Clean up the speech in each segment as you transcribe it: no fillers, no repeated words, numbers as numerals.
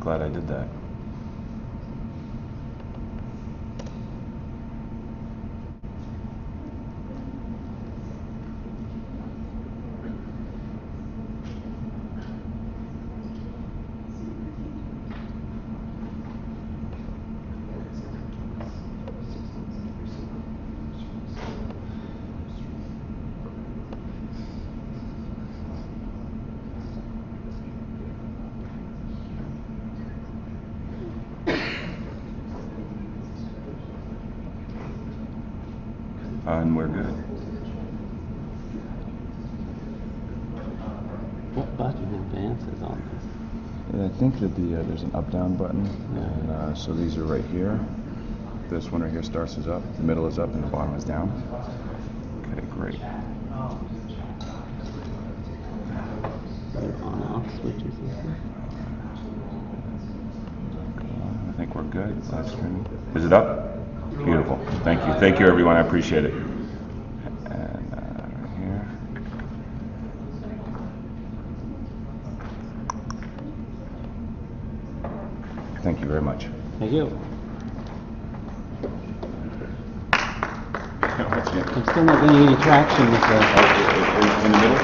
glad I did that. And we're good. What button advances on this? Yeah, I think that there's an up-down button, and so these are right here. This one right here starts us up, the middle is up, and the bottom is down. Okay, great. On-off switches. I think we're good. Last screen. Is it up? Beautiful. Thank you. Thank you, everyone. I appreciate it. And right here. Thank you very much. Thank you. I'm still not getting any traction with the... In the middle?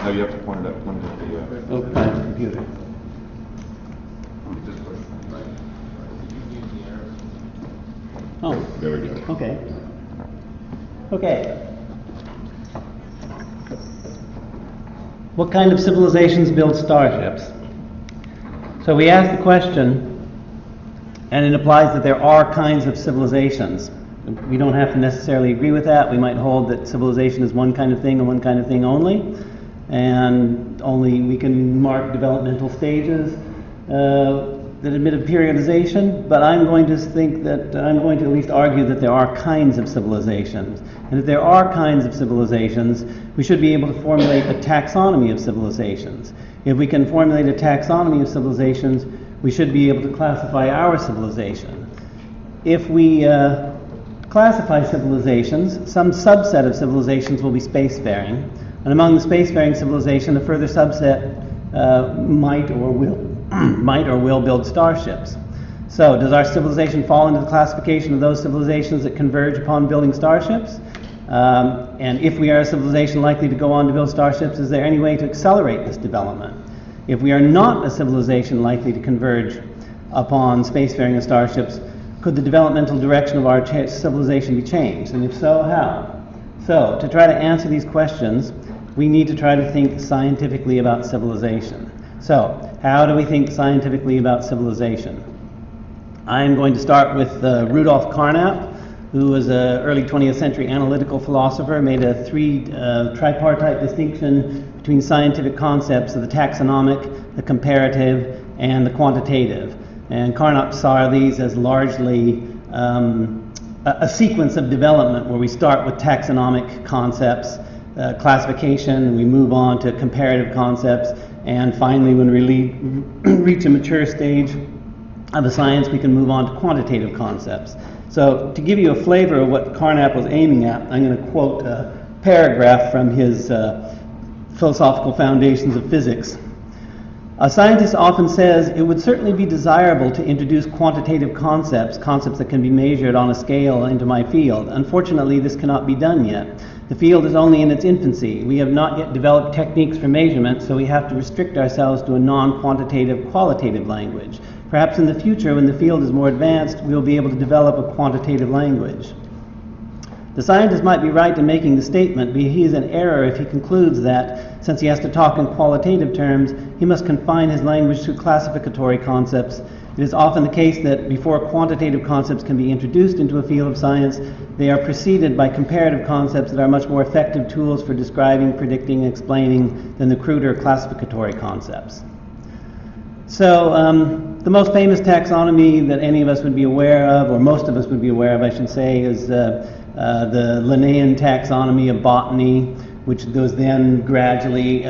No, you have to point it up. Point it at the... Oh, by the computer. Oh. There we go. Okay. Okay. What kind of civilizations build starships? So we ask the question, and it implies that there are kinds of civilizations. We don't have to necessarily agree with that. We might hold that civilization is one kind of thing and one kind of thing only, and only we can mark developmental stages that admit of periodization, but I'm going to at least argue that there are kinds of civilizations. And if there are kinds of civilizations, we should be able to formulate a taxonomy of civilizations. If we can formulate a taxonomy of civilizations, we should be able to classify our civilization. If we classify civilizations, some subset of civilizations will be spacefaring, and among the spacefaring civilization, a further subset might or will build starships. So, does our civilization fall into the classification of those civilizations that converge upon building starships? And if we are a civilization likely to go on to build starships, is there any way to accelerate this development? If we are not a civilization likely to converge upon spacefaring and starships, could the developmental direction of our civilization be changed? And if so, how? So, to try to answer these questions, we need to try to think scientifically about civilization. So, how do we think scientifically about civilization? I'm going to start with Rudolf Carnap, who was an early 20th century analytical philosopher, made a tripartite distinction between scientific concepts of the taxonomic, the comparative, and the quantitative. And Carnap saw these as largely a sequence of development where we start with taxonomic concepts, classification, we move on to comparative concepts, and finally when we reach a mature stage of the science, we can move on to quantitative concepts. So to give you a flavor of what Carnap was aiming at, I'm going to quote a paragraph from his Philosophical Foundations of Physics. A scientist often says it would certainly be desirable to introduce quantitative concepts that can be measured on a scale into my field. Unfortunately, this cannot be done yet. The field is only in its infancy. We have not yet developed techniques for measurement, so we have to restrict ourselves to a non-quantitative, qualitative language. Perhaps in the future, when the field is more advanced, we will be able to develop a quantitative language. The scientist might be right in making the statement, but he is in error if he concludes that, since he has to talk in qualitative terms, he must confine his language to classificatory concepts. It is often the case that before quantitative concepts can be introduced into a field of science, they are preceded by comparative concepts that are much more effective tools for describing, predicting, and explaining than the cruder classificatory concepts. So, the most famous taxonomy that any of us would be aware of, or most of us would be aware of, I should say, is the Linnaean taxonomy of botany, which was then gradually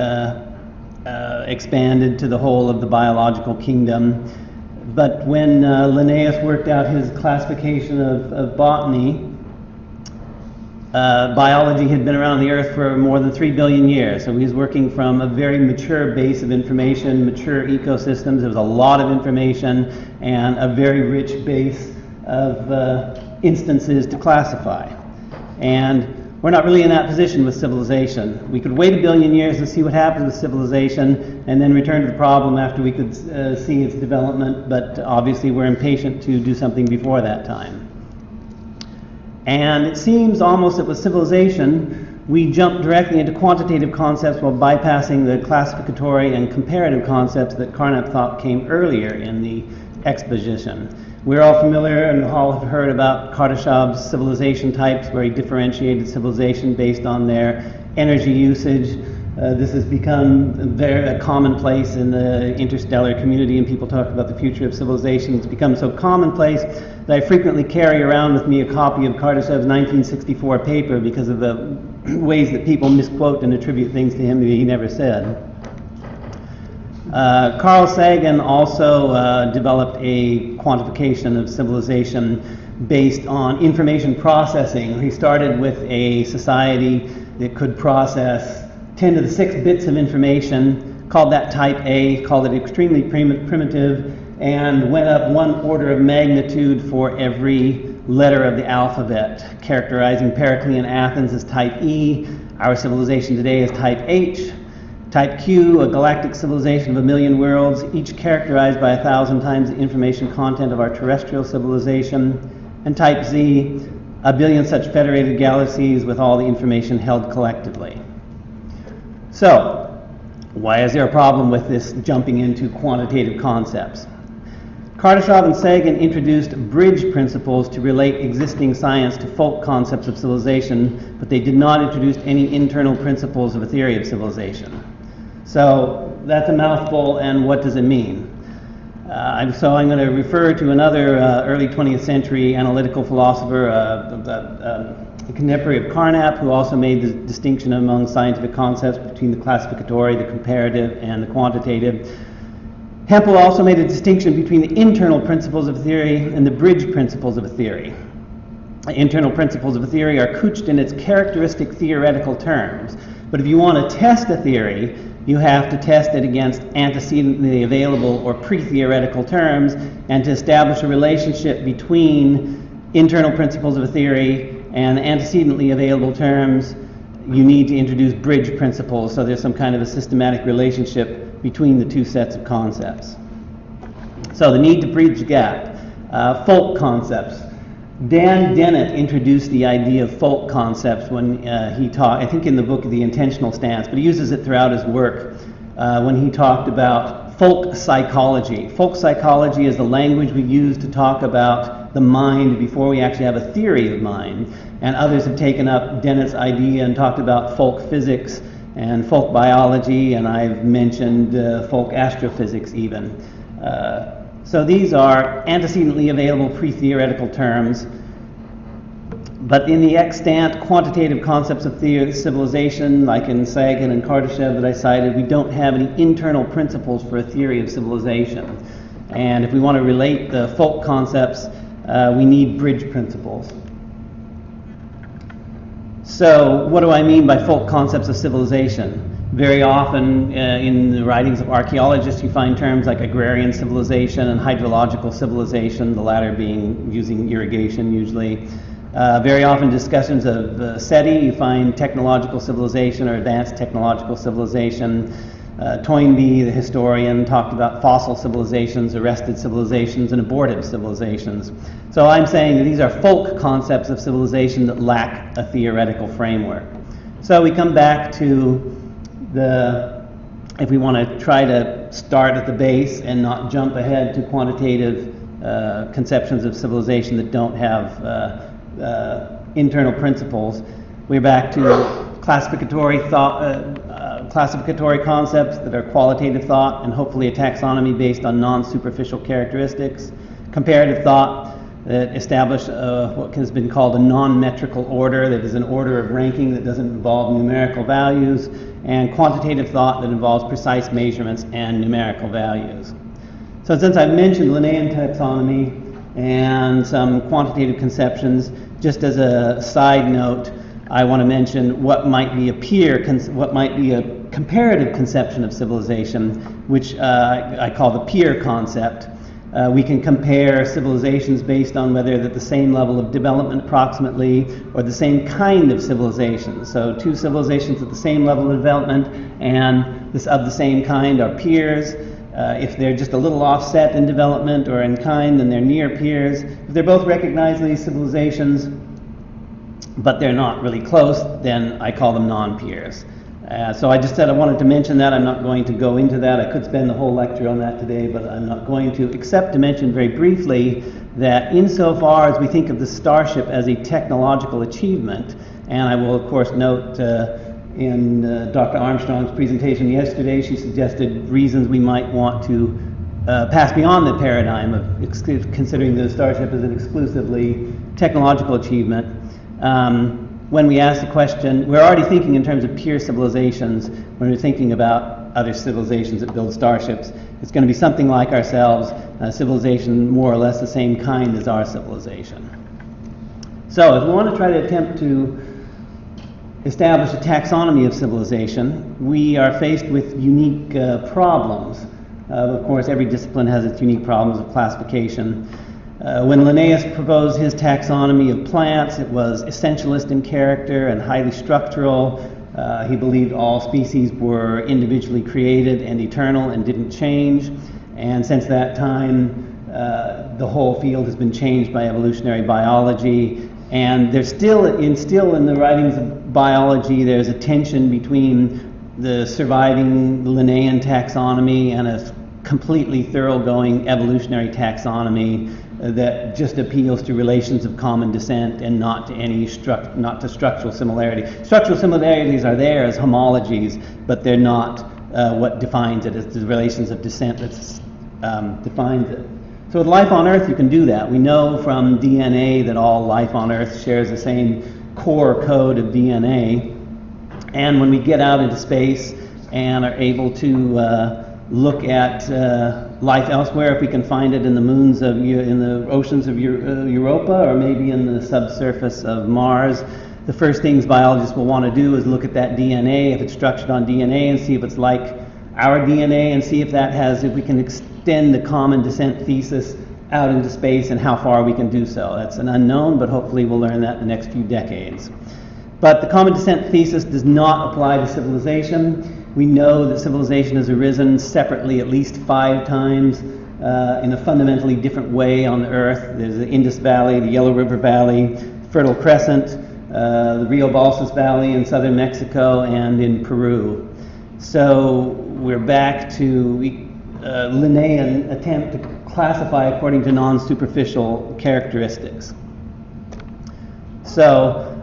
expanded to the whole of the biological kingdom. But when Linnaeus worked out his classification of botany, biology had been around the Earth for more than 3 billion years. So he was working from a very mature base of information, mature ecosystems. There was a lot of information and a very rich base of instances to classify. And we're not really in that position with civilization. We could wait 1 billion years to see what happens with civilization and then return to the problem after we could see its development, but obviously we're impatient to do something before that time. And it seems almost that with civilization, we jump directly into quantitative concepts while bypassing the classificatory and comparative concepts that Carnap thought came earlier in the exposition. We're all familiar and all have heard about Kardashov's civilization types, where he differentiated civilization based on their energy usage. This has become very commonplace in the interstellar community, and people talk about the future of civilization. It's become so commonplace that I frequently carry around with me a copy of Kardashov's 1964 paper because of the ways that people misquote and attribute things to him that he never said. Carl Sagan also developed a quantification of civilization based on information processing. He started with a society that could process 10 to the 6 bits of information, called that type A, called it extremely primitive, and went up 1 order of magnitude for every letter of the alphabet, characterizing Periclean Athens as type E, our civilization today as type H, type Q, a galactic civilization of 1 million worlds, each characterized by 1,000 times the information content of our terrestrial civilization, and type Z, 1 billion such federated galaxies with all the information held collectively. So, why is there a problem with this jumping into quantitative concepts? Kardashov and Sagan introduced bridge principles to relate existing science to folk concepts of civilization, but they did not introduce any internal principles of a theory of civilization. So that's a mouthful, and what does it mean? So I'm going to refer to another early 20th century analytical philosopher, a contemporary of Carnap, who also made the distinction among scientific concepts between the classificatory, the comparative, and the quantitative. Hempel also made a distinction between the internal principles of theory and the bridge principles of a theory. The internal principles of a theory are couched in its characteristic theoretical terms, but if you want to test a theory, you have to test it against antecedently available or pre-theoretical terms, and to establish a relationship between internal principles of a theory and antecedently available terms, you need to introduce bridge principles, so there's some kind of a systematic relationship between the two sets of concepts. So the need to bridge the gap. Folk concepts. Dan Dennett introduced the idea of folk concepts when he taught, I think in the book The Intentional Stance, but he uses it throughout his work when he talked about folk psychology. Folk psychology is the language we use to talk about the mind before we actually have a theory of mind. And others have taken up Dennett's idea and talked about folk physics and folk biology, and I've mentioned folk astrophysics even. So these are antecedently available pre-theoretical terms, but in the extant quantitative concepts of civilization, like in Sagan and Kardashev that I cited, we don't have any internal principles for a theory of civilization. And if we want to relate the folk concepts, we need bridge principles. So what do I mean by folk concepts of civilization? Very often in the writings of archaeologists you find terms like agrarian civilization and hydrological civilization, the latter being using irrigation usually. Very often discussions of SETI, you find technological civilization or advanced technological civilization. Toynbee, the historian, talked about fossil civilizations, arrested civilizations, and abortive civilizations. So I'm saying that these are folk concepts of civilization that lack a theoretical framework. So we come back to if we want to try to start at the base and not jump ahead to quantitative conceptions of civilization that don't have internal principles, we're back to classificatory thought, classificatory concepts that are qualitative thought and hopefully a taxonomy based on non-superficial characteristics, comparative thought that establish what has been called a non-metrical order, that is an order of ranking that doesn't involve numerical values, and quantitative thought that involves precise measurements and numerical values. So since I've mentioned Linnaean taxonomy and some quantitative conceptions, just as a side note, I want to mention what might be a comparative conception of civilization, which I call the peer concept. We can compare civilizations based on whether they're at the same level of development approximately, or the same kind of civilization. So two civilizations at the same level of development and of the same kind are peers. If they're just a little offset in development or in kind, then they're near peers. If they're both recognized as civilizations, but they're not really close, then I call them non-peers. So I just said I wanted to mention that. I'm not going to go into that. I could spend the whole lecture on that today, but I'm not going to, except to mention very briefly that insofar as we think of the Starship as a technological achievement, and I will of course note in Dr. Armstrong's presentation yesterday, she suggested reasons we might want to pass beyond the paradigm of considering the Starship as an exclusively technological achievement. When we ask the question, we're already thinking in terms of peer civilizations when we're thinking about other civilizations that build starships. It's going to be something like ourselves, a civilization more or less the same kind as our civilization. So if we want to try to attempt to establish a taxonomy of civilization, we are faced with unique problems. Of course, every discipline has its unique problems of classification. When Linnaeus proposed his taxonomy of plants, it was essentialist in character and highly structural. He believed all species were individually created and eternal and didn't change. And since that time, the whole field has been changed by evolutionary biology. And there's still in the writings of biology, there's a tension between the surviving Linnaean taxonomy and a completely thoroughgoing evolutionary taxonomy that just appeals to relations of common descent and not to structural similarity. Structural similarities are there as homologies, but they're not what defines it. It's the relations of descent that defines it. So with life on Earth, you can do that. We know from DNA that all life on Earth shares the same core code of DNA. And when we get out into space and are able to look at life elsewhere, if we can find it in the moons in the oceans of Europa, or maybe in the subsurface of Mars, the first things biologists will want to do is look at that DNA, if it's structured on DNA, and see if it's like our DNA, and see if we can extend the common descent thesis out into space and how far we can do so. That's an unknown, but hopefully we'll learn that in the next few decades. But the common descent thesis does not apply to civilization. We know that civilization has arisen separately at least 5 times in a fundamentally different way on the Earth. There's the Indus Valley, the Yellow River Valley, Fertile Crescent, the Rio Balsas Valley in southern Mexico, and in Peru. So we're back to Linnaean attempt to classify according to non-superficial characteristics. So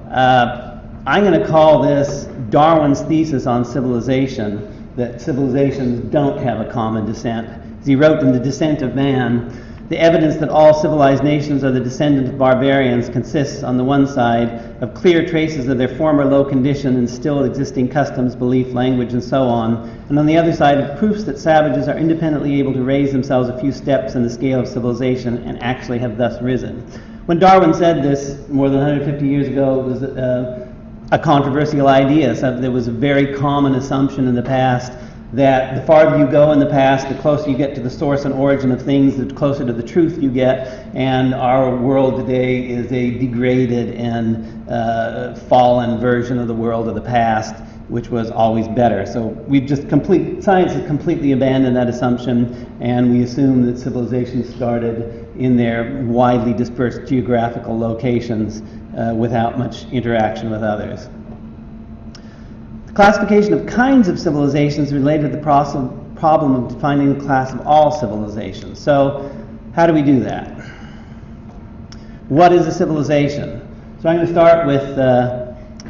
I'm going to call this Darwin's thesis on civilization, that civilizations don't have a common descent. As he wrote in The Descent of Man, the evidence that all civilized nations are the descendant of barbarians consists, on the one side, of clear traces of their former low condition and still existing customs, belief, language, and so on, and on the other side, of proofs that savages are independently able to raise themselves a few steps in the scale of civilization and actually have thus risen. When Darwin said this more than 150 years ago, it was a controversial idea. So there was a very common assumption in the past that the farther you go in the past, the closer you get to the source and origin of things, the closer to the truth you get, and our world today is a degraded and fallen version of the world of the past, which was always better. So science has completely abandoned that assumption, and we assume that civilization started in their widely dispersed geographical locations without much interaction with others. Classification of kinds of civilizations related to the problem of defining the class of all civilizations. So how do we do that? What is a civilization? So I'm going to start with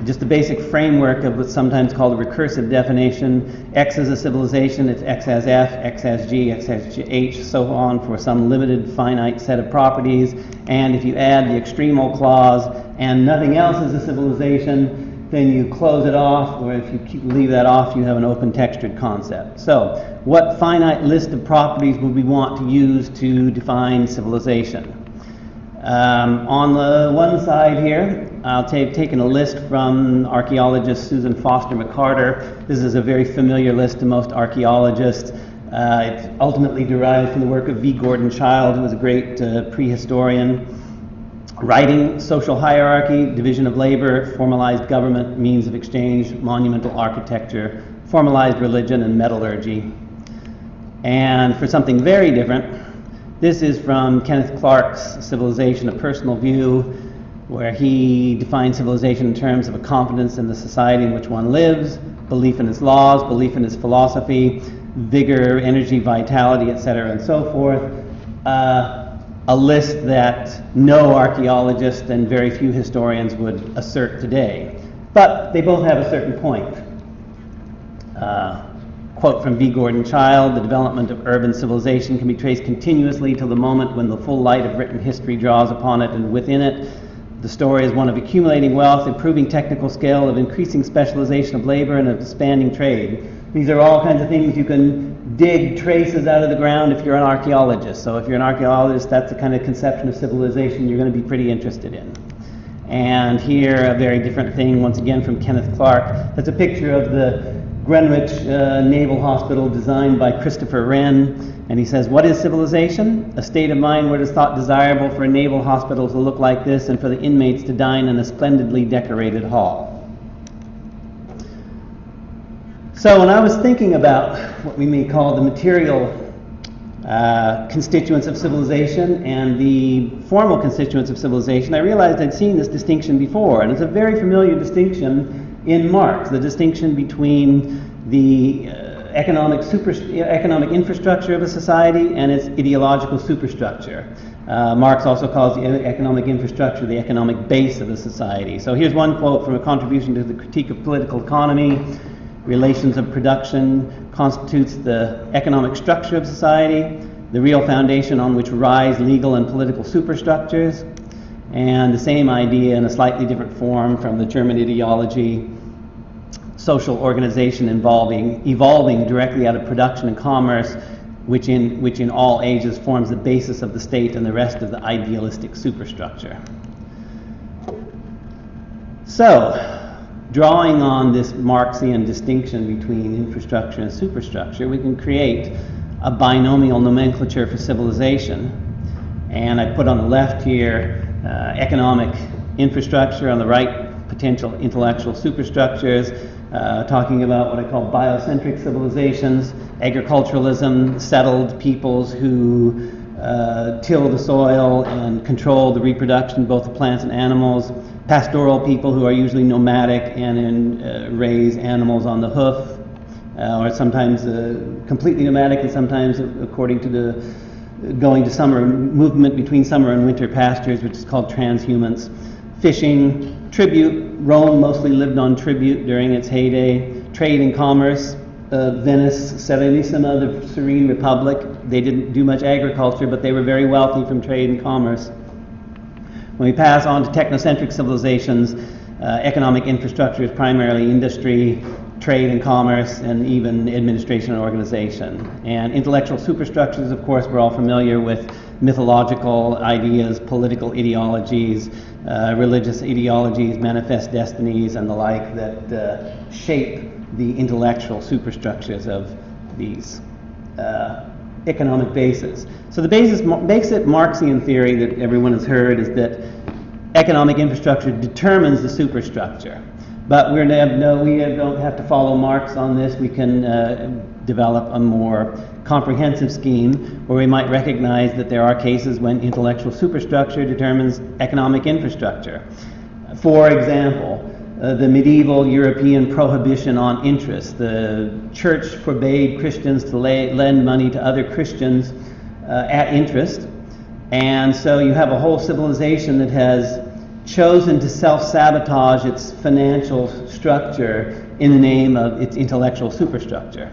just the basic framework of what's sometimes called a recursive definition. X is a civilization if X has F, X has G, X has H, so on, for some limited finite set of properties. And if you add the extremal clause and nothing else is a civilization, then you close it off, or if you leave that off, you have an open textured concept. So what finite list of properties would we want to use to define civilization? On the one side here, I'll taken a list from archaeologist Susan Foster McCarter. This is a very familiar list to most archaeologists. It's ultimately derived from the work of V. Gordon Childe, who was a great prehistorian. Writing, social hierarchy, division of labor, formalized government, means of exchange, monumental architecture, formalized religion, and metallurgy. And for something very different, this is from Kenneth Clark's Civilization, A Personal View, where he defines civilization in terms of a confidence in the society in which one lives, belief in its laws, belief in its philosophy, vigor, energy, vitality, etc., and so forth. A list that no archaeologist and very few historians would assert today. But they both have a certain point. Quote from V. Gordon Childe, "The development of urban civilization can be traced continuously till the moment when the full light of written history draws upon it, and within it, the story is one of accumulating wealth, improving technical skill, of increasing specialization of labor, and of expanding trade." These are all kinds of things you can dig traces out of the ground if you're an archaeologist. So if you're an archaeologist, that's the kind of conception of civilization you're going to be pretty interested in. And here, a very different thing, once again from Kenneth Clark. That's a picture of the Greenwich Naval Hospital designed by Christopher Wren. And he says, "What is civilization? A state of mind where it is thought desirable for a naval hospital to look like this and for the inmates to dine in a splendidly decorated hall." So when I was thinking about what we may call the material constituents of civilization and the formal constituents of civilization, I realized I'd seen this distinction before, and it's a very familiar distinction in Marx, the distinction between the economic infrastructure of a society and its ideological superstructure. Marx also calls the economic infrastructure the economic base of a society. So here's one quote from a contribution to the Critique of Political Economy. "Relations of production constitutes the economic structure of society, the real foundation on which rise legal and political superstructures." And the same idea in a slightly different form from the German ideology, "Social organization evolving directly out of production and commerce, which in all ages forms the basis of the state and the rest of the idealistic superstructure." So, drawing on this Marxian distinction between infrastructure and superstructure, we can create a binomial nomenclature for civilization. And I put on the left here economic infrastructure, on the right potential intellectual superstructures, talking about what I call biocentric civilizations, agriculturalism, settled peoples who till the soil and control the reproduction of both the plants and animals, pastoral people who are usually nomadic and raise animals on the hoof, or sometimes completely nomadic, and sometimes according to the going to summer movement between summer and winter pastures, which is called transhumance. Fishing, tribute. Rome mostly lived on tribute during its heyday. Trade and commerce. Venice, Serenissima, the Serene Republic. They didn't do much agriculture, but they were very wealthy from trade and commerce. When we pass on to technocentric civilizations, economic infrastructure is primarily industry, trade and commerce, and even administration and organization. And intellectual superstructures, of course, we're all familiar with mythological ideas, political ideologies, religious ideologies, manifest destinies, and the like that shape the intellectual superstructures of these economic bases. So the basic Marxian theory that everyone has heard is that economic infrastructure determines the superstructure. But we don't have to follow Marx on this. We can develop a more comprehensive scheme where we might recognize that there are cases when intellectual superstructure determines economic infrastructure. For example, the medieval European prohibition on interest. The church forbade Christians to lend money to other Christians at interest. And so you have a whole civilization that has chosen to self-sabotage its financial structure in the name of its intellectual superstructure.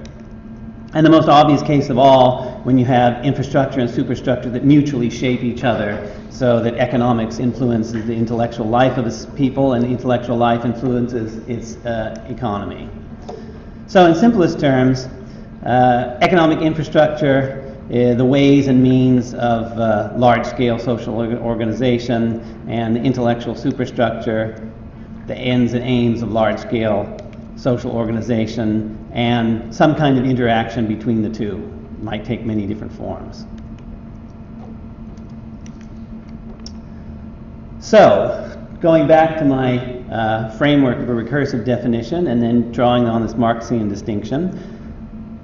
And the most obvious case of all, when you have infrastructure and superstructure that mutually shape each other, so that economics influences the intellectual life of its people and intellectual life influences its economy. So in simplest terms, economic infrastructure the ways and means of large-scale social organization and intellectual superstructure, the ends and aims of large-scale social organization, and some kind of interaction between the two. It might take many different forms. So, going back to my framework of a recursive definition and then drawing on this Marxian distinction,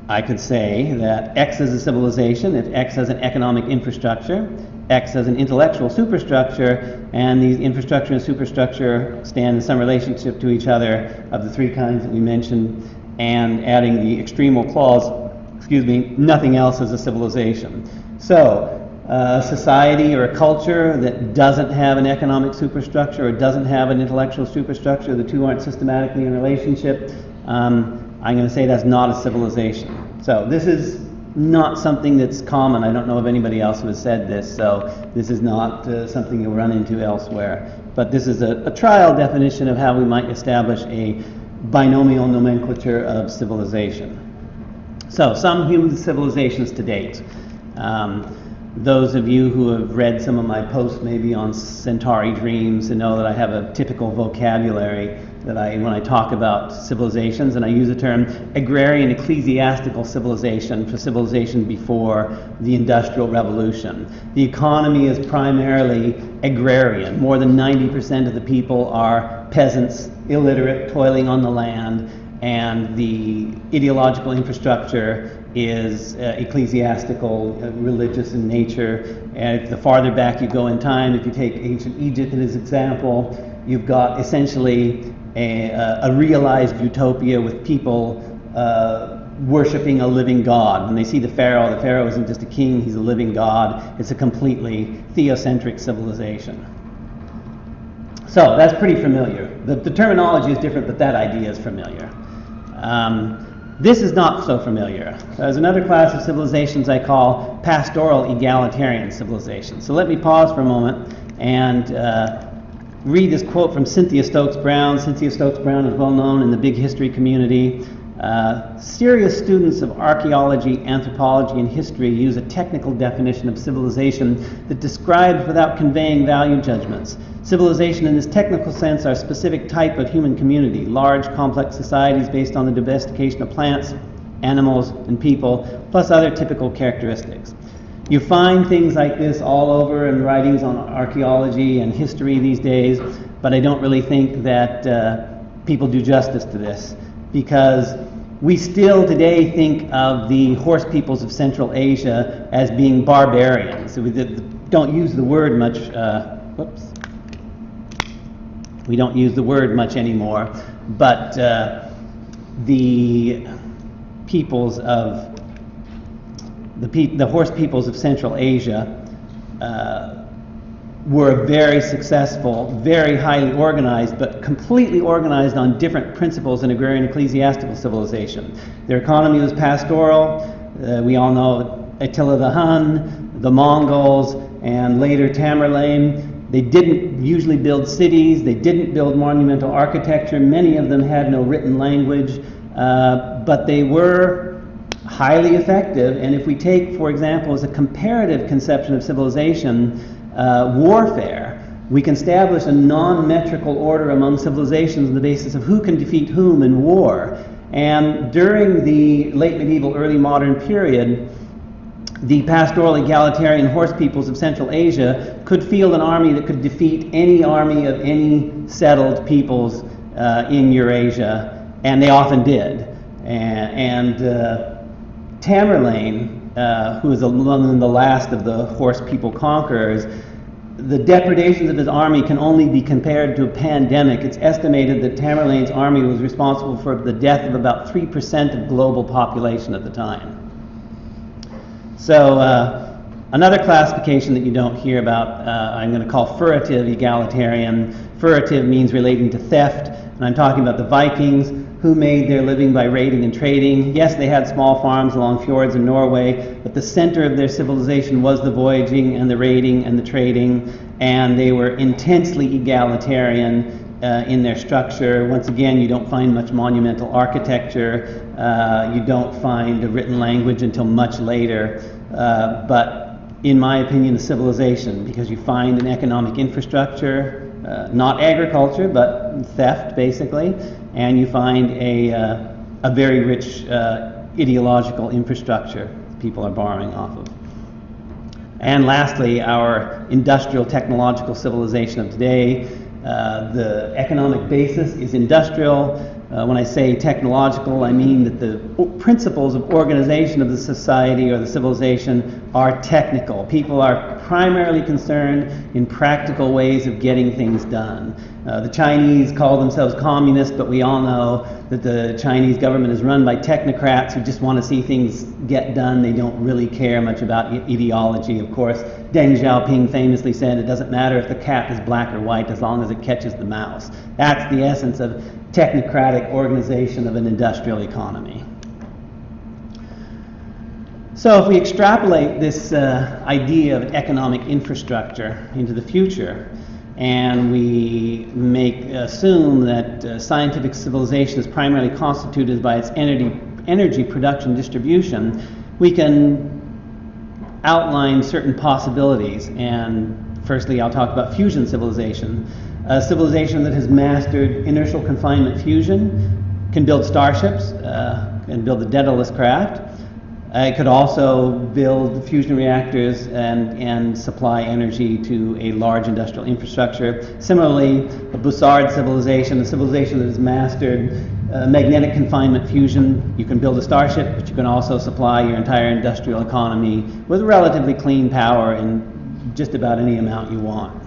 I could say that X is a civilization if X has an economic infrastructure, X has an intellectual superstructure, and these infrastructure and superstructure stand in some relationship to each other of the three kinds that we mentioned, and adding the extremal clause, nothing else is a civilization. So, a society or a culture that doesn't have an economic superstructure or doesn't have an intellectual superstructure, the two aren't systematically in relationship, I'm going to say that's not a civilization. So this is not something that's common. I don't know of anybody else who has said this, so this is not something you'll run into elsewhere. But this is a trial definition of how we might establish a binomial nomenclature of civilization. So, some human civilizations to date. Those of you who have read some of my posts maybe on Centauri dreams and know that I have a typical vocabulary that when I talk about civilizations, and I use the term agrarian ecclesiastical civilization for civilization before the Industrial Revolution. The economy is primarily agrarian. More than 90% of the people are peasants, illiterate, toiling on the land, and the ideological infrastructure is ecclesiastical, religious in nature. And if the farther back you go in time, if you take ancient Egypt as an example, you've got essentially a realized utopia with people worshiping a living God. When they see the Pharaoh isn't just a king, he's a living God. It's a completely theocentric civilization. So that's pretty familiar. The terminology is different, but that idea is familiar. This is not so familiar. There's another class of civilizations I call pastoral egalitarian civilizations. So let me pause for a moment and read this quote from Cynthia Stokes-Brown. Cynthia Stokes-Brown is well known in the big history community. Serious students of archaeology, anthropology, and history use a technical definition of civilization that describes without conveying value judgments. Civilization in this technical sense are a specific type of human community, large, complex societies based on the domestication of plants, animals, and people, plus other typical characteristics. You find things like this all over in writings on archaeology and history these days, but I don't really think that people do justice to this, because we still today think of the horse peoples of Central Asia as being barbarians. So we don't use the word much, we don't use the word much anymore, but the peoples of the horse peoples of Central Asia were very successful, very highly organized, but completely organized on different principles in agrarian ecclesiastical civilization. Their economy was pastoral. We all know Attila the Hun, the Mongols, and later Tamerlane. They didn't usually build cities. They didn't build monumental architecture. Many of them had no written language, but they were highly effective. And if we take, for example, as a comparative conception of civilization, warfare, we can establish a non-metrical order among civilizations on the basis of who can defeat whom in war. And during the late medieval, early modern period, the pastoral egalitarian horse peoples of Central Asia could field an army that could defeat any army of any settled peoples in Eurasia, and they often did. And Tamerlane, who was among the last of the horse people conquerors, the depredations of his army can only be compared to a pandemic. It's estimated that Tamerlane's army was responsible for the death of about 3% of global population at the time. So another classification that you don't hear about, I'm going to call furtive egalitarian. Furtive means relating to theft, and I'm talking about the Vikings, who made their living by raiding and trading. Yes, they had small farms along fjords in Norway, but the center of their civilization was the voyaging and the raiding and the trading, and they were intensely egalitarian in their structure. Once again, you don't find much monumental architecture. You don't find a written language until much later. but in my opinion, a civilization, because you find an economic infrastructure, not agriculture, but theft, basically, and you find a very rich ideological infrastructure people are borrowing off of. And lastly, our industrial technological civilization of today, the economic basis is industrial. When I say technological, I mean that the principles of organization of the society or the civilization are technical. People are primarily concerned in practical ways of getting things done. The Chinese call themselves communists, but we all know that the Chinese government is run by technocrats who just want to see things get done. They don't really care much about ideology. Of course, Deng Xiaoping famously said, it doesn't matter if the cat is black or white as long as it catches the mouse. That's the essence of technocratic organization of an industrial economy. So if we extrapolate this idea of economic infrastructure into the future, and we assume that scientific civilization is primarily constituted by its energy production distribution, we can outline certain possibilities. And firstly, I'll talk about fusion civilization. A civilization that has mastered inertial confinement fusion can build starships and build the Daedalus craft. It could also build fusion reactors and supply energy to a large industrial infrastructure. Similarly, a Bossone civilization, a civilization that has mastered magnetic confinement fusion. You can build a starship, but you can also supply your entire industrial economy with relatively clean power in just about any amount you want.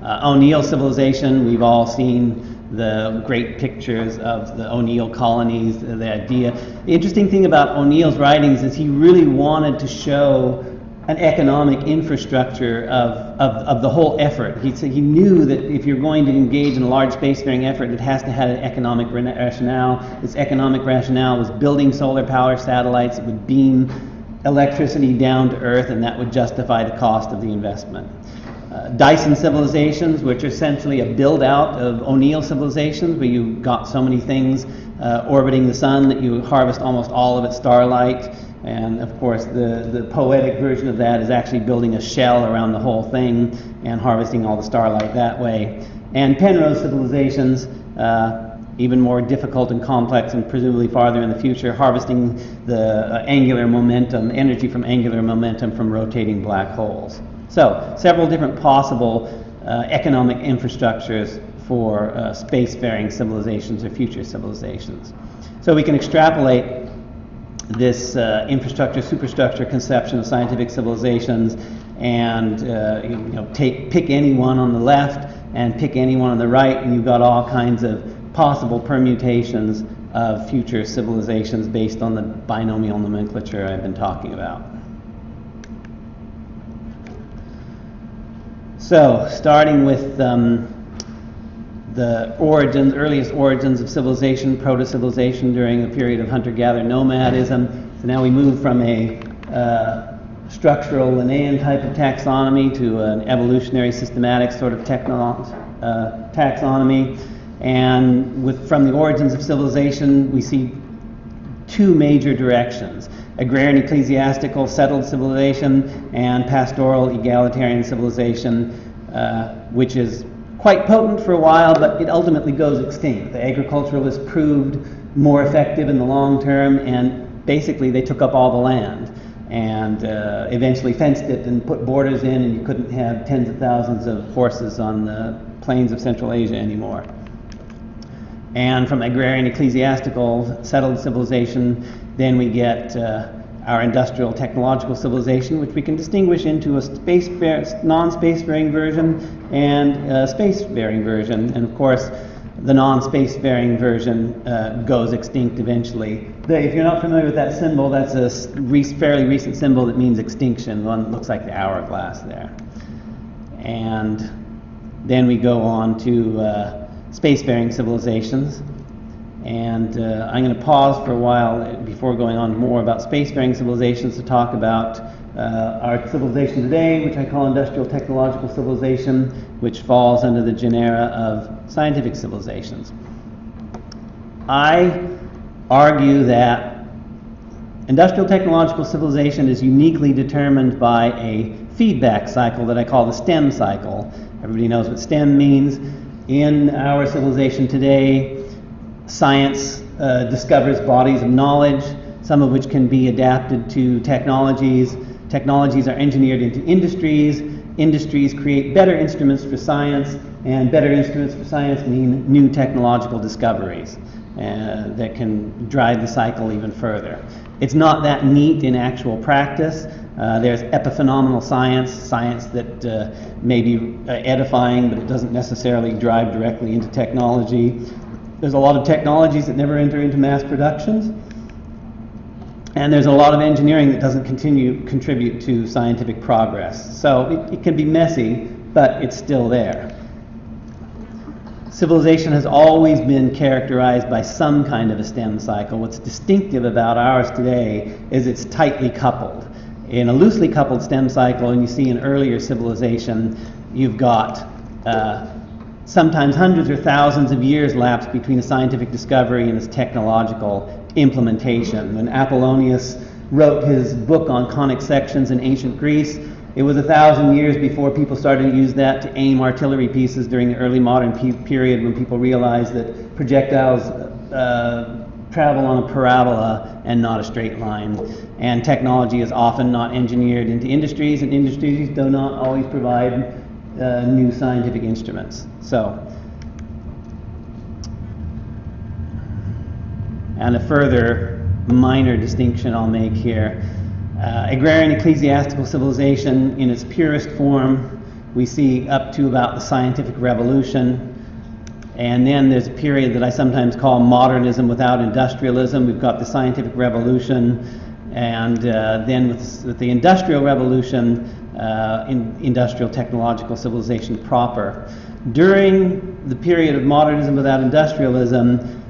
O'Neill civilization, we've all seen the great pictures of the O'Neill colonies, the idea. The interesting thing about O'Neill's writings is he really wanted to show an economic infrastructure of the whole effort. He knew that if you're going to engage in a large spacefaring effort, it has to have an economic rationale. This economic rationale was building solar power satellites that would beam electricity down to Earth, and that would justify the cost of the investment. Dyson civilizations, which are essentially a build-out of O'Neill civilizations, where you got so many things orbiting the sun that you harvest almost all of its starlight. And of course, the poetic version of that is actually building a shell around the whole thing and harvesting all the starlight that way. And Penrose civilizations, even more difficult and complex and presumably farther in the future, harvesting the angular momentum, energy from angular momentum from rotating black holes. So, several different possible economic infrastructures for spacefaring civilizations or future civilizations. So we can extrapolate this infrastructure, superstructure conception of scientific civilizations and pick any one on the left and pick any one on the right, and you've got all kinds of possible permutations of future civilizations based on the binomial nomenclature I've been talking about. So, starting with the earliest origins of civilization, proto-civilization during a period of hunter-gatherer nomadism. So now we move from a structural Linnaean type of taxonomy to an evolutionary systematic sort of taxonomy. And from the origins of civilization, we see two major directions: agrarian ecclesiastical settled civilization and pastoral egalitarian civilization, which is quite potent for a while, but it ultimately goes extinct. The agriculturalists proved more effective in the long term, and basically they took up all the land and eventually fenced it and put borders in, and you couldn't have tens of thousands of horses on the plains of Central Asia anymore. And from agrarian ecclesiastical settled civilization, then we get our industrial technological civilization, which we can distinguish into a non-spacefaring version and a spacefaring version. And of course, the non-spacefaring version goes extinct eventually. If you're not familiar with that symbol, that's a fairly recent symbol that means extinction. One that looks like the hourglass there. And then we go on to spacefaring civilizations. And I'm going to pause for a while before going on more about spacefaring civilizations to talk about our civilization today, which I call industrial technological civilization, which falls under the genera of scientific civilizations. I argue that Industrial technological civilization is uniquely determined by a feedback cycle that I call the STEM cycle. Everybody knows what STEM means. In our civilization today, science discovers bodies of knowledge, some of which can be adapted to technologies. Technologies are engineered into industries. Industries create better instruments for science, and better instruments for science mean new technological discoveries that can drive the cycle even further. It's not that neat in actual practice. There's epiphenomenal science, science that may be edifying, but it doesn't necessarily drive directly into technology. There's a lot of technologies that never enter into mass productions. And there's a lot of engineering that doesn't contribute to scientific progress. So it can be messy, but it's still there. Civilization has always been characterized by some kind of a STEM cycle. What's distinctive about ours today is it's tightly coupled. In a loosely coupled STEM cycle, and you see in earlier civilization, you've got sometimes hundreds or thousands of years lapse between a scientific discovery and its technological implementation. When Apollonius wrote his book on conic sections in ancient Greece, it was 1,000 years before people started to use that to aim artillery pieces during the early modern period, when people realized that projectiles travel on a parabola and not a straight line. And technology is often not engineered into industries, and industries do not always provide new scientific instruments. So, and a further minor distinction I'll make here. Agrarian ecclesiastical civilization in its purest form, we see up to about the scientific revolution. And then there's a period that I sometimes call modernism without industrialism. We've got the scientific revolution, and then with the industrial revolution, industrial technological civilization proper. During the period of modernism without industrialism,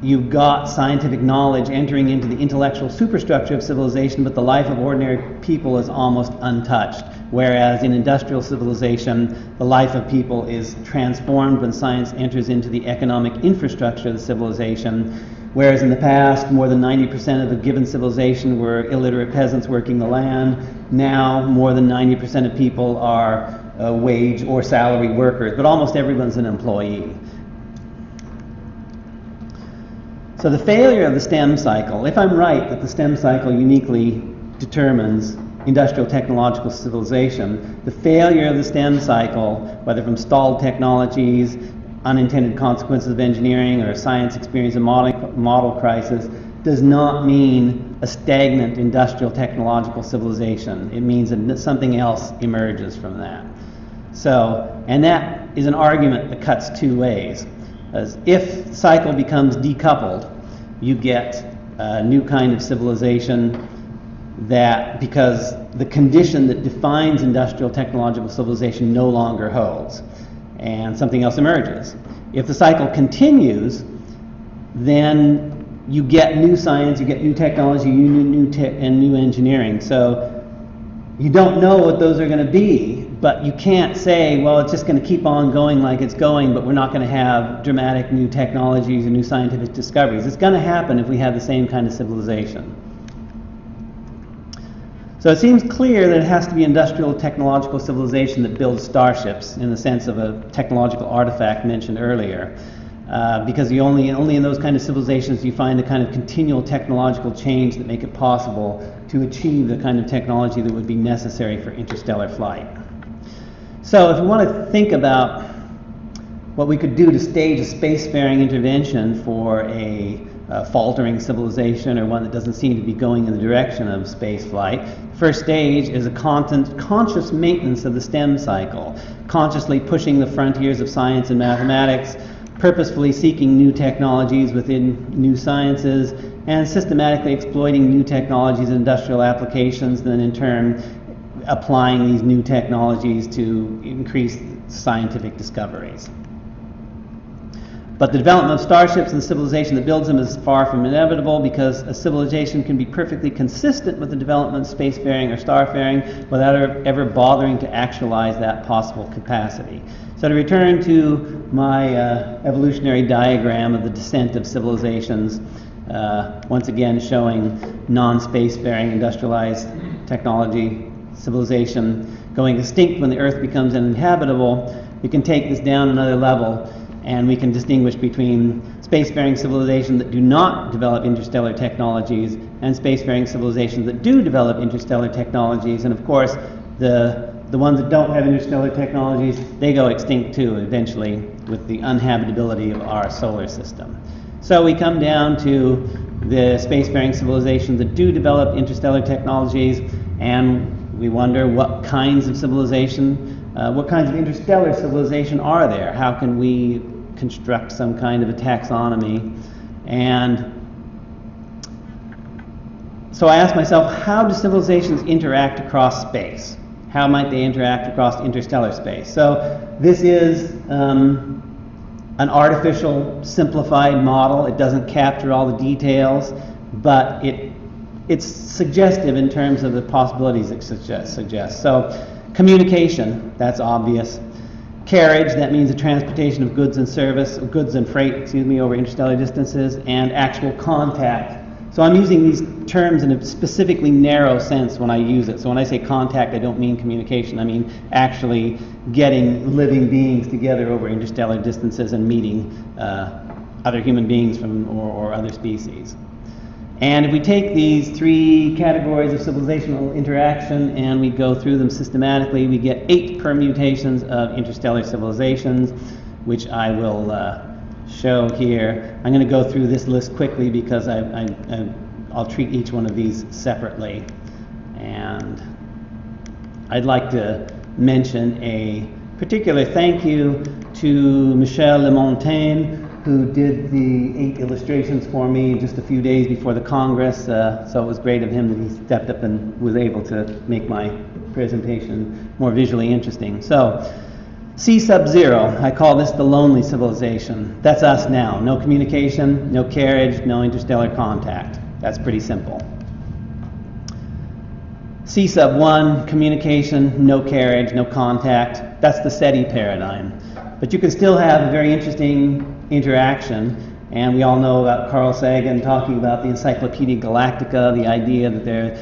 you've got scientific knowledge entering into the intellectual superstructure of civilization, but the life of ordinary people is almost untouched. Whereas in industrial civilization, the life of people is transformed when science enters into the economic infrastructure of the civilization. Whereas in the past, more than 90% of a given civilization were illiterate peasants working the land. Now, more than 90% of people are wage or salary workers, but almost everyone's an employee. So the failure of the STEM cycle, if I'm right that the STEM cycle uniquely determines industrial technological civilization, the failure of the STEM cycle, whether from stalled technologies, unintended consequences of engineering, or science experience a model crisis, does not mean a stagnant industrial technological civilization. It means that something else emerges from that. So, and that is an argument that cuts two ways. As if the cycle becomes decoupled, you get a new kind of civilization that, because the condition that defines industrial technological civilization no longer holds, and something else emerges. If the cycle continues, then you get new science, you get new technology, and new engineering. So you don't know what those are going to be, but you can't say, well, it's just going to keep on going like it's going, but we're not going to have dramatic new technologies and new scientific discoveries. It's going to happen if we have the same kind of civilization. So it seems clear that it has to be industrial technological civilization that builds starships, in the sense of a technological artifact mentioned earlier. Because only in those kind of civilizations do you find the kind of continual technological change that make it possible to achieve the kind of technology that would be necessary for interstellar flight. So if we want to think about what we could do to stage a spacefaring intervention for a faltering civilization, or one that doesn't seem to be going in the direction of space flight, the first stage is a conscious maintenance of the STEM cycle, consciously pushing the frontiers of science and mathematics, purposefully seeking new technologies within new sciences, and systematically exploiting new technologies and industrial applications, then in turn applying these new technologies to increase scientific discoveries. But the development of starships and the civilization that builds them is far from inevitable, because a civilization can be perfectly consistent with the development of spacefaring or starfaring without ever bothering to actualize that possible capacity. So to return to my evolutionary diagram of the descent of civilizations, once again showing non-spacefaring industrialized technology, civilization going extinct when the Earth becomes uninhabitable. We can take this down another level, and we can distinguish between spacefaring civilizations that do not develop interstellar technologies and spacefaring civilizations that do develop interstellar technologies. And of course, the ones that don't have interstellar technologies, they go extinct too, eventually, with the uninhabitability of our solar system. So we come down to the spacefaring civilizations that do develop interstellar technologies, and we wonder what kinds of civilization, what kinds of interstellar civilization are there? How can we construct some kind of a taxonomy? And so I asked myself, how do civilizations interact across space? How might they interact across interstellar space? So this is an artificial, simplified model. It doesn't capture all the details, but it's suggestive in terms of the possibilities it suggests. So communication, that's obvious. Carriage, that means the transportation of goods and freight, over interstellar distances, and actual contact. So I'm using these terms in a specifically narrow sense when I use it. So when I say contact, I don't mean communication. I mean actually getting living beings together over interstellar distances and meeting other human beings or other species. And if we take these three categories of civilizational interaction and we go through them systematically, we get 8 permutations of interstellar civilizations, which I will show here. I'm going to go through this list quickly because I'll treat each one of these separately. And I'd like to mention a particular thank you to Michel Lemontagne, who did the 8 illustrations for me just a few days before the Congress. So it was great of him that he stepped up and was able to make my presentation more visually interesting. So, C sub-zero, I call this the lonely civilization. That's us now. No communication, no carriage, no interstellar contact. That's pretty simple. C sub-1, communication, no carriage, no contact. That's the SETI paradigm. But you can still have a very interesting interaction, and we all know about Carl Sagan talking about the Encyclopedia Galactica, the idea that there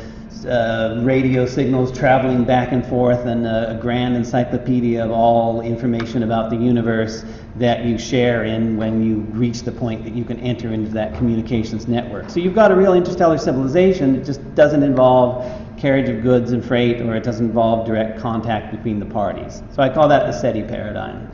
radio signals traveling back and forth, and a grand encyclopedia of all information about the universe that you share in when you reach the point that you can enter into that communications network. So you've got a real interstellar civilization. It just doesn't involve carriage of goods and freight, or it doesn't involve direct contact between the parties. So I call that the SETI paradigm.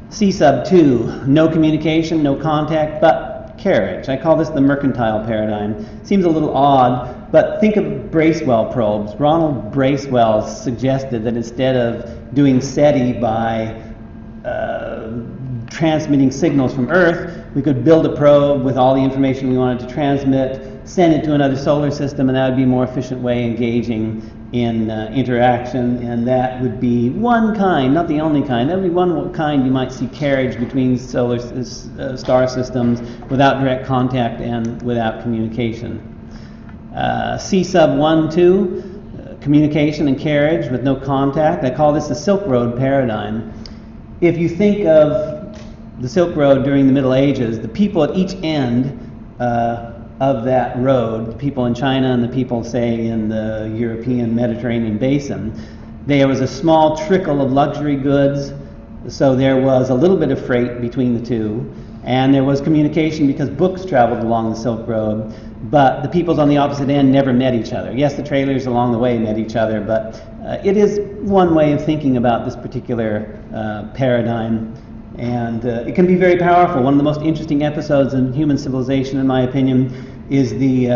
C sub 2, no communication, no contact, but carriage. I call this the mercantile paradigm. Seems a little odd, but think of Bracewell probes. Ronald Bracewell suggested that instead of doing SETI by transmitting signals from Earth, we could build a probe with all the information we wanted to transmit, send it to another solar system, and that would be a more efficient way of engaging in interaction, and that would be one kind, not the only kind. That would be one kind you might see carriage between solar star systems without direct contact and without communication. C sub 1, 2, communication and carriage with no contact. I call this the Silk Road paradigm. If you think of the Silk Road during the Middle Ages, the people at each end of that road, the people in China and the people, say, in the European Mediterranean basin, there was a small trickle of luxury goods, so there was a little bit of freight between the two, and there was communication because books traveled along the Silk Road, but the peoples on the opposite end never met each other. Yes, the trailers along the way met each other, but it is one way of thinking about this particular paradigm. And it can be very powerful. One of the most interesting episodes in human civilization, in my opinion, is the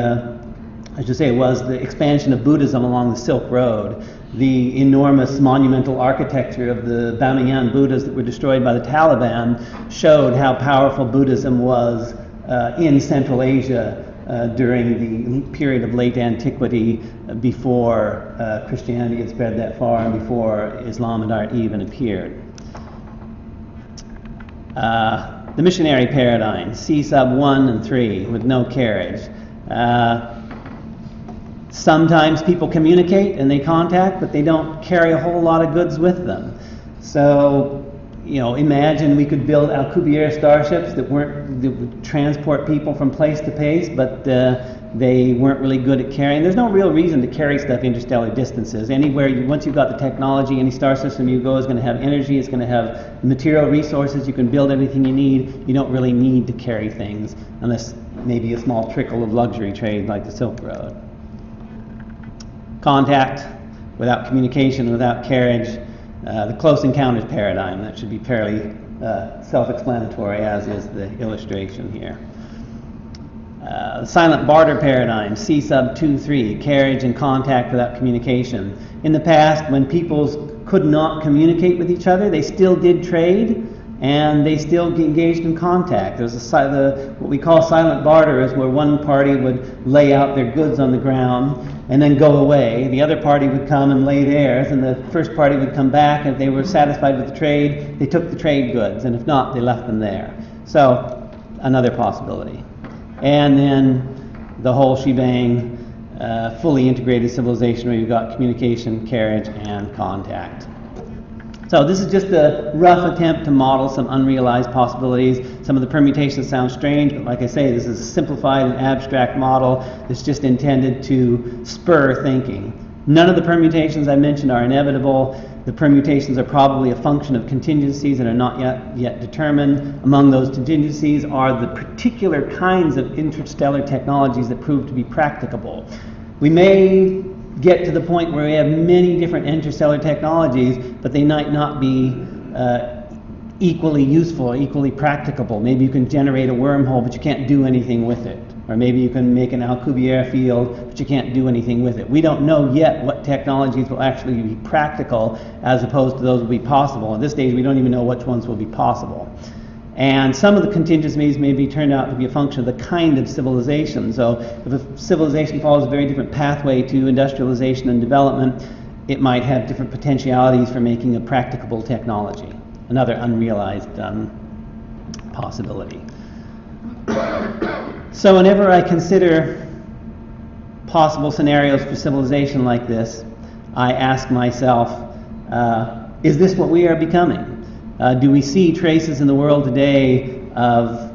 expansion of Buddhism along the Silk Road. The enormous monumental architecture of the Bamiyan Buddhas that were destroyed by the Taliban showed how powerful Buddhism was in Central Asia during the period of late antiquity, before Christianity had spread that far and before Islam and art even appeared. The missionary paradigm, C sub 1 and 3, with no carriage. Sometimes people communicate and they contact, but they don't carry a whole lot of goods with them. So imagine we could build Alcubierre starships that would transport people from place to place, but they weren't really good at carrying. There's no real reason to carry stuff interstellar distances. Anywhere, once you've got the technology, any star system you go is going to have energy, it's going to have material resources, you can build everything you need. You don't really need to carry things, unless maybe a small trickle of luxury trade like the Silk Road. Contact, without communication, without carriage, the close encounters paradigm, that should be fairly self-explanatory, as is the illustration here. The silent barter paradigm, C sub 2-3, carriage and contact without communication. In the past, when peoples could not communicate with each other, they still did trade and they still engaged in contact. There's what we call silent barter is where one party would lay out their goods on the ground and then go away. The other party would come and lay theirs, and the first party would come back, and if they were satisfied with the trade, they took the trade goods, and if not, they left them there. So, another possibility. And then the whole shebang, fully integrated civilization where you've got communication, carriage, and contact. So this is just a rough attempt to model some unrealized possibilities. Some of the permutations sound strange, but like I say, this is a simplified and abstract model that's just intended to spur thinking. None of the permutations I mentioned are inevitable. The permutations are probably a function of contingencies that are not yet determined. Among those contingencies are the particular kinds of interstellar technologies that prove to be practicable. We may get to the point where we have many different interstellar technologies, but they might not be equally useful, equally practicable. Maybe you can generate a wormhole, but you can't do anything with it. Or maybe you can make an Alcubierre field, but you can't do anything with it. We don't know yet what technologies will actually be practical as opposed to those will be possible. At this stage, we don't even know which ones will be possible. And some of the contingencies may be turned out to be a function of the kind of civilization. So if a civilization follows a very different pathway to industrialization and development, it might have different potentialities for making a practicable technology. Another unrealized possibility. So whenever I consider possible scenarios for civilization like this, I ask myself, is this what we are becoming? Do we see traces in the world today of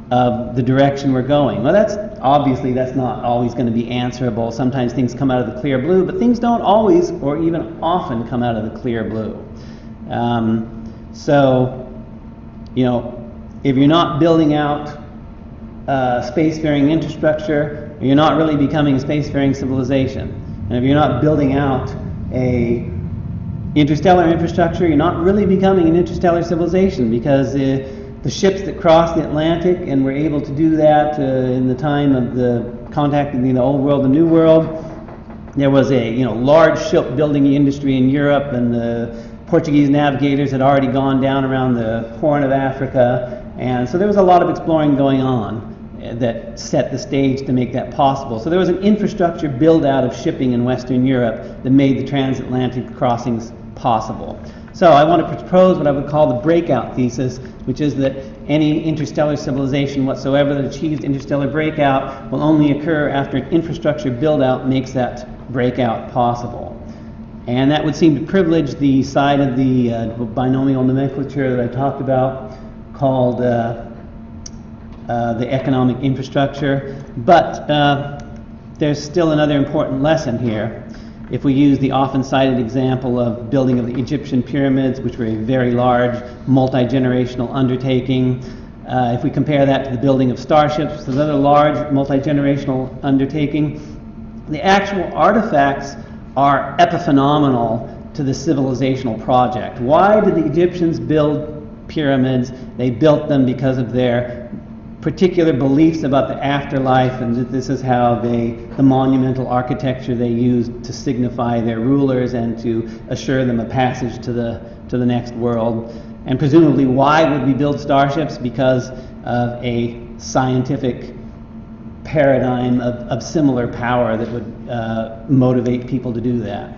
the direction we're going? Well, that's not always going to be answerable. Sometimes things come out of the clear blue, but things don't always or even often come out of the clear blue. If you're not building out spacefaring infrastructure, you're not really becoming a spacefaring civilization. And if you're not building out a interstellar infrastructure, you're not really becoming an interstellar civilization, because the ships that cross the Atlantic, and were able to do that in the time of the contact between the Old World and New World, there was a large shipbuilding industry in Europe, and the Portuguese navigators had already gone down around the Horn of Africa, and so there was a lot of exploring going on that set the stage to make that possible. So there was an infrastructure build-out of shipping in Western Europe that made the transatlantic crossings possible. So I want to propose what I would call the breakout thesis, which is that any interstellar civilization whatsoever that achieves interstellar breakout will only occur after an infrastructure build-out makes that breakout possible. And that would seem to privilege the side of the binomial nomenclature that I talked about, called the economic infrastructure. But there's still another important lesson here. If we use the often cited example of building of the Egyptian pyramids, which were a very large, multi-generational undertaking, if we compare that to the building of starships, another large, multi-generational undertaking, the actual artifacts are epiphenomenal to the civilizational project. Why did the Egyptians build pyramids? They built them because of their particular beliefs about the afterlife, and that this is how the monumental architecture they used to signify their rulers and to assure them a passage to the next world. And presumably, why would we build starships? Because of a scientific paradigm of similar power that would motivate people to do that.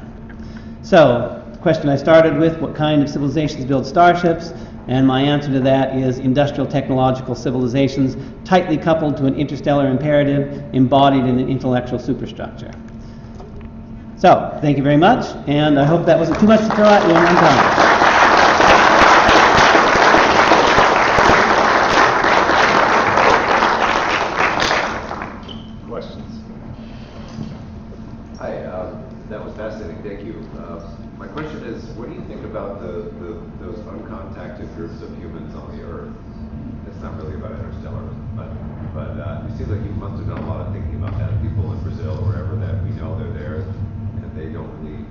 So, the question I started with, what kind of civilizations build starships? And my answer to that is industrial technological civilizations tightly coupled to an interstellar imperative embodied in an intellectual superstructure. So, thank you very much, and I hope that wasn't too much to throw at you in one time. Hi, that was fascinating. Thank you. My question is, what do you think about those uncontacted groups of humans on the Earth? It's not really about Interstellar, but it seems like you must have done a lot of thinking about that. People in Brazil, or wherever, that we know they're there, and they don't really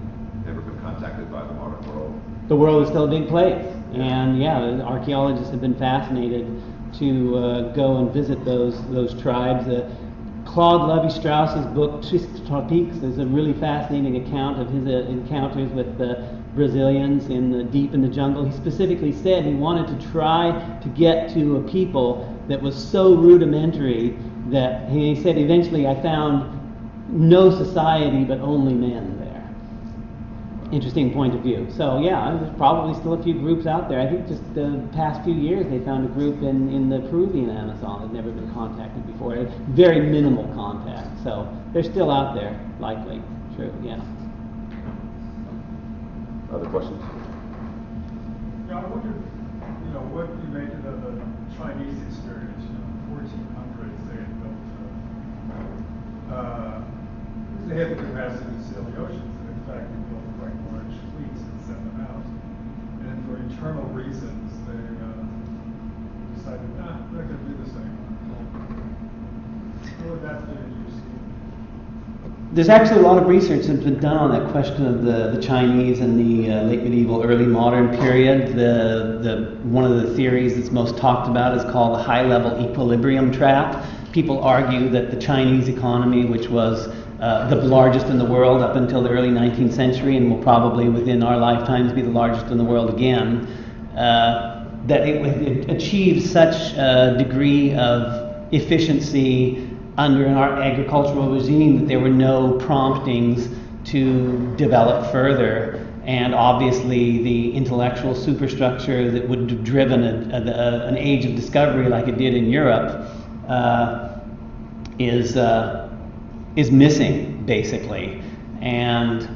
never been contacted by the modern world. The world is still a big place, and yeah, the archaeologists have been fascinated to go and visit those tribes. Claude Levi-Strauss's book Tristes Tropiques is a really fascinating account of his encounters with the Brazilians deep in the jungle. He specifically said he wanted to try to get to a people that was so rudimentary that he said eventually I found no society but only men there. Interesting point of view. So yeah, there's probably still a few groups out there. I think just the past few years they found a group in the Peruvian Amazon that had never been contacted before. Very minimal contact. So they're still out there, likely. True, yeah. Other questions? Yeah, I wondered, what you made of the Chinese experience. In the 1400s, they had built, they had the capacity to sail the oceans. And in fact, they built quite large fleets and sent them out. And for internal reasons, they decided, they're not going to do this anymore. What would that do you see? There's actually a lot of research that's been done on that question of the Chinese and the late medieval, early modern period. One of the theories that's most talked about is called the high-level equilibrium trap. People argue that the Chinese economy, which was the largest in the world up until the early 19th century and will probably within our lifetimes be the largest in the world again, that it achieved such a degree of efficiency under our agricultural regime that there were no promptings to develop further. And obviously the intellectual superstructure that would have driven an age of discovery like it did in Europe is missing, basically. And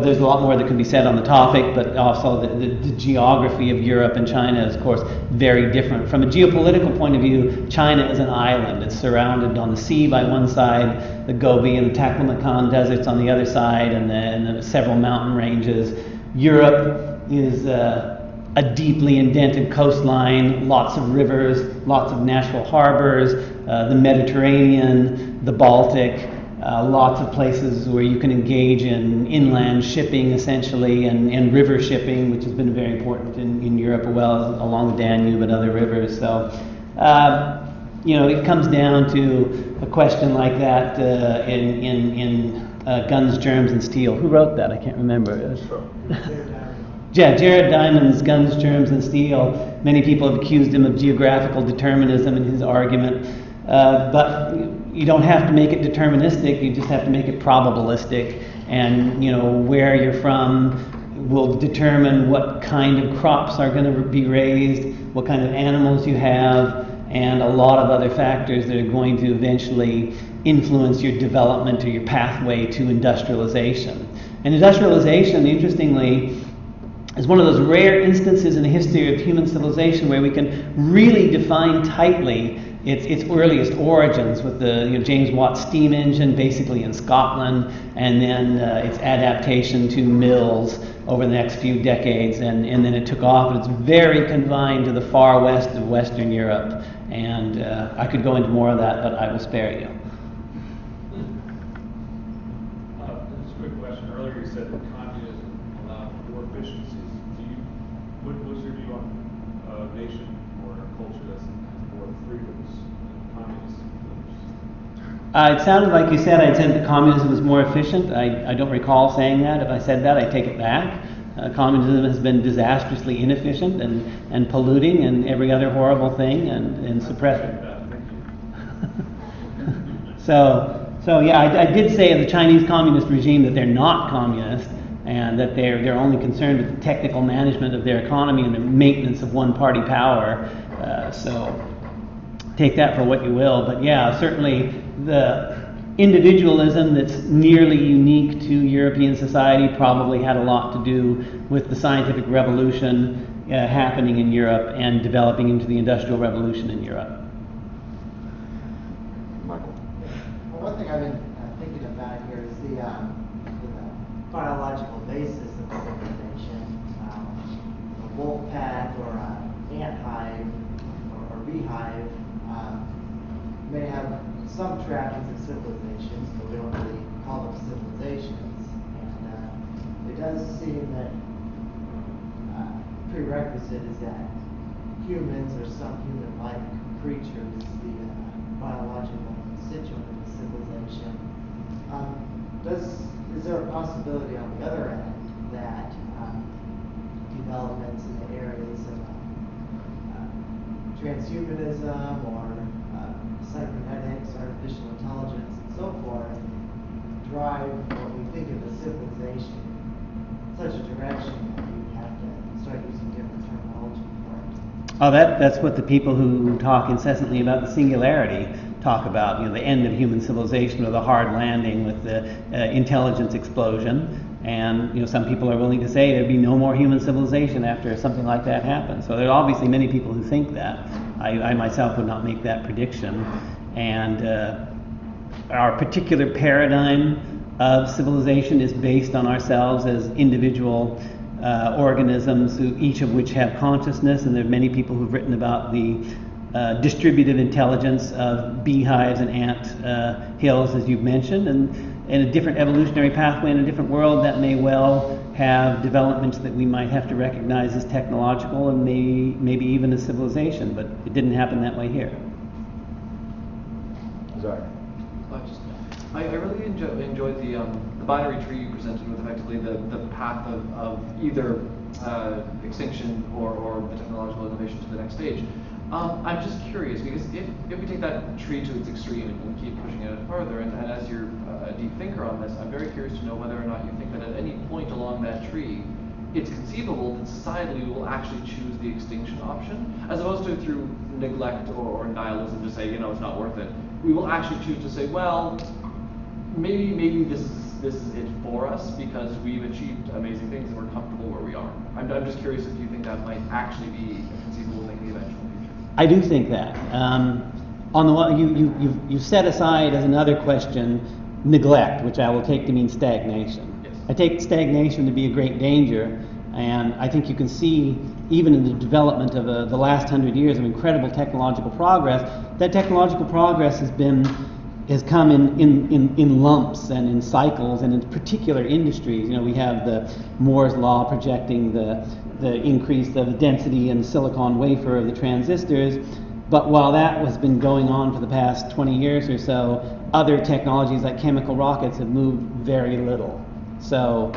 there's a lot more that could be said on the topic, but also the geography of Europe and China is, of course, very different. From a geopolitical point of view, China is an island. It's surrounded on the sea by one side, the Gobi and the Taklamakan deserts on the other side, and the several mountain ranges. Europe is a deeply indented coastline, lots of rivers, lots of natural harbors, the Mediterranean, the Baltic, lots of places where you can engage in inland shipping, essentially, and river shipping, which has been very important in Europe as well, along the Danube and other rivers. So, it comes down to a question like that in Guns, Germs, and Steel. Who wrote that? I can't remember. Yeah, Jared Diamond's Guns, Germs, and Steel. Many people have accused him of geographical determinism in his argument, but you don't have to make it deterministic, you just have to make it probabilistic. And where you're from will determine what kind of crops are going to be raised, what kind of animals you have, and a lot of other factors that are going to eventually influence your development or your pathway to industrialization. And industrialization, interestingly, is one of those rare instances in the history of human civilization where we can really define tightly its earliest origins, with the James Watt steam engine basically in Scotland, and then its adaptation to mills over the next few decades, and then it took off. And it's very confined to the far west of Western Europe, and I could go into more of that, but I will spare you. Just a quick question. Earlier you said that communism allowed more efficiencies. What's your view on a nation or a culture that's more freedom? It sounded like you said I'd said that communism was more efficient. I don't recall saying that. If I said that, I take it back. Communism has been disastrously inefficient and polluting and every other horrible thing and suppressive. So yeah, I did say of the Chinese communist regime that they're not communist and that they're only concerned with the technical management of their economy and the maintenance of one-party power. So take that for what you will, but yeah, certainly the individualism that's nearly unique to European society probably had a lot to do with the scientific revolution happening in Europe and developing into the Industrial Revolution in Europe. Michael. Well, one thing I've been thinking about here is the the biological basis of civilization. A wolf pack or an ant hive or beehive may have some trappings of civilizations, but we don't really call them civilizations. And it does seem that prerequisite is that humans or some human-like creatures, the biological constituent of the civilization. Is there a possibility on the other end that developments in the areas of transhumanism or cybernetics, artificial intelligence, and so forth drive what we think of as civilization in such a direction that we have to start using different terminology for it? Oh, that's what the people who talk incessantly about the singularity talk about, the end of human civilization or the hard landing with the intelligence explosion. And some people are willing to say there'd be no more human civilization after something like that happens. So there are obviously many people who think that. I myself would not make that prediction. And our particular paradigm of civilization is based on ourselves as individual organisms, each of which have consciousness, and there are many people who've written about the distributive intelligence of beehives and ant hills, as you've mentioned, and in a different evolutionary pathway in a different world that may well have developments that we might have to recognize as technological and maybe even as civilization, but it didn't happen that way here. Zach. I really enjoyed the binary tree you presented with effectively the path of either extinction or the technological innovation to the next stage. I'm just curious, because if we take that tree to its extreme and keep pushing it further, and as you're a deep thinker on this, I'm very curious to know whether or not you think that at any point along that tree, it's conceivable that societally we will actually choose the extinction option, as opposed to through neglect or nihilism to say, it's not worth it. We will actually choose to say, well, maybe this is it for us because we've achieved amazing things and we're comfortable where we are. I'm just curious if you think that might actually be a conceivable thing in the eventual future. I do think that. On the one, you set aside as another question neglect, which I will take to mean stagnation. Yes. I take stagnation to be a great danger, and I think you can see even in the development of the last 100 years of incredible technological progress, that technological progress has come in lumps and in cycles and in particular industries. We have the Moore's law projecting the increase of the density in the silicon wafer of the transistors. But while that has been going on for the past 20 years or so, other technologies like chemical rockets have moved very little. So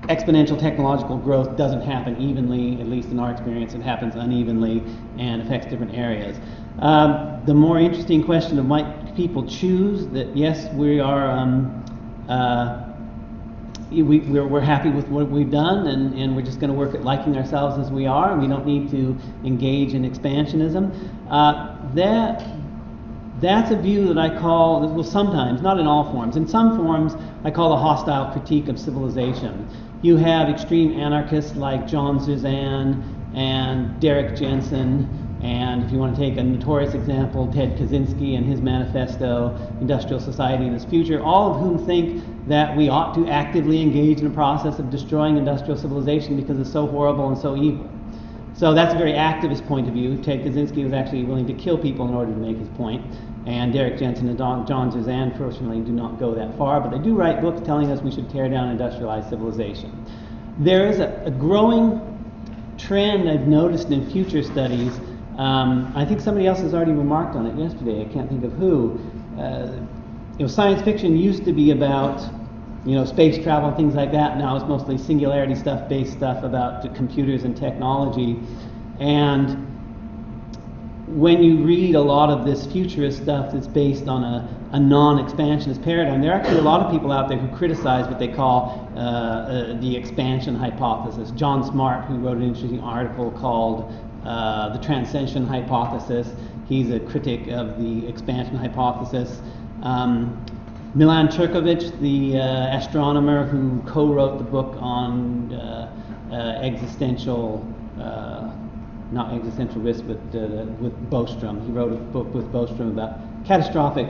exponential technological growth doesn't happen evenly, at least in our experience. It happens unevenly and affects different areas. The more interesting question of might people choose, that yes, we are we're happy with what we've done, and we're just going to work at liking ourselves as we are, and we don't need to engage in expansionism. That's a view that I call, well, sometimes, not in all forms. In some forms, I call a hostile critique of civilization. You have extreme anarchists like John Suzanne and Derek Jensen, and if you want to take a notorious example, Ted Kaczynski and his manifesto, Industrial Society and Its Future, all of whom think that we ought to actively engage in a process of destroying industrial civilization because it's so horrible and so evil. So that's a very activist point of view. Ted Kaczynski was actually willing to kill people in order to make his point, and Derek Jensen and John Suzanne, fortunately, do not go that far, but they do write books telling us we should tear down industrialized civilization. There is a growing trend I've noticed in future studies. I think somebody else has already remarked on it yesterday. I can't think of who. Science fiction used to be about, space travel and things like that. Now it's mostly singularity based stuff about the computers and technology. And when you read a lot of this futurist stuff that's based on a non-expansionist paradigm, there are actually a lot of people out there who criticize what they call the expansion hypothesis. John Smart, who wrote an interesting article called The Transcension Hypothesis, he's a critic of the expansion hypothesis. Milan Turkovic, the astronomer who co-wrote the book on not existential risk, but with Bostrom. He wrote a book with Bostrom about catastrophic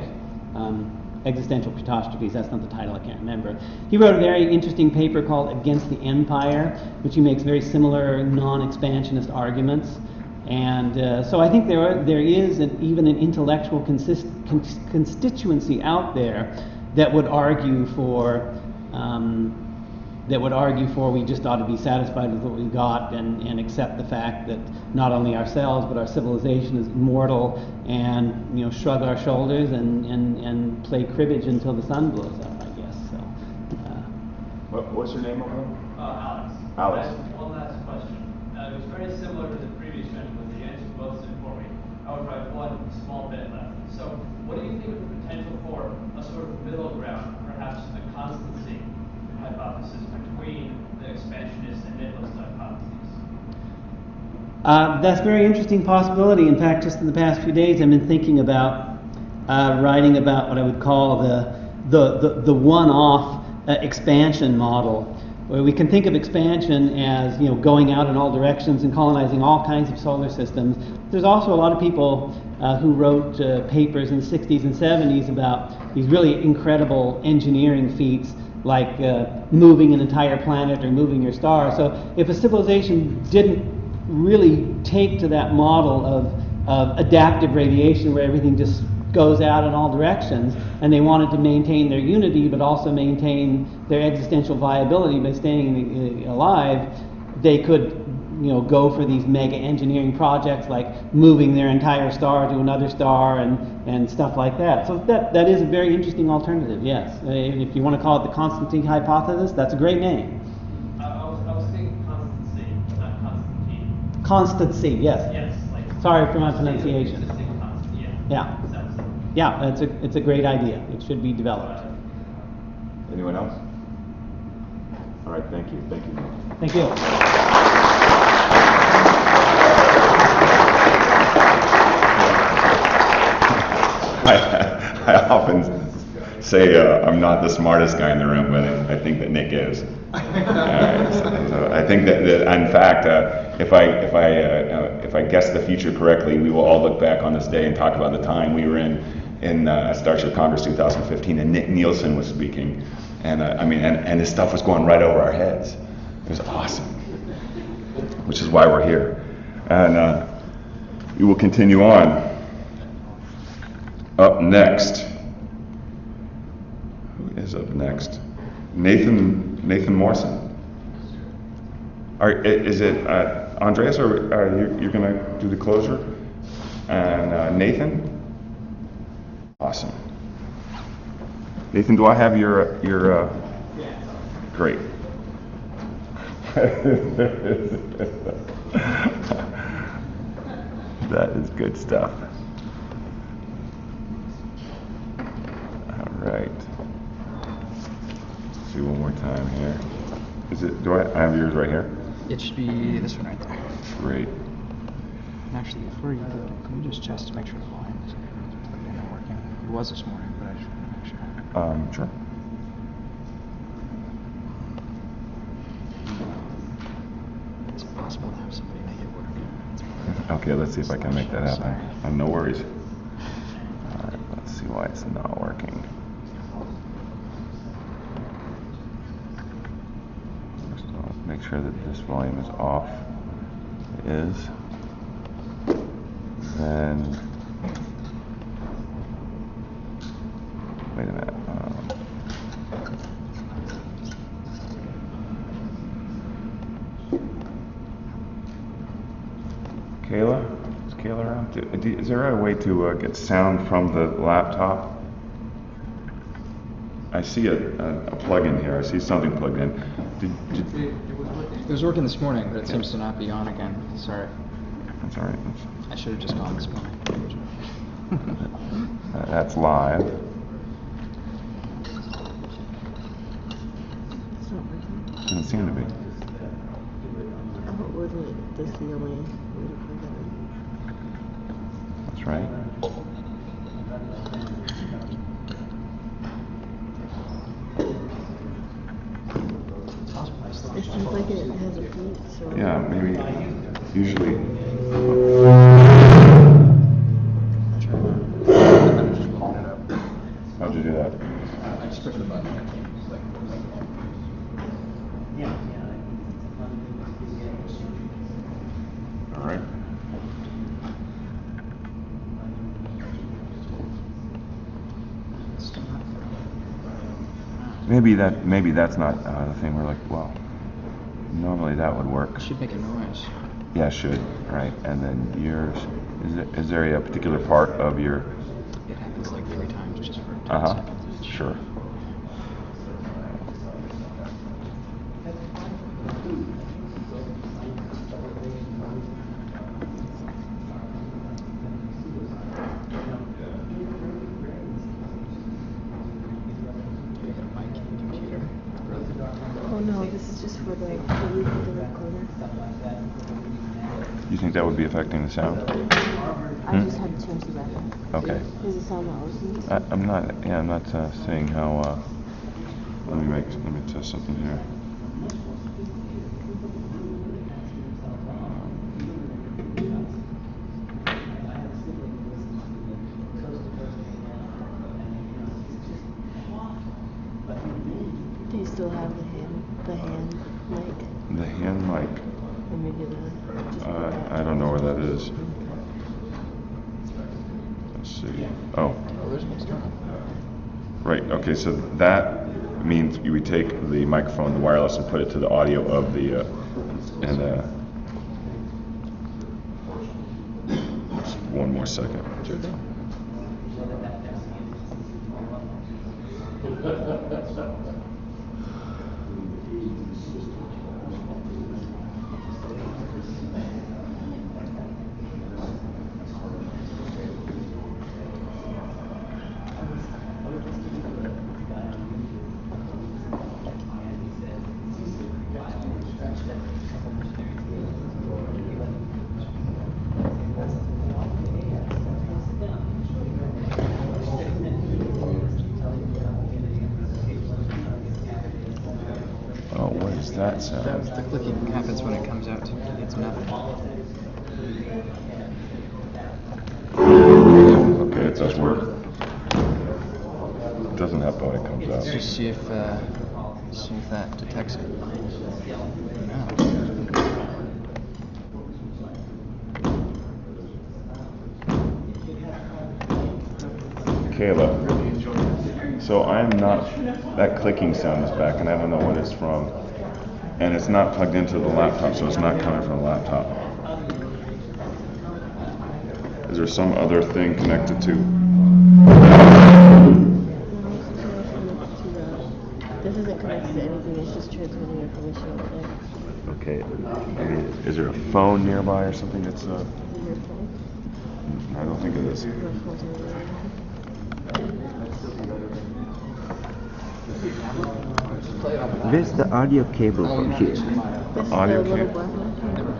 Existential Catastrophes, that's not the title, I can't remember. He wrote a very interesting paper called Against the Empire, which he makes very similar non-expansionist arguments. And so I think there is even an intellectual constituency out there that would argue for we just ought to be satisfied with what we got and accept the fact that not only ourselves but our civilization is immortal, and shrug our shoulders and play cribbage until the sun blows up, I guess. So. What's your name again? Alex. Alex. One last question. It was very similar to the previous question, but the answer both stood for me. However, I have one small bit left. So, what do you think of the potential for a sort of middle ground, perhaps a constancy hypothesis between the expansionist and nihilist hypotheses? That's a very interesting possibility. In fact, just in the past few days, I've been thinking about writing about what I would call the one-off expansion model, where we can think of expansion as going out in all directions and colonizing all kinds of solar systems. There's also a lot of people who wrote papers in the 60s and 70s about these really incredible engineering feats, like moving an entire planet or moving your star. So if a civilization didn't really take to that model of adaptive radiation, where everything just goes out in all directions, and they wanted to maintain their unity but also maintain their existential viability by staying alive, they could go for these mega engineering projects like moving their entire star to another star and stuff like that. So that is a very interesting alternative, yes. If you want to call it the constancy hypothesis, that's a great name. I was thinking constancy, not Constantine. Constancy, yes. Yes. Sorry for my pronunciation. Existing constant, Yeah. Sounds- Yeah, it's a great idea. It should be developed. Anyone else? All right, thank you. Thank you. Thank you. I often say I'm not the smartest guy in the room, but I think that Nick is. So I think that in fact, if I guess the future correctly, we will all look back on this day and talk about the time we were in Starship Congress 2015, and Nick Nielsen was speaking, and and his stuff was going right over our heads. It was awesome, which is why we're here, and we will continue on. Up next, who is up next? Nathan Morrison. Is it Andreas, or are you going to do the closure? And Nathan? Awesome. Nathan, do I have your great. That is good stuff. All right. Let's see one more time here. Do I have yours right here? It should be this one right there. Great. And actually, before you do it, can we just test to make sure the volume is not working? It was this morning, but I just want to make sure. Sure. It's impossible to have somebody make it work. Okay, let's see if I can make that happen. No worries. All right, let's see why it's not working. First of all, make sure that this volume is off. It is. Then, wait a minute. Kayla? Is Kayla around? Is there a way to get sound from the laptop? I see a plug-in here. I see something plugged in. It was working this morning, but it seems to not be on again. Sorry. That's all right. I should have just gone this morning. That's live. It's not working. Doesn't seem to be. What wasn't this the only way to plug that in? That's right. It seems like it has a boot, so. Yeah, maybe. Usually. How'd you do that? maybe that's not the thing. We're like, well, normally that would work. It should make a noise. Yeah, it should, right? And then yours, is there a particular part of your? It happens like 3 times just for 10 seconds. Sure. Oh no, this is just for the roof of the recorder. You think that would be affecting the sound? I just had to change the background. Okay. Does it sound loud? I'm not seeing how. Let me test something here. Do you still have the hand mic? The hand mic. Or maybe I don't know where that is. Let's see. Oh. There's an external. Right. Okay. So that means you would take the microphone, the wireless, and put it to the audio of the just one more second. Sure thing. Oh, what is that sound? The clicking happens when it comes out. It's nothing. Okay, it does work. It doesn't happen when it comes out. Just see if that detects it. No. Kayla, so I'm not, that clicking sound is back and I don't know what it's from. And it's not plugged into the laptop, so it's not coming from the laptop. Is there some other thing connected to? This isn't connected to anything, it's just transmitting information over there. Okay, I mean, is there a phone nearby or something that's, Is it your phone? I don't think it is. My phone's over there. Where's the audio cable from here? This is Audio the little cable? black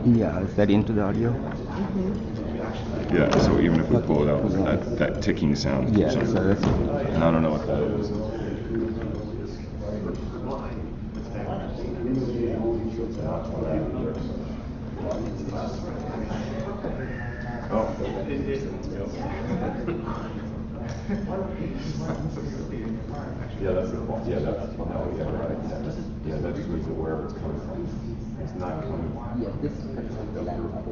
one? Yeah, is that into the audio? Mm-hmm. Yeah, so even if we pull it out, that ticking sound. Yeah, so that's... And I don't know what that is. Oh. Yeah, that's the point. Yeah, that's the point. Yeah, right. Yeah, that just means wherever it's coming from. It's not coming. Yeah, this is the laptop.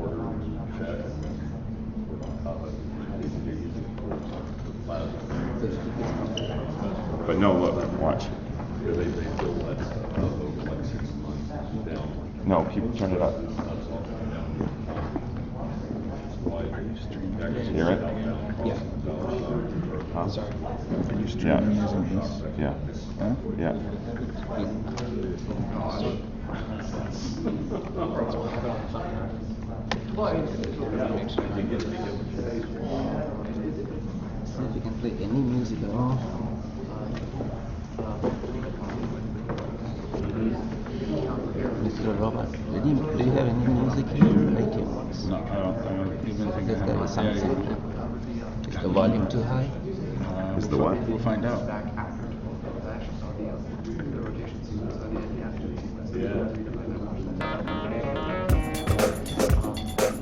But no, look, watch. No, keep turn it up. Hear it? Yeah. Huh? Sorry. Are you streaming using this? Yeah. Huh? Yeah. See if you can play any music at all. Mr. Robert, do you have any music here? iTunes? No, I don't even think I There's have got it. something. Is the volume too high? Is the what? We'll find out.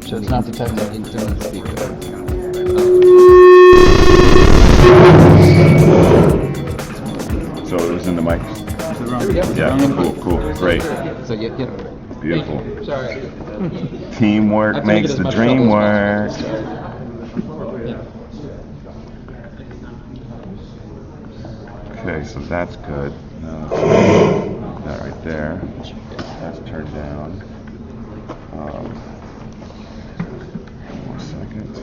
So it's not detecting internal speaker. So it was in the mic? Yep. Yeah, cool, great. So yeah. Beautiful. Sorry. Teamwork Have to make makes it as the much dream trouble work. as possible. Okay, so that's good. That right there. That's turned down. One more second.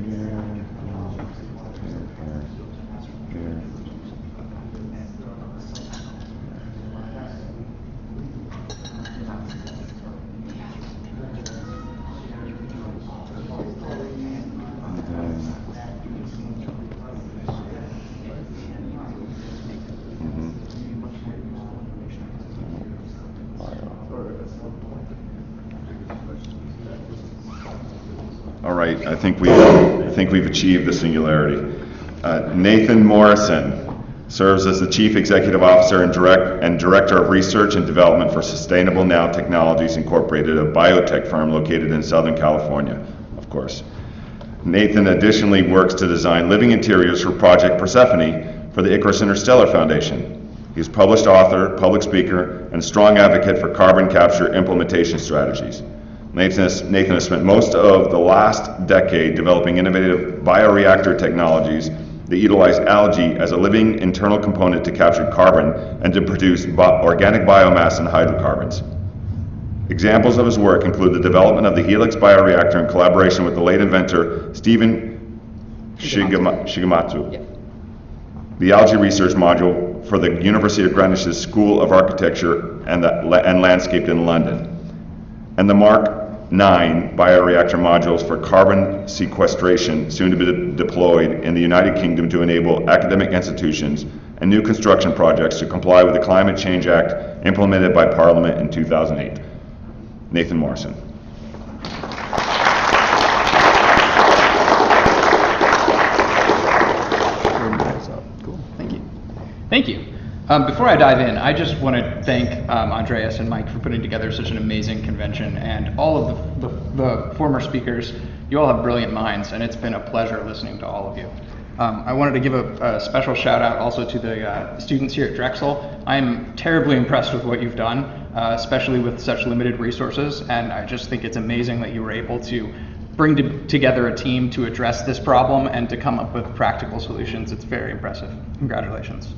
Here. All right, I think we've achieved the singularity. Nathan Morrison serves as the Chief Executive Officer and Director of Research and Development for Sustainable Now Technologies Incorporated, a biotech firm located in Southern California, of course. Nathan additionally works to design living interiors for Project Persephone for the Icarus Interstellar Foundation. He's a published author, public speaker, and strong advocate for carbon capture implementation strategies. Nathan has spent most of the last decade developing innovative bioreactor technologies that utilize algae as a living internal component to capture carbon and to produce organic biomass and hydrocarbons. Examples of his work include the development of the Helix bioreactor in collaboration with the late inventor Stephen Shigematsu, the algae research module for the University of Greenwich's School of Architecture and Landscape in London, and the Mark 9 bioreactor modules for carbon sequestration, soon to be deployed in the United Kingdom to enable academic institutions and new construction projects to comply with the Climate Change Act implemented by Parliament in 2008. Nathan Morrison. Cool, thank you. Thank you. Before I dive in, I just want to thank Andreas and Mike for putting together such an amazing convention, and all of the former speakers. You all have brilliant minds, and it's been a pleasure listening to all of you. I wanted to give a special shout out also to the students here at Drexel. I'm terribly impressed with what you've done, especially with such limited resources, and I just think it's amazing that you were able to bring together a team to address this problem and to come up with practical solutions. It's very impressive. Congratulations.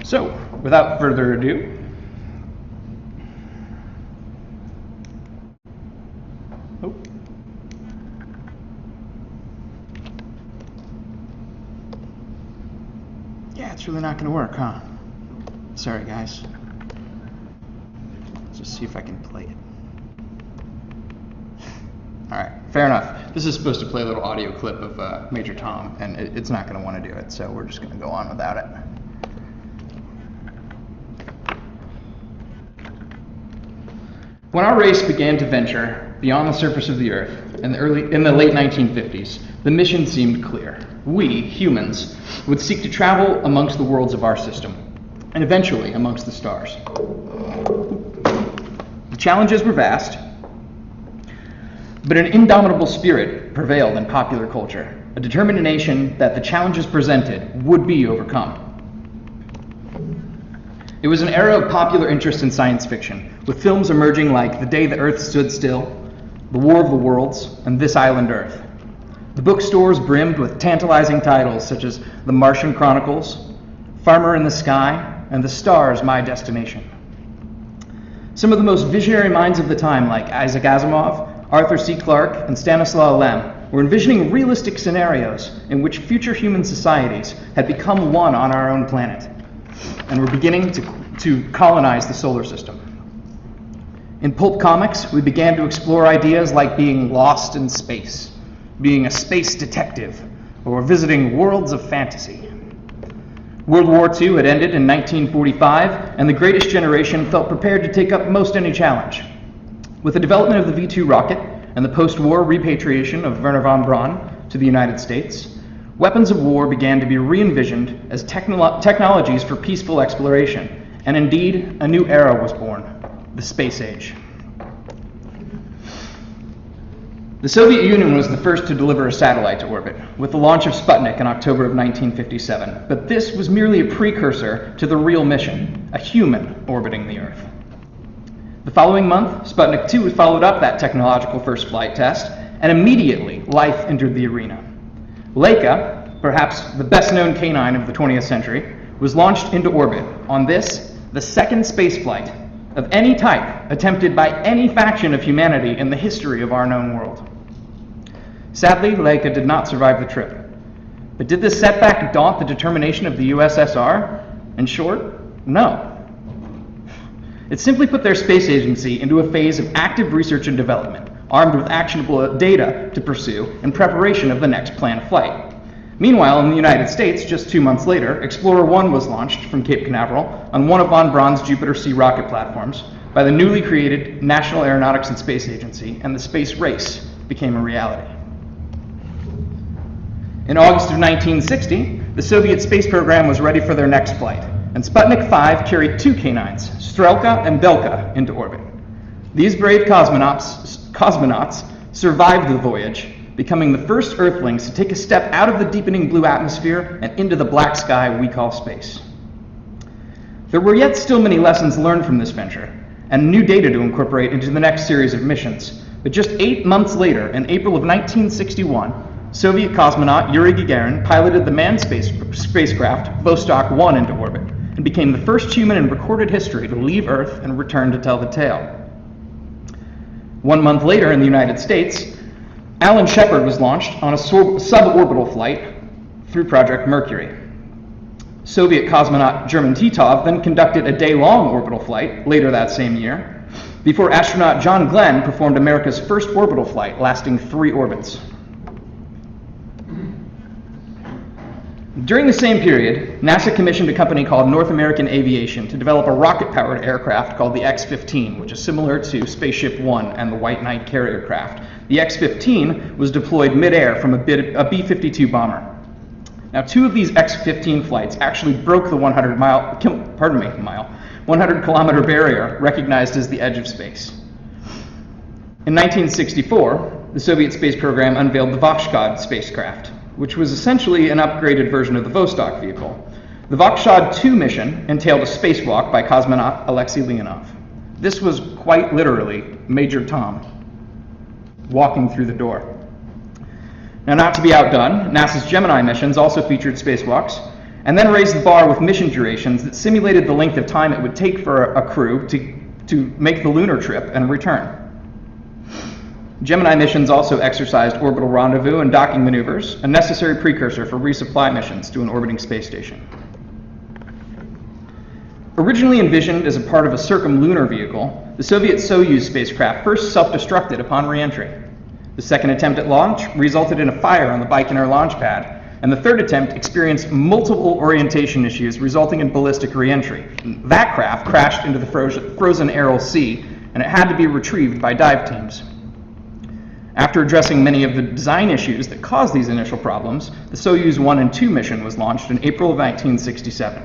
So, without further ado, yeah, it's really not going to work, huh? Sorry, guys. Let's just see if I can play it. All right, fair enough. This is supposed to play a little audio clip of Major Tom, and it's not going to want to do it, so we're just going to go on without it. When our race began to venture beyond the surface of the Earth in the late 1950s, the mission seemed clear. We, humans, would seek to travel amongst the worlds of our system, and eventually amongst the stars. The challenges were vast, but an indomitable spirit prevailed in popular culture, a determination that the challenges presented would be overcome. It was an era of popular interest in science fiction, with films emerging like The Day the Earth Stood Still, The War of the Worlds, and This Island Earth. The bookstores brimmed with tantalizing titles such as The Martian Chronicles, Farmer in the Sky, and The Stars, My Destination. Some of the most visionary minds of the time, like Isaac Asimov, Arthur C. Clarke, and Stanislaw Lem, were envisioning realistic scenarios in which future human societies had become one on our own planet, and were beginning to colonize the solar system. In pulp comics, we began to explore ideas like being lost in space, being a space detective, or visiting worlds of fantasy. World War II had ended in 1945, and the greatest generation felt prepared to take up most any challenge. With the development of the V-2 rocket and the post-war repatriation of Wernher von Braun to the United States, weapons of war began to be re-envisioned as technologies for peaceful exploration, and indeed, a new era was born, the space age. The Soviet Union was the first to deliver a satellite to orbit, with the launch of Sputnik in October of 1957, but this was merely a precursor to the real mission, a human orbiting the Earth. The following month, Sputnik 2 followed up that technological first flight test, and immediately life entered the arena. Leica, perhaps the best-known canine of the 20th century, was launched into orbit on this, the second spaceflight of any type attempted by any faction of humanity in the history of our known world. Sadly, Leica did not survive the trip. But did this setback daunt the determination of the USSR? In short, no. It simply put their space agency into a phase of active research and development, armed with actionable data to pursue in preparation of the next planned flight. Meanwhile, in the United States, just 2 months later, Explorer 1 was launched from Cape Canaveral on one of von Braun's Jupiter C rocket platforms by the newly created National Aeronautics and Space Agency, and the space race became a reality. In August of 1960, the Soviet space program was ready for their next flight, and Sputnik 5 carried 2 canines, Strelka and Belka, into orbit. These brave cosmonauts survived the voyage, becoming the first Earthlings to take a step out of the deepening blue atmosphere and into the black sky we call space. There were yet still many lessons learned from this venture, and new data to incorporate into the next series of missions. But just 8 months later, in April of 1961, Soviet cosmonaut Yuri Gagarin piloted the manned spacecraft Vostok 1 into orbit and became the first human in recorded history to leave Earth and return to tell the tale. 1 month later in the United States, Alan Shepard was launched on a suborbital flight through Project Mercury. Soviet cosmonaut German Titov then conducted a day-long orbital flight later that same year, before astronaut John Glenn performed America's first orbital flight lasting 3 orbits. During the same period, NASA commissioned a company called North American Aviation to develop a rocket-powered aircraft called the X-15, which is similar to Spaceship One and the White Knight carrier craft. The X-15 was deployed mid-air from a B-52 bomber. Now, 2 of these X-15 flights actually broke the 100-kilometer barrier recognized as the edge of space. In 1964, the Soviet space program unveiled the Voskhod spacecraft, which was essentially an upgraded version of the Vostok vehicle. The Voskhod 2 mission entailed a spacewalk by cosmonaut Alexei Leonov. This was quite literally Major Tom walking through the door. Now, not to be outdone, NASA's Gemini missions also featured spacewalks, and then raised the bar with mission durations that simulated the length of time it would take for a crew to make the lunar trip and return. Gemini missions also exercised orbital rendezvous and docking maneuvers, a necessary precursor for resupply missions to an orbiting space station. Originally envisioned as a part of a circumlunar vehicle, the Soviet Soyuz spacecraft first self-destructed upon re-entry. The second attempt at launch resulted in a fire on the Baikonur launch pad, and the third attempt experienced multiple orientation issues resulting in ballistic re-entry. That craft crashed into the frozen Aral Sea, and it had to be retrieved by dive teams. After addressing many of the design issues that caused these initial problems, the Soyuz 1 and 2 mission was launched in April of 1967.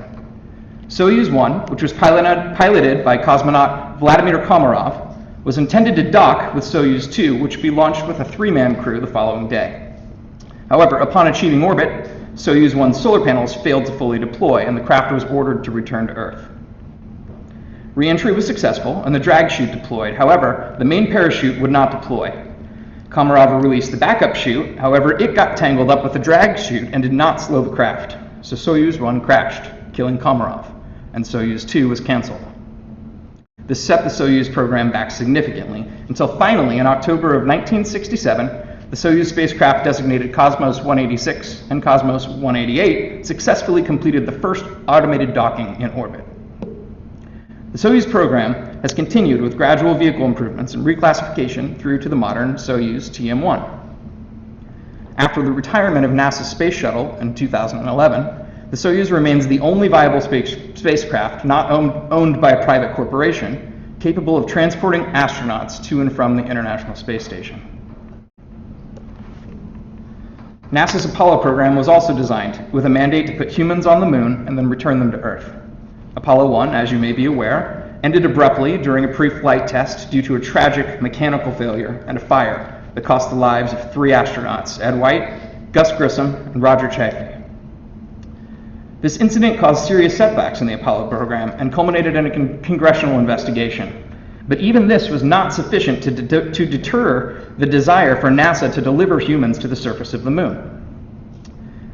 Soyuz 1, which was piloted by cosmonaut Vladimir Komarov, was intended to dock with Soyuz 2, which would be launched with a 3-man crew the following day. However, upon achieving orbit, Soyuz 1's solar panels failed to fully deploy, and the craft was ordered to return to Earth. Re-entry was successful, and the drag chute deployed. However, the main parachute would not deploy. Komarov released the backup chute, however, it got tangled up with the drag chute and did not slow the craft. So Soyuz 1 crashed, killing Komarov, and Soyuz 2 was canceled. This set the Soyuz program back significantly, until finally, in October of 1967, the Soyuz spacecraft designated Cosmos 186 and Cosmos 188 successfully completed the first automated docking in orbit. The Soyuz program has continued with gradual vehicle improvements and reclassification through to the modern Soyuz TM-1. After the retirement of NASA's space shuttle in 2011, the Soyuz remains the only viable spacecraft not owned by a private corporation capable of transporting astronauts to and from the International Space Station. NASA's Apollo program was also designed with a mandate to put humans on the moon and then return them to Earth. Apollo 1, as you may be aware, ended abruptly during a pre-flight test due to a tragic mechanical failure and a fire that cost the lives of 3 astronauts, Ed White, Gus Grissom, and Roger Chaffee. This incident caused serious setbacks in the Apollo program and culminated in a congressional investigation. But even this was not sufficient to deter the desire for NASA to deliver humans to the surface of the moon.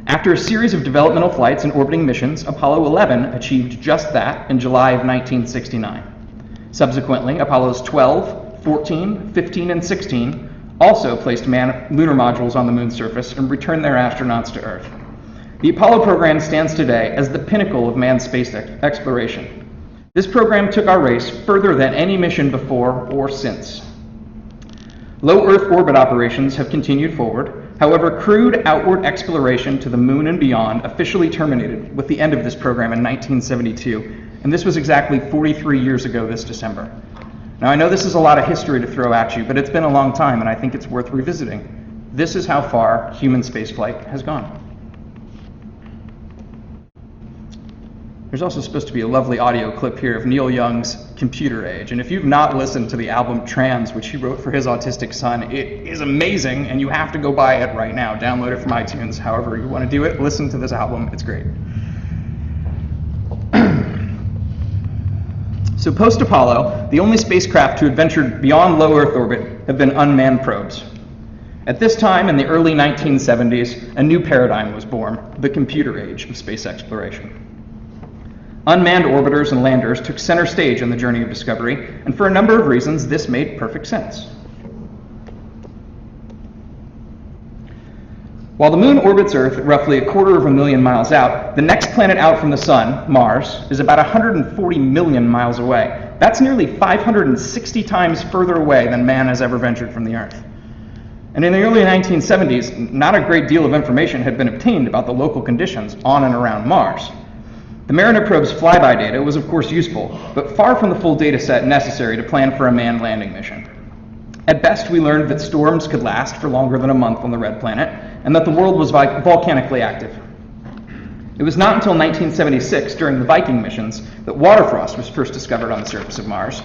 After a series of developmental flights and orbiting missions, Apollo 11 achieved just that in July of 1969. Subsequently, Apollos 12, 14, 15, and 16 also placed lunar modules on the moon's surface and returned their astronauts to Earth. The Apollo program stands today as the pinnacle of manned space exploration. This program took our race further than any mission before or since. Low Earth orbit operations have continued forward. However, crewed outward exploration to the moon and beyond officially terminated with the end of this program in 1972, and this was exactly 43 years ago this December. Now, I know this is a lot of history to throw at you, but it's been a long time, and I think it's worth revisiting. This is how far human spaceflight has gone. There's also supposed to be a lovely audio clip here of Neil Young's Computer Age, and if you've not listened to the album Trans, which he wrote for his autistic son, it is amazing, and you have to go buy it right now. Download it from iTunes, however you want to do it. Listen to this album, it's great. So post-Apollo, the only spacecraft to have ventured beyond low Earth orbit have been unmanned probes. At this time, in the early 1970s, a new paradigm was born, the computer age of space exploration. Unmanned orbiters and landers took center stage on the journey of discovery, and for a number of reasons, this made perfect sense. While the moon orbits Earth at roughly 250,000 miles out, the next planet out from the sun, Mars, is about 140 million miles away. That's nearly 560 times further away than man has ever ventured from the Earth. And in the early 1970s, not a great deal of information had been obtained about the local conditions on and around Mars. The Mariner probe's flyby data was of course useful, but far from the full data set necessary to plan for a manned landing mission. At best, we learned that storms could last for longer than a month on the red planet, and that the world was volcanically active. It was not until 1976, during the Viking missions, that water frost was first discovered on the surface of Mars,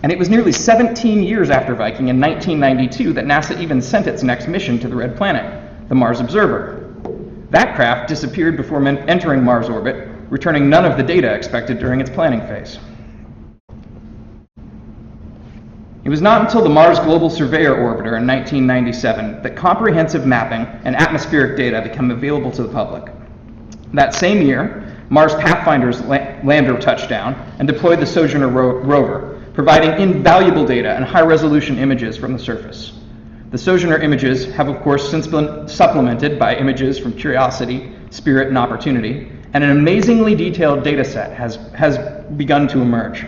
and it was nearly 17 years after Viking, in 1992, that NASA even sent its next mission to the red planet, the Mars Observer. That craft disappeared before entering Mars orbit, returning none of the data expected during its planning phase. It was not until the Mars Global Surveyor Orbiter in 1997 that comprehensive mapping and atmospheric data became available to the public. That same year, Mars Pathfinder's lander touched down and deployed the Sojourner rover, providing invaluable data and high-resolution images from the surface. The Sojourner images have, of course, since been supplemented by images from Curiosity, Spirit, and Opportunity, and an amazingly detailed data set has begun to emerge.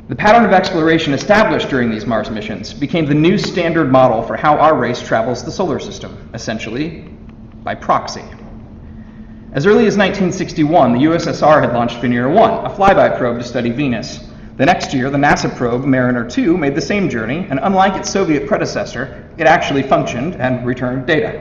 The pattern of exploration established during these Mars missions became the new standard model for how our race travels the solar system, essentially by proxy. As early as 1961, the USSR had launched Venera 1, a flyby probe to study Venus. The next year, the NASA probe Mariner 2 made the same journey, and unlike its Soviet predecessor, it actually functioned and returned data.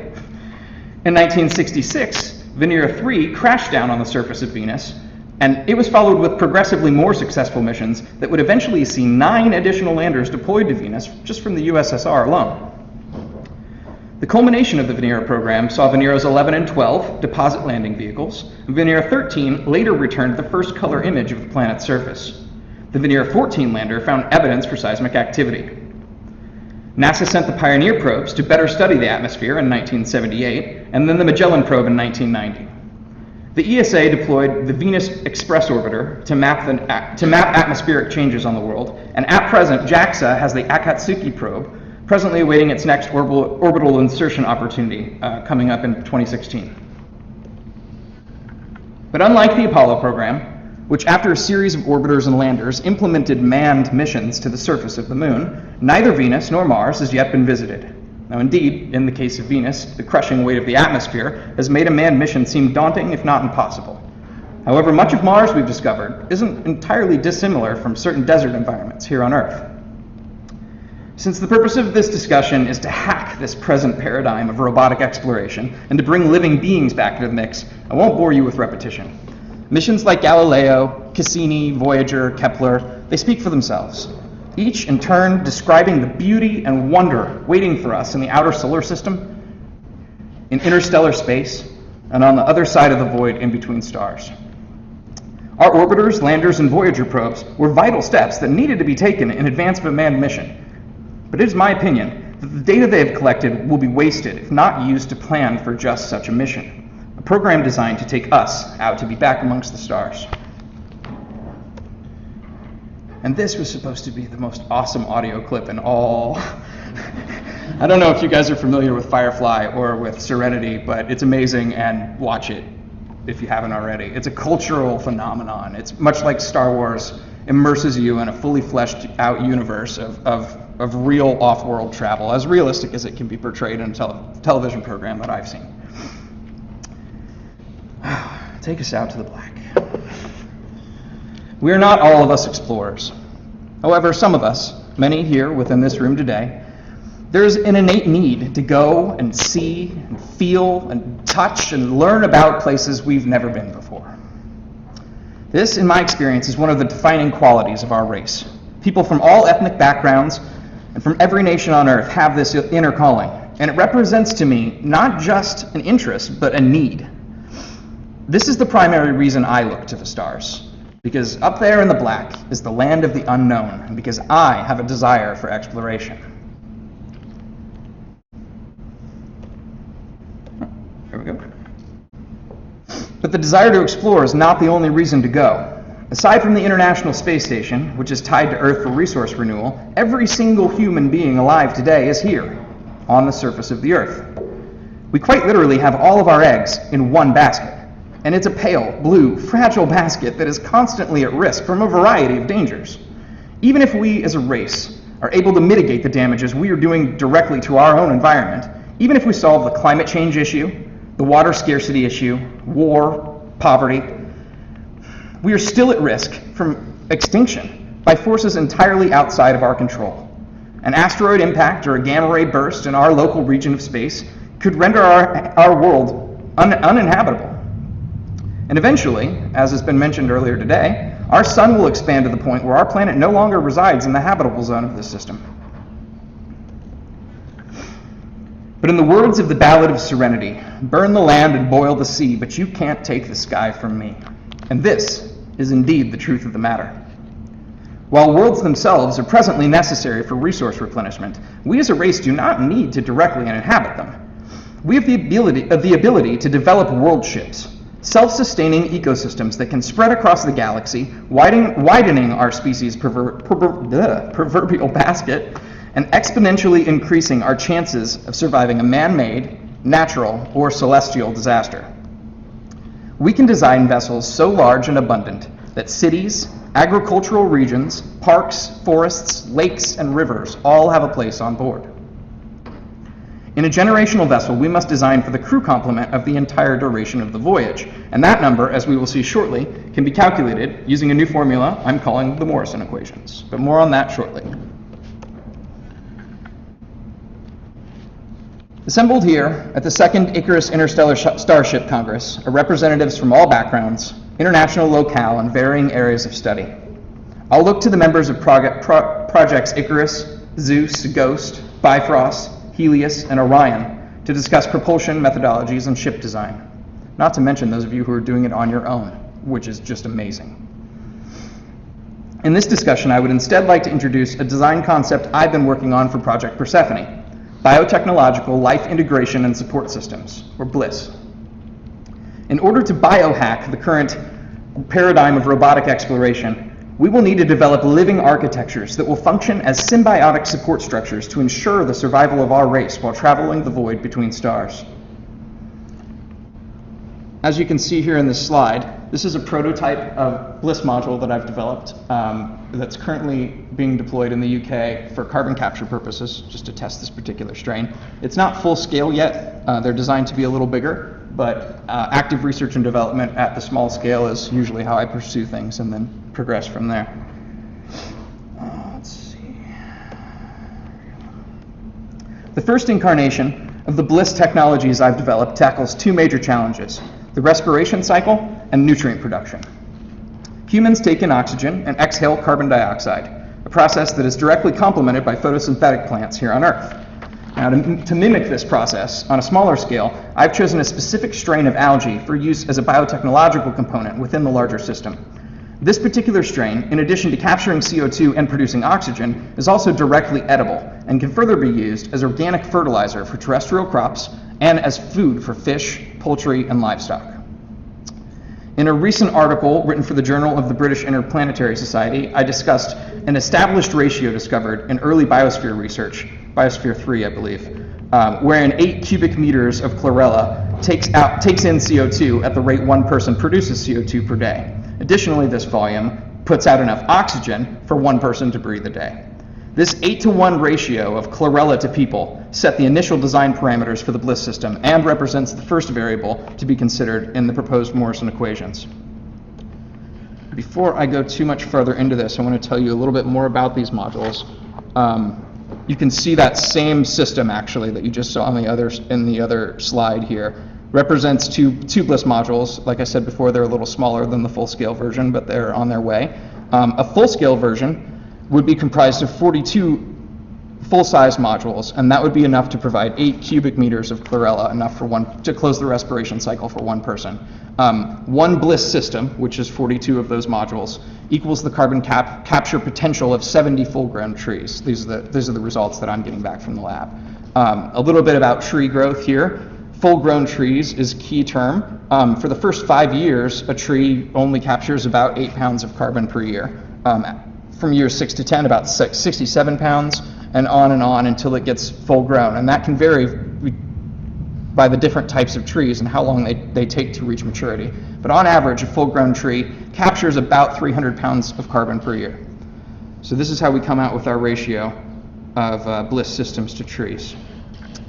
In 1966, Venera 3 crashed down on the surface of Venus, and it was followed with progressively more successful missions that would eventually see 9 additional landers deployed to Venus just from the USSR alone. The culmination of the Venera program saw Veneras 11 and 12 deposit landing vehicles, and Venera 13 later returned the first color image of the planet's surface. The Venera 14 lander found evidence for seismic activity. NASA sent the Pioneer probes to better study the atmosphere in 1978, and then the Magellan probe in 1990. The ESA deployed the Venus Express Orbiter to map atmospheric changes on the world, and at present, JAXA has the Akatsuki probe, presently awaiting its next orbital insertion opportunity coming up in 2016. But unlike the Apollo program, which after a series of orbiters and landers implemented manned missions to the surface of the moon, neither Venus nor Mars has yet been visited. Now indeed, in the case of Venus, the crushing weight of the atmosphere has made a manned mission seem daunting, if not impossible. However, much of Mars, we've discovered, isn't entirely dissimilar from certain desert environments here on Earth. Since the purpose of this discussion is to hack this present paradigm of robotic exploration and to bring living beings back into the mix, I won't bore you with repetition. Missions like Galileo, Cassini, Voyager, Kepler, they speak for themselves, each in turn describing the beauty and wonder waiting for us in the outer solar system, in interstellar space, and on the other side of the void in between stars. Our orbiters, landers, and Voyager probes were vital steps that needed to be taken in advance of a manned mission. But it is my opinion that the data they have collected will be wasted if not used to plan for just such a mission, a program designed to take us out to be back amongst the stars. And this was supposed to be the most awesome audio clip in all. I don't know if you guys are familiar with Firefly or with Serenity, but it's amazing, and watch it if you haven't already. It's a cultural phenomenon. It's much like Star Wars immerses you in a fully fleshed out universe of real off-world travel, as realistic as it can be portrayed in a television program that I've seen. Take us out to the black. We are not all of us explorers. However, some of us, many here within this room today, there's an innate need to go and see and feel and touch and learn about places we've never been before. This, in my experience, is one of the defining qualities of our race. People from all ethnic backgrounds and from every nation on Earth have this inner calling, and it represents to me not just an interest, but a need. This is the primary reason I look to the stars, because up there in the black is the land of the unknown, and because I have a desire for exploration. There we go. But the desire to explore is not the only reason to go. Aside from the International Space Station, which is tied to Earth for resource renewal, every single human being alive today is here, on the surface of the Earth. We quite literally have all of our eggs in one basket, and it's a pale, blue, fragile basket that is constantly at risk from a variety of dangers. Even if we as a race are able to mitigate the damages we are doing directly to our own environment, even if we solve the climate change issue, the water scarcity issue, war, poverty, we are still at risk from extinction by forces entirely outside of our control. An asteroid impact or a gamma ray burst in our local region of space could render our world uninhabitable. And eventually, as has been mentioned earlier today, our sun will expand to the point where our planet no longer resides in the habitable zone of this system. But in the words of the Ballad of Serenity, burn the land and boil the sea, but you can't take the sky from me. And this is indeed the truth of the matter. While worlds themselves are presently necessary for resource replenishment, we as a race do not need to directly inhabit them. We have the ability to develop world ships, self-sustaining ecosystems that can spread across the galaxy, widening our species' proverbial basket, and exponentially increasing our chances of surviving a man-made, natural, or celestial disaster. We can design vessels so large and abundant that cities, agricultural regions, parks, forests, lakes, and rivers all have a place on board. In a generational vessel, we must design for the crew complement of the entire duration of the voyage, and that number, as we will see shortly, can be calculated using a new formula I'm calling the Morrison equations, but more on that shortly. Assembled here at the second Icarus Interstellar Starship Congress are representatives from all backgrounds, international locale, and varying areas of study. I'll look to the members of projects Icarus, Zeus, Ghost, Bifrost, Helios, and Orion to discuss propulsion methodologies and ship design, not to mention those of you who are doing it on your own, which is just amazing. In this discussion, I would instead like to introduce a design concept I've been working on for Project Persephone, Biotechnological Life Integration and Support Systems, or BLISS. In order to biohack the current paradigm of robotic exploration, we will need to develop living architectures that will function as symbiotic support structures to ensure the survival of our race while traveling the void between stars. As you can see here in this slide, this is a prototype of BLISS module that I've developed that's currently being deployed in the UK for carbon capture purposes, just to test this particular strain. It's not full scale yet. They're designed to be a little bigger, but active research and development at the small scale is usually how I pursue things and then progress from there. Let's see. The first incarnation of the BLISS technologies I've developed tackles two major challenges: the respiration cycle and nutrient production. Humans take in oxygen and exhale carbon dioxide, a process that is directly complemented by photosynthetic plants here on Earth. Now, to mimic this process on a smaller scale, I've chosen a specific strain of algae for use as a biotechnological component within the larger system. This particular strain, in addition to capturing CO2 and producing oxygen, is also directly edible and can further be used as organic fertilizer for terrestrial crops and as food for fish, poultry, and livestock. In a recent article written for the Journal of the British Interplanetary Society, I discussed an established ratio discovered in early biosphere research, Biosphere 3, I believe, wherein 8 cubic meters of chlorella takes in CO2 at the rate one person produces CO2 per day. Additionally, this volume puts out enough oxygen for one person to breathe a day. This 8-to-1 ratio of chlorella to people set the initial design parameters for the Bliss system and represents the first variable to be considered in the proposed Morrison equations. Before I go too much further into this, I want to tell you a little bit more about these modules. You can see that same system actually that you just saw in the other slide here represents two Bliss modules. Like I said before, they're a little smaller than the full-scale version, but they're on their way. A full-scale version would be comprised of 42 full-size modules, and that would be enough to provide 8 cubic meters of chlorella, enough for to close the respiration cycle for one person. One Bliss system, which is 42 of those modules, equals the carbon capture potential of 70 full-grown trees. These are the results that I'm getting back from the lab. A little bit about tree growth here. Full-grown trees is a key term. For the first 5 years, a tree only captures about 8 pounds of carbon per year. From years 6 to 10, about 67 pounds, and on until it gets full-grown. And that can vary by the different types of trees and how long they take to reach maturity. But on average, a full-grown tree captures about 300 pounds of carbon per year. So this is how we come out with our ratio of Bliss systems to trees.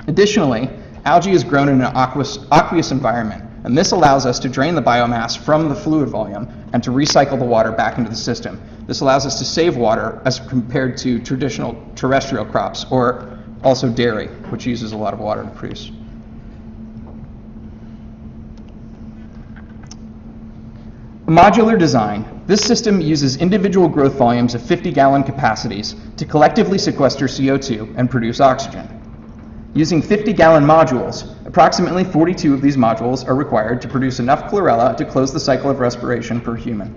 Additionally, algae is grown in an aqueous environment, and this allows us to drain the biomass from the fluid volume and to recycle the water back into the system. This allows us to save water as compared to traditional terrestrial crops, or also dairy, which uses a lot of water to produce. A modular design. This system uses individual growth volumes of 50-gallon capacities to collectively sequester CO2 and produce oxygen. Using 50-gallon modules, approximately 42 of these modules are required to produce enough chlorella to close the cycle of respiration per human.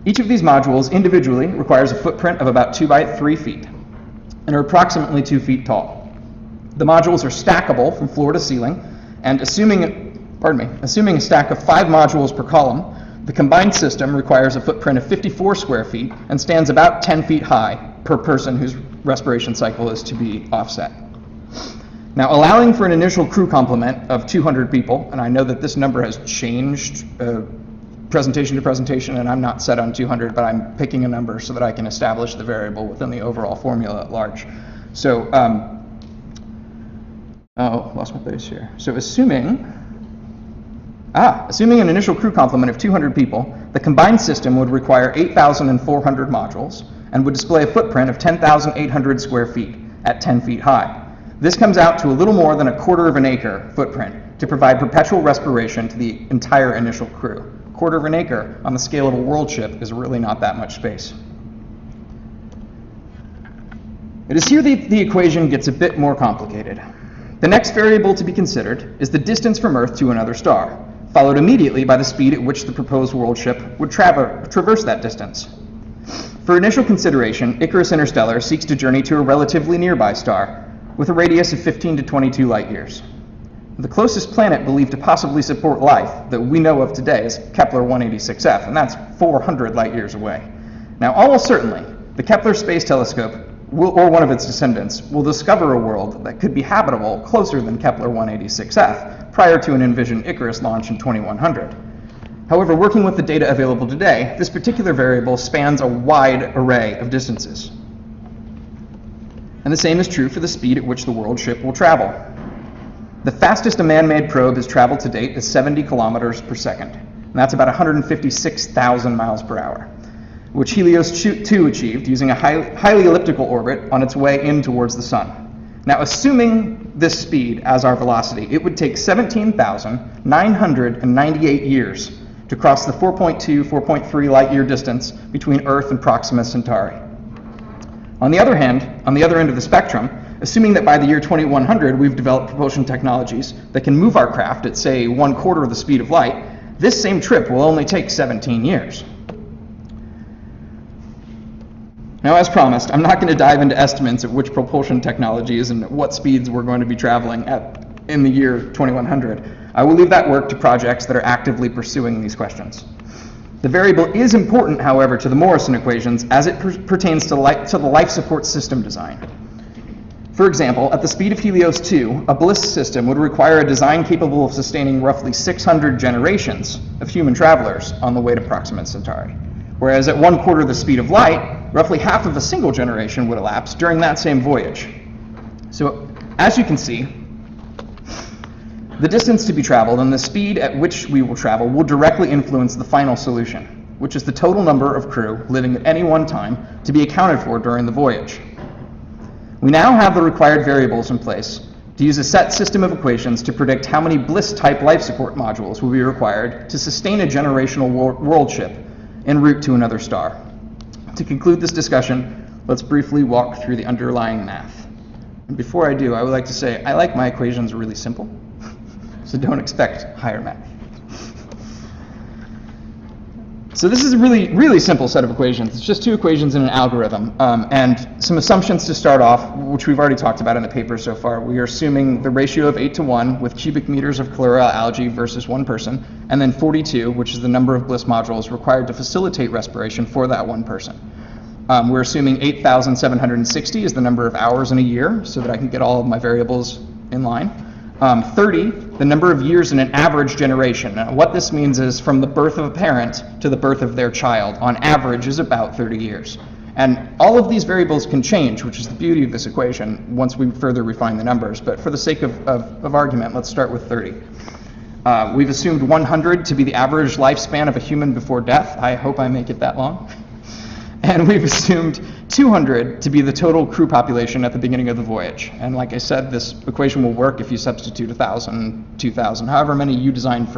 Each of these modules individually requires a footprint of about 2 by 3 feet and are approximately 2 feet tall. The modules are stackable from floor to ceiling, and assuming a stack of 5 modules per column, the combined system requires a footprint of 54 square feet and stands about 10 feet high per person whose respiration cycle is to be offset. Now, allowing for an initial crew complement of 200 people, and I know that this number has changed presentation to presentation, and I'm not set on 200, but I'm picking a number so that I can establish the variable within the overall formula at large. So, lost my place here. So assuming an initial crew complement of 200 people, the combined system would require 8,400 modules and would display a footprint of 10,800 square feet at 10 feet high. This comes out to a little more than a quarter of an acre footprint to provide perpetual respiration to the entire initial crew. A quarter of an acre on the scale of a world ship is really not that much space. It is here the equation gets a bit more complicated. The next variable to be considered is the distance from Earth to another star, followed immediately by the speed at which the proposed world ship would traverse that distance. For initial consideration, Icarus Interstellar seeks to journey to a relatively nearby star with a radius of 15 to 22 light years. The closest planet believed to possibly support life that we know of today is Kepler 186f, and that's 400 light years away. Now, almost certainly, the Kepler Space Telescope, or one of its descendants, will discover a world that could be habitable closer than Kepler 186f prior to an envisioned Icarus launch in 2100. However, working with the data available today, this particular variable spans a wide array of distances. And the same is true for the speed at which the world ship will travel. The fastest a man-made probe has traveled to date is 70 kilometers per second, and that's about 156,000 miles per hour, which Helios 2 achieved using a highly elliptical orbit on its way in towards the sun. Now, assuming this speed as our velocity, it would take 17,998 years to cross the 4.3 light-year distance between Earth and Proxima Centauri. On the other hand, on the other end of the spectrum, assuming that by the year 2100 we've developed propulsion technologies that can move our craft at, say, 1/4 of the speed of light, this same trip will only take 17 years. Now, as promised, I'm not going to dive into estimates of which propulsion technologies and at what speeds we're going to be traveling at in the year 2100. I will leave that work to projects that are actively pursuing these questions. The variable is important, however, to the Morrison equations as it pertains to the life support system design. For example, at the speed of Helios 2, a bliss system would require a design capable of sustaining roughly 600 generations of human travelers on the way to Proxima Centauri. Whereas at 1/4 the speed of light, roughly half of a single generation would elapse during that same voyage. So, as you can see, the distance to be traveled and the speed at which we will travel will directly influence the final solution, which is the total number of crew living at any one time to be accounted for during the voyage. We now have the required variables in place to use a set system of equations to predict how many bliss-type life support modules will be required to sustain a generational world ship en route to another star. To conclude this discussion, let's briefly walk through the underlying math. And before I do, I would like to say I like my equations really simple, so don't expect higher math. So this is a really, really simple set of equations. It's just two equations in an algorithm, and some assumptions to start off, which we've already talked about in the paper so far. We are assuming the ratio of 8:1 with cubic meters of chloral algae versus one person, and then 42, which is the number of bliss modules required to facilitate respiration for that one person. We're assuming 8,760 is the number of hours in a year, so that I can get all of my variables in line. 30, the number of years in an average generation. Now, what this means is from the birth of a parent to the birth of their child, on average, is about 30 years. And all of these variables can change, which is the beauty of this equation once we further refine the numbers. But for the sake of argument, let's start with 30. We've assumed 100 to be the average lifespan of a human before death. I hope I make it that long. And we've assumed 200 to be the total crew population at the beginning of the voyage. And like I said, this equation will work if you substitute 1,000, 2,000, however many you design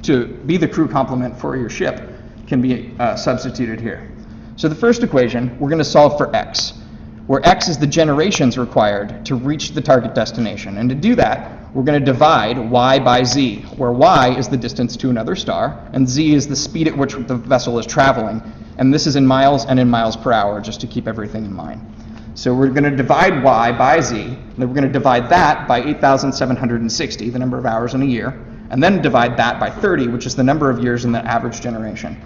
to be the crew complement for your ship can be substituted here. So the first equation, we're going to solve for x, where x is the generations required to reach the target destination. And to do that, we're going to divide y by z, where y is the distance to another star, and z is the speed at which the vessel is traveling. And this is in miles and in miles per hour, just to keep everything in mind. So we're going to divide y by z, and then we're going to divide that by 8,760, the number of hours in a year, and then divide that by 30, which is the number of years in the average generation.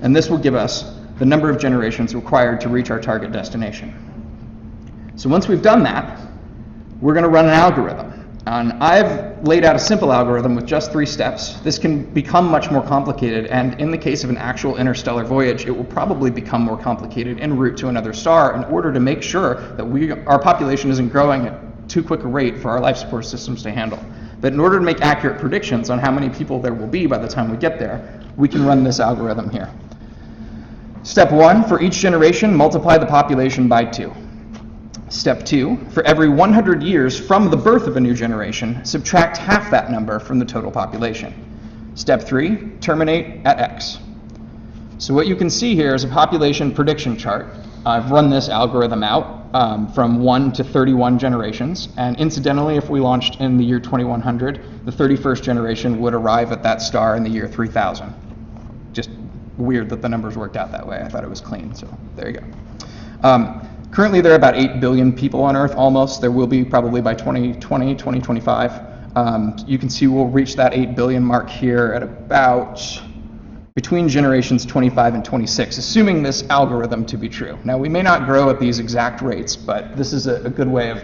And this will give us the number of generations required to reach our target destination. So once we've done that, we're going to run an algorithm. And I've laid out a simple algorithm with just 3 steps. This can become much more complicated, and in the case of an actual interstellar voyage, it will probably become more complicated en route to another star in order to make sure that our population isn't growing at too quick a rate for our life support systems to handle. But in order to make accurate predictions on how many people there will be by the time we get there, we can run this algorithm here. Step 1, for each generation, multiply the population by 2. Step 2, for every 100 years from the birth of a new generation, subtract half that number from the total population. Step 3, terminate at x. So what you can see here is a population prediction chart. I've run this algorithm out from 1 to 31 generations, and incidentally, if we launched in the year 2100, the 31st generation would arrive at that star in the year 3000. Just weird that the numbers worked out that way. I thought it was clean, so there you go. Currently, there are about 8 billion people on Earth, almost. There will be probably by 2020, 2025. You can see we'll reach that 8 billion mark here at about between generations 25 and 26, assuming this algorithm to be true. Now, we may not grow at these exact rates, but this is a good way of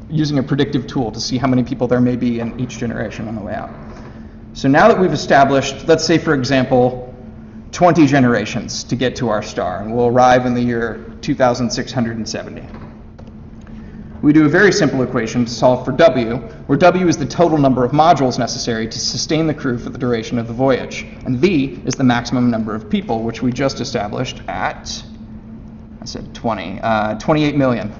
using a predictive tool to see how many people there may be in each generation on the way out. So now that we've established, let's say, for example, 20 generations to get to our star, and we'll arrive in the year 2670. We do a very simple equation to solve for W, where W is the total number of modules necessary to sustain the crew for the duration of the voyage, and V is the maximum number of people, which we just established at, 28 million.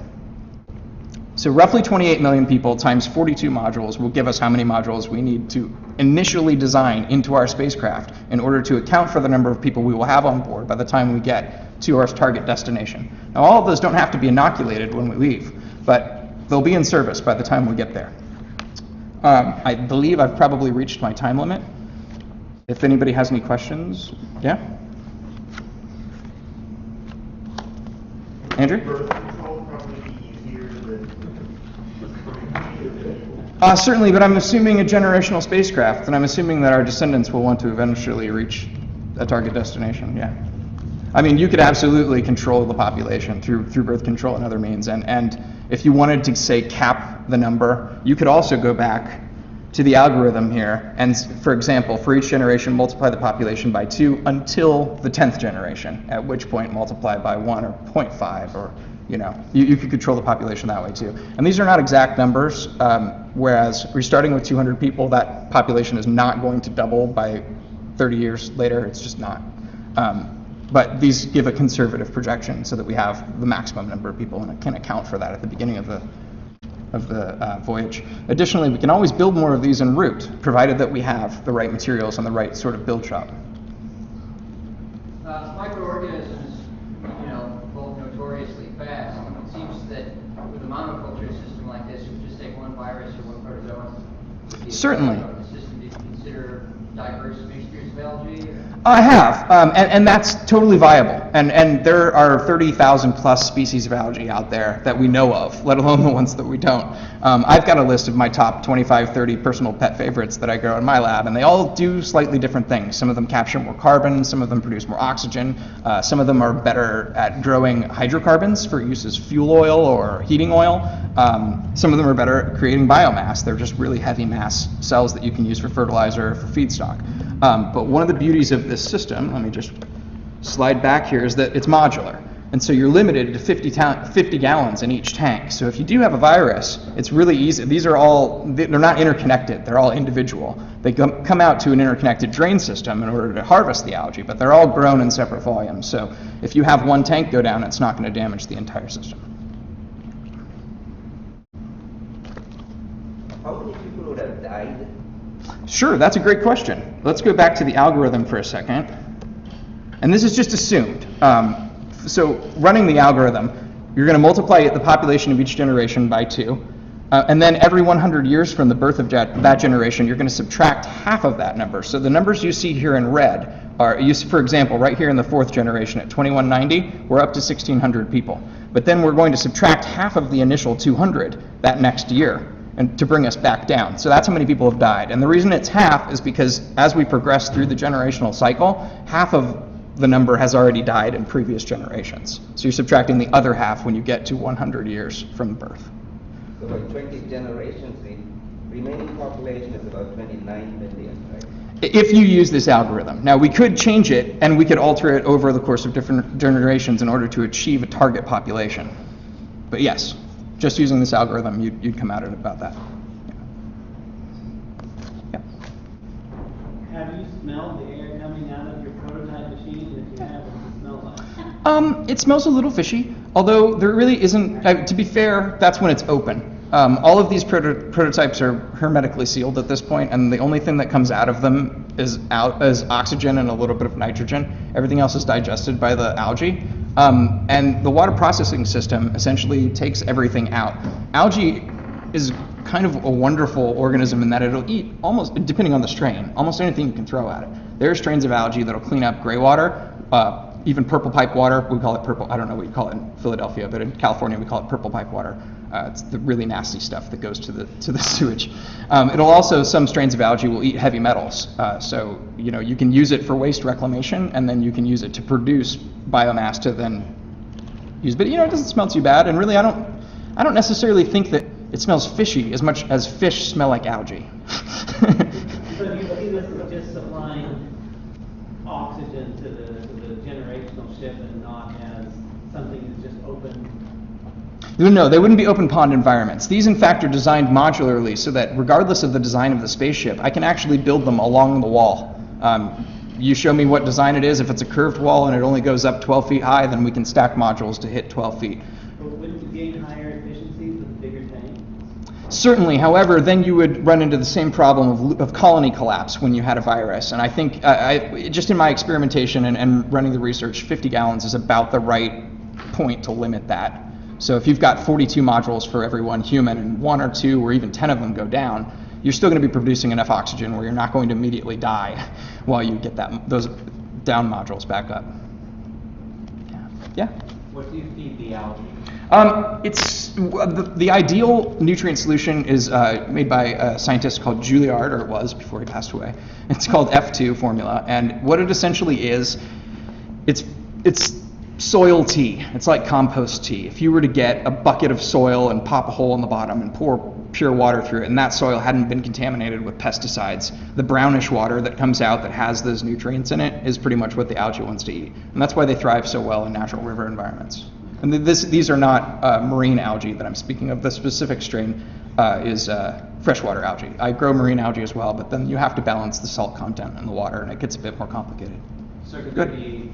So roughly 28 million people times 42 modules will give us how many modules we need to initially design into our spacecraft in order to account for the number of people we will have on board by the time we get to our target destination. Now, all of those don't have to be inoculated when we leave, but they'll be in service by the time we get there. I believe I've probably reached my time limit. If anybody has any questions, yeah? Andrew? Birth control probably easier than. Certainly, but I'm assuming a generational spacecraft, and I'm assuming that our descendants will want to eventually reach a target destination, yeah. I mean, you could absolutely control the population through birth control and other means, and if you wanted to, say, cap the number, you could also go back to the algorithm here, and for example, for each generation, multiply the population by 2 until the 10th generation, at which point multiply by 1 or 0.5, or, you know, you could control the population that way too. And these are not exact numbers, whereas we're starting with 200 people, that population is not going to double by 30 years later, it's just not. But these give a conservative projection so that we have the maximum number of people and can account for that at the beginning of the voyage. Additionally, we can always build more of these en route, provided that we have the right materials and the right sort of build shop. Microorganisms, you know, both notoriously fast. It seems that with a monoculture system like this, you just take one virus or one protozoan. Certainly. The system, did you consider diverse mixtures of algae? I have, and that's totally viable. And there are 30,000 plus species of algae out there that we know of, let alone the ones that we don't. I've got a list of my top 25, 30 personal pet favorites that I grow in my lab, and they all do slightly different things. Some of them capture more carbon, some of them produce more oxygen, some of them are better at growing hydrocarbons for use as fuel oil or heating oil. Some of them are better at creating biomass. They're just really heavy mass cells that you can use for fertilizer or for feedstock. But one of the beauties of this system, let me just slide back here, is that it's modular. And so you're limited to 50 gallons in each tank. So if you do have a virus, it's really easy. These are all, they're not interconnected, they're all individual. They come out to an interconnected drain system in order to harvest the algae, but they're all grown in separate volumes. So if you have one tank go down, it's not going to damage the entire system. How many people would have died? Sure, that's a great question. Let's go back to the algorithm for a second. And this is just assumed. So running the algorithm, you're going to multiply the population of each generation by 2. And then every 100 years from the birth of that generation, you're going to subtract half of that number. So the numbers you see here in red are, for example, right here in the 4th generation at 2190, we're up to 1,600 people. But then we're going to subtract half of the initial 200 that next year, and to bring us back down. So that's how many people have died. And the reason it's half is because as we progress through the generational cycle, half of the number has already died in previous generations. So you're subtracting the other half when you get to 100 years from birth. So by 20 generations, the remaining population is about 29 million, right? If you use this algorithm. Now we could change it and we could alter it over the course of different generations in order to achieve a target population. But yes, just using this algorithm, you'd come out at about that. Yeah. Have you smelled the air coming out of your prototype machine? If you have, what does it smell like? It smells a little fishy, although there really isn't, to be fair, that's when it's open. All of these prototypes are hermetically sealed at this point, and the only thing that comes out of them is oxygen and a little bit of nitrogen. Everything else is digested by the algae. And the water processing system essentially takes everything out. Algae is kind of a wonderful organism in that it'll eat almost, depending on the strain, almost anything you can throw at it. There are strains of algae that'll clean up gray water, even purple pipe water. We call it purple, I don't know what you call it in Philadelphia, but in California we call it purple pipe water. It's the really nasty stuff that goes to the sewage. It'll also, some strains of algae will eat heavy metals. So, you know, you can use it for waste reclamation, and then you can use it to produce biomass to then use. But, you know, it doesn't smell too bad, and really I don't necessarily think that it smells fishy as much as fish smell like algae. So you see this is just supplying oxygen to the generational ship and not as something that's just open. No, they wouldn't be open pond environments. These, in fact, are designed modularly so that regardless of the design of the spaceship, I can actually build them along the wall. You show me what design it is. If it's a curved wall and it only goes up 12 feet high, then we can stack modules to hit 12 feet. But wouldn't you gain higher efficiencies with a bigger tank? Certainly, however, then you would run into the same problem of colony collapse when you had a virus. And I think, just in my experimentation and running the research, 50 gallons is about the right point to limit that. So if you've got 42 modules for every one human and 1 or 2 or even 10 of them go down, you're still going to be producing enough oxygen where you're not going to immediately die while you get those down modules back up. Yeah? What do you feed the algae? It's the ideal nutrient solution is made by a scientist called Juilliard, or it was before he passed away. It's called F2 formula, and what it essentially is, it's soil tea. It's like compost tea. If you were to get a bucket of soil and pop a hole in the bottom and pour pure water through it, and that soil hadn't been contaminated with pesticides, the brownish water that comes out that has those nutrients in it is pretty much what the algae wants to eat. And that's why they thrive so well in natural river environments. And these are not marine algae that I'm speaking of. The specific strain is freshwater algae. I grow marine algae as well, but then you have to balance the salt content in the water, and it gets a bit more complicated. So could Good. they be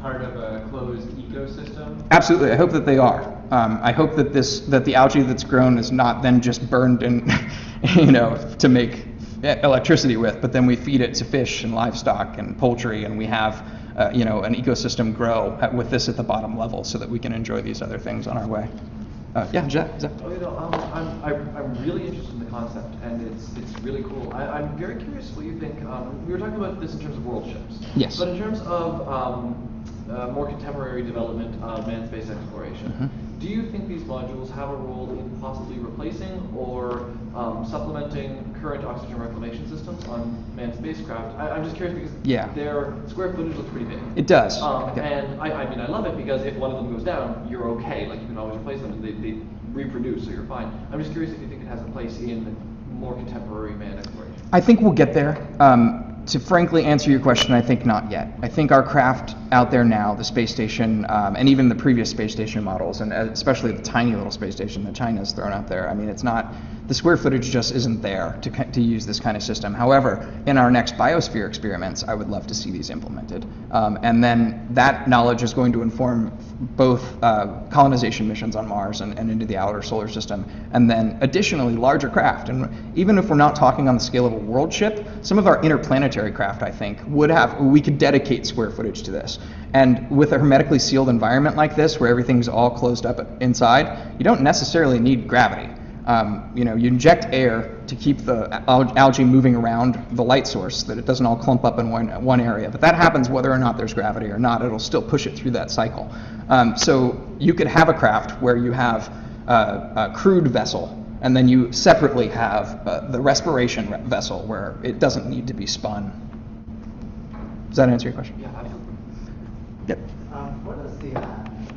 part of a closed ecosystem? Absolutely, I hope that they are. I hope that the algae that's grown is not then just burned and to make electricity with, but then we feed it to fish and livestock and poultry, and we have an ecosystem grow with this at the bottom level, so that we can enjoy these other things on our way. Zach. I'm really interested in the concept, and it's really cool. I'm very curious what you think. We were talking about this in terms of world ships. Yes. But in terms of more contemporary development of manned space exploration, do you think these modules have a role in possibly replacing or supplementing current oxygen reclamation systems on manned spacecraft? I'm just curious because their square footage looks pretty big. It does. And I love it because if one of them goes down, you're okay. Like, you can always replace them, and they reproduce, so you're fine. I'm just curious if you think it has a place in more contemporary manned exploration. I think we'll get there. To frankly answer your question, I think not yet. I think our craft out there now, the space station, and even the previous space station models, and especially the tiny little space station that China's thrown out there, I mean, it's not, the square footage just isn't there to use this kind of system. However, in our next biosphere experiments, I would love to see these implemented. And then that knowledge is going to inform both colonization missions on Mars and into the outer solar system, and then additionally larger craft. And even if we're not talking on the scale of a world ship, some of our interplanetary craft, I think, we could dedicate square footage to this. And with a hermetically sealed environment like this, where everything's all closed up inside, you don't necessarily need gravity. You inject air to keep the algae moving around the light source, that it doesn't all clump up in one area. But that happens whether or not there's gravity or not. It'll still push it through that cycle. So you could have a craft where you have a crewed vessel, and then you separately have the respiration vessel where it doesn't need to be spun. Does that answer your question? Yeah, absolutely. Yep. What is the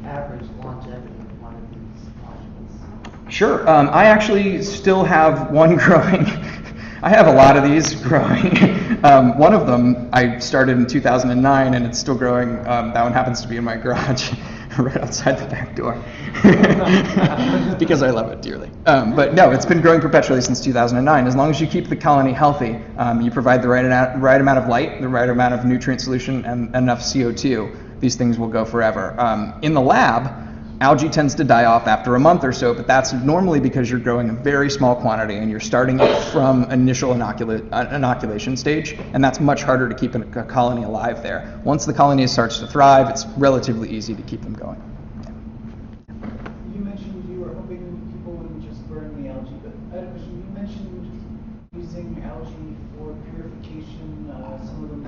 average longevity of one of these modules? Sure. I actually still have one growing. I have a lot of these growing. One of them I started in 2009, and it's still growing. That one happens to be in my garage, right outside the back door, because I love it dearly. But no, it's been growing perpetually since 2009. As long as you keep the colony healthy, you provide the right amount of light, the right amount of nutrient solution, and enough CO2, these things will go forever. In the lab, algae tends to die off after a month or so, but that's normally because you're growing a very small quantity and you're starting it from initial inoculation stage, and that's much harder to keep a colony alive there. Once the colony starts to thrive, it's relatively easy to keep them going. You mentioned you were hoping people wouldn't just burn the algae, but I had a question. You mentioned using algae for purification, some of them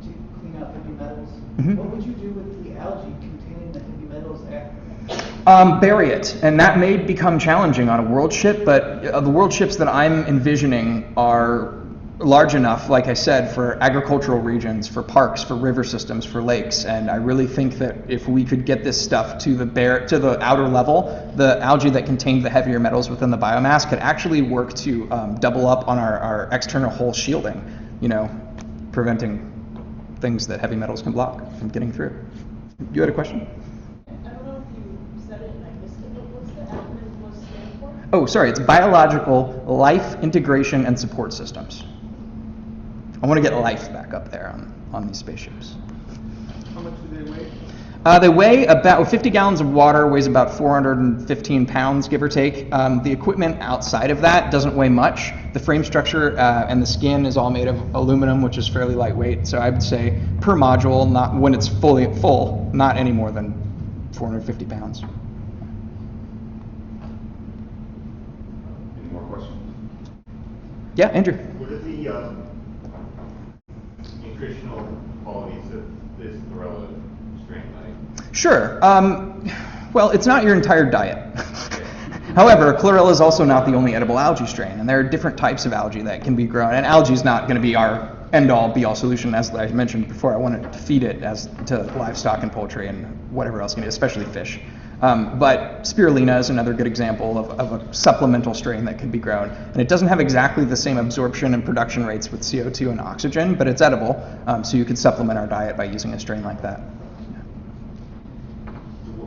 to clean out heavy metals. What would you do with the algae containing the heavy metals after? Bury it, and that may become challenging on a world ship, but the world ships that I'm envisioning are large enough, like I said, for agricultural regions, for parks, for river systems, for lakes, and I really think that if we could get this stuff to the outer level, the algae that contained the heavier metals within the biomass could actually work to double up on our external hull shielding, preventing things that heavy metals can block from getting through. You had a question? Oh, sorry, it's Biological Life Integration and Support Systems. I want to get life back up there on these spaceships. How much do they weigh? They weigh about 50 gallons of water, weighs about 415 pounds, give or take. The equipment outside of that doesn't weigh much. The frame structure and the skin is all made of aluminum, which is fairly lightweight. So I would say per module, not when it's fully full, not any more than 450 pounds. Yeah, Andrew. What are the nutritional qualities of this relative strain like? Sure. Well, it's not your entire diet. However, chlorella is also not the only edible algae strain, and there are different types of algae that can be grown. And algae is not going to be our end-all, be-all solution. As I mentioned before, I wanted to feed it to livestock and poultry and whatever else you need, especially fish. But spirulina is another good example of a supplemental strain that could be grown. And it doesn't have exactly the same absorption and production rates with CO2 and oxygen, but it's edible, so you could supplement our diet by using a strain like that.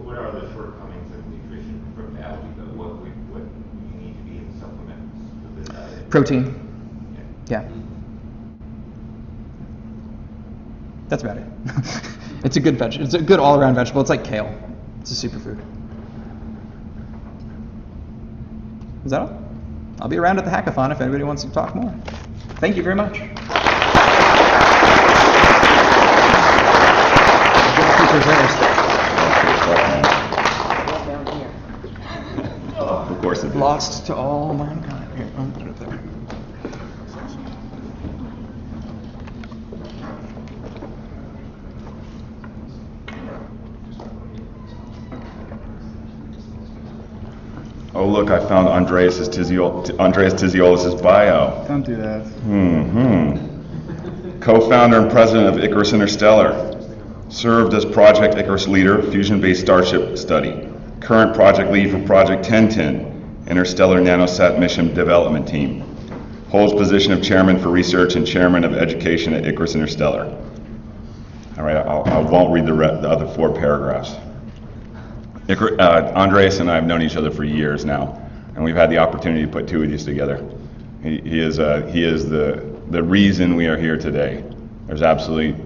What are the shortcomings of nutrition from algae, though? What you need to be in supplements with the diet? Protein. Yeah. That's about it. It's a good vegetable. It's a good all-around vegetable. It's like kale. It's a superfood. Is that all? I'll be around at the hackathon if anybody wants to talk more. Thank you very much. Of course it is. Lost to all mankind. Here, I'll put it there. Oh, look, I found Andreas Tiziolis' bio. Don't do that. Co-founder and president of Icarus Interstellar. Served as Project Icarus leader, fusion-based Starship study. Current project lead for Project 1010, Interstellar Nanosat Mission Development Team. Holds position of chairman for research and chairman of education at Icarus Interstellar. All right, I won't read the other 4 paragraphs. Andreas and I have known each other for years now, and we've had the opportunity to put 2 of these together. He is the reason we are here today. There's absolutely,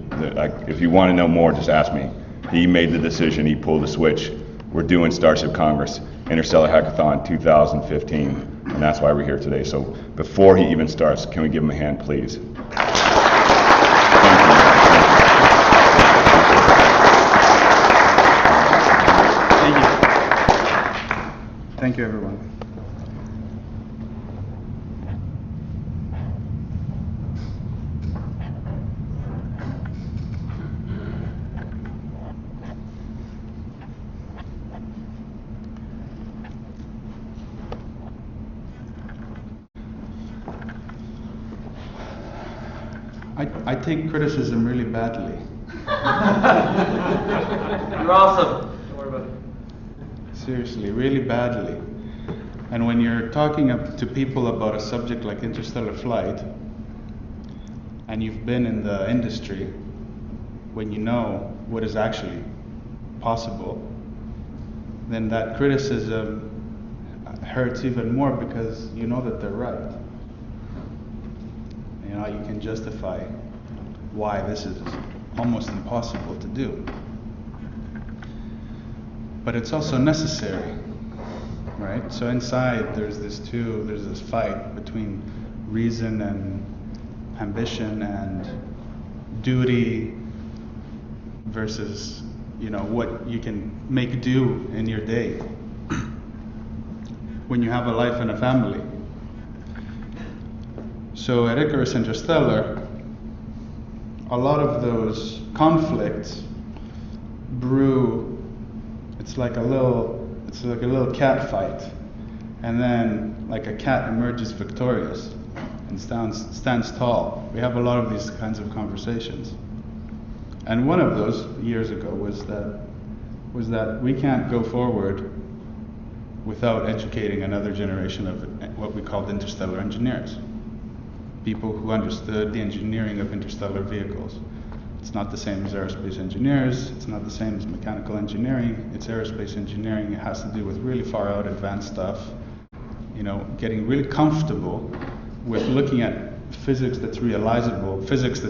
if you want to know more, just ask me. He made the decision, he pulled the switch. We're doing Starship Congress, Interstellar Hackathon 2015, and that's why we're here today. So before he even starts, can we give him a hand, please? Thank you, everyone. I take criticism really badly. You're awesome. Don't worry about it. Seriously, really badly. And when you're talking to people about a subject like interstellar flight, and you've been in the industry, when you know what is actually possible, then that criticism hurts even more because you know that they're right. You know, you can justify why this is almost impossible to do. But it's also necessary, right? So inside there's this fight between reason and ambition and duty versus, you know, what you can make do in your day when you have a life and a family. So at Icarus Interstellar, a lot of those conflicts brew. It's like a little cat fight, and then like a cat emerges victorious and stands tall. We have a lot of these kinds of conversations, and one of those years ago was that we can't go forward without educating another generation of what we called interstellar engineers, people who understood the engineering of interstellar vehicles. It's not the same as aerospace engineers, it's not the same as mechanical engineering, it's aerospace engineering. It has to do with really far out advanced stuff, you know, getting really comfortable with looking at physics that's realizable, physics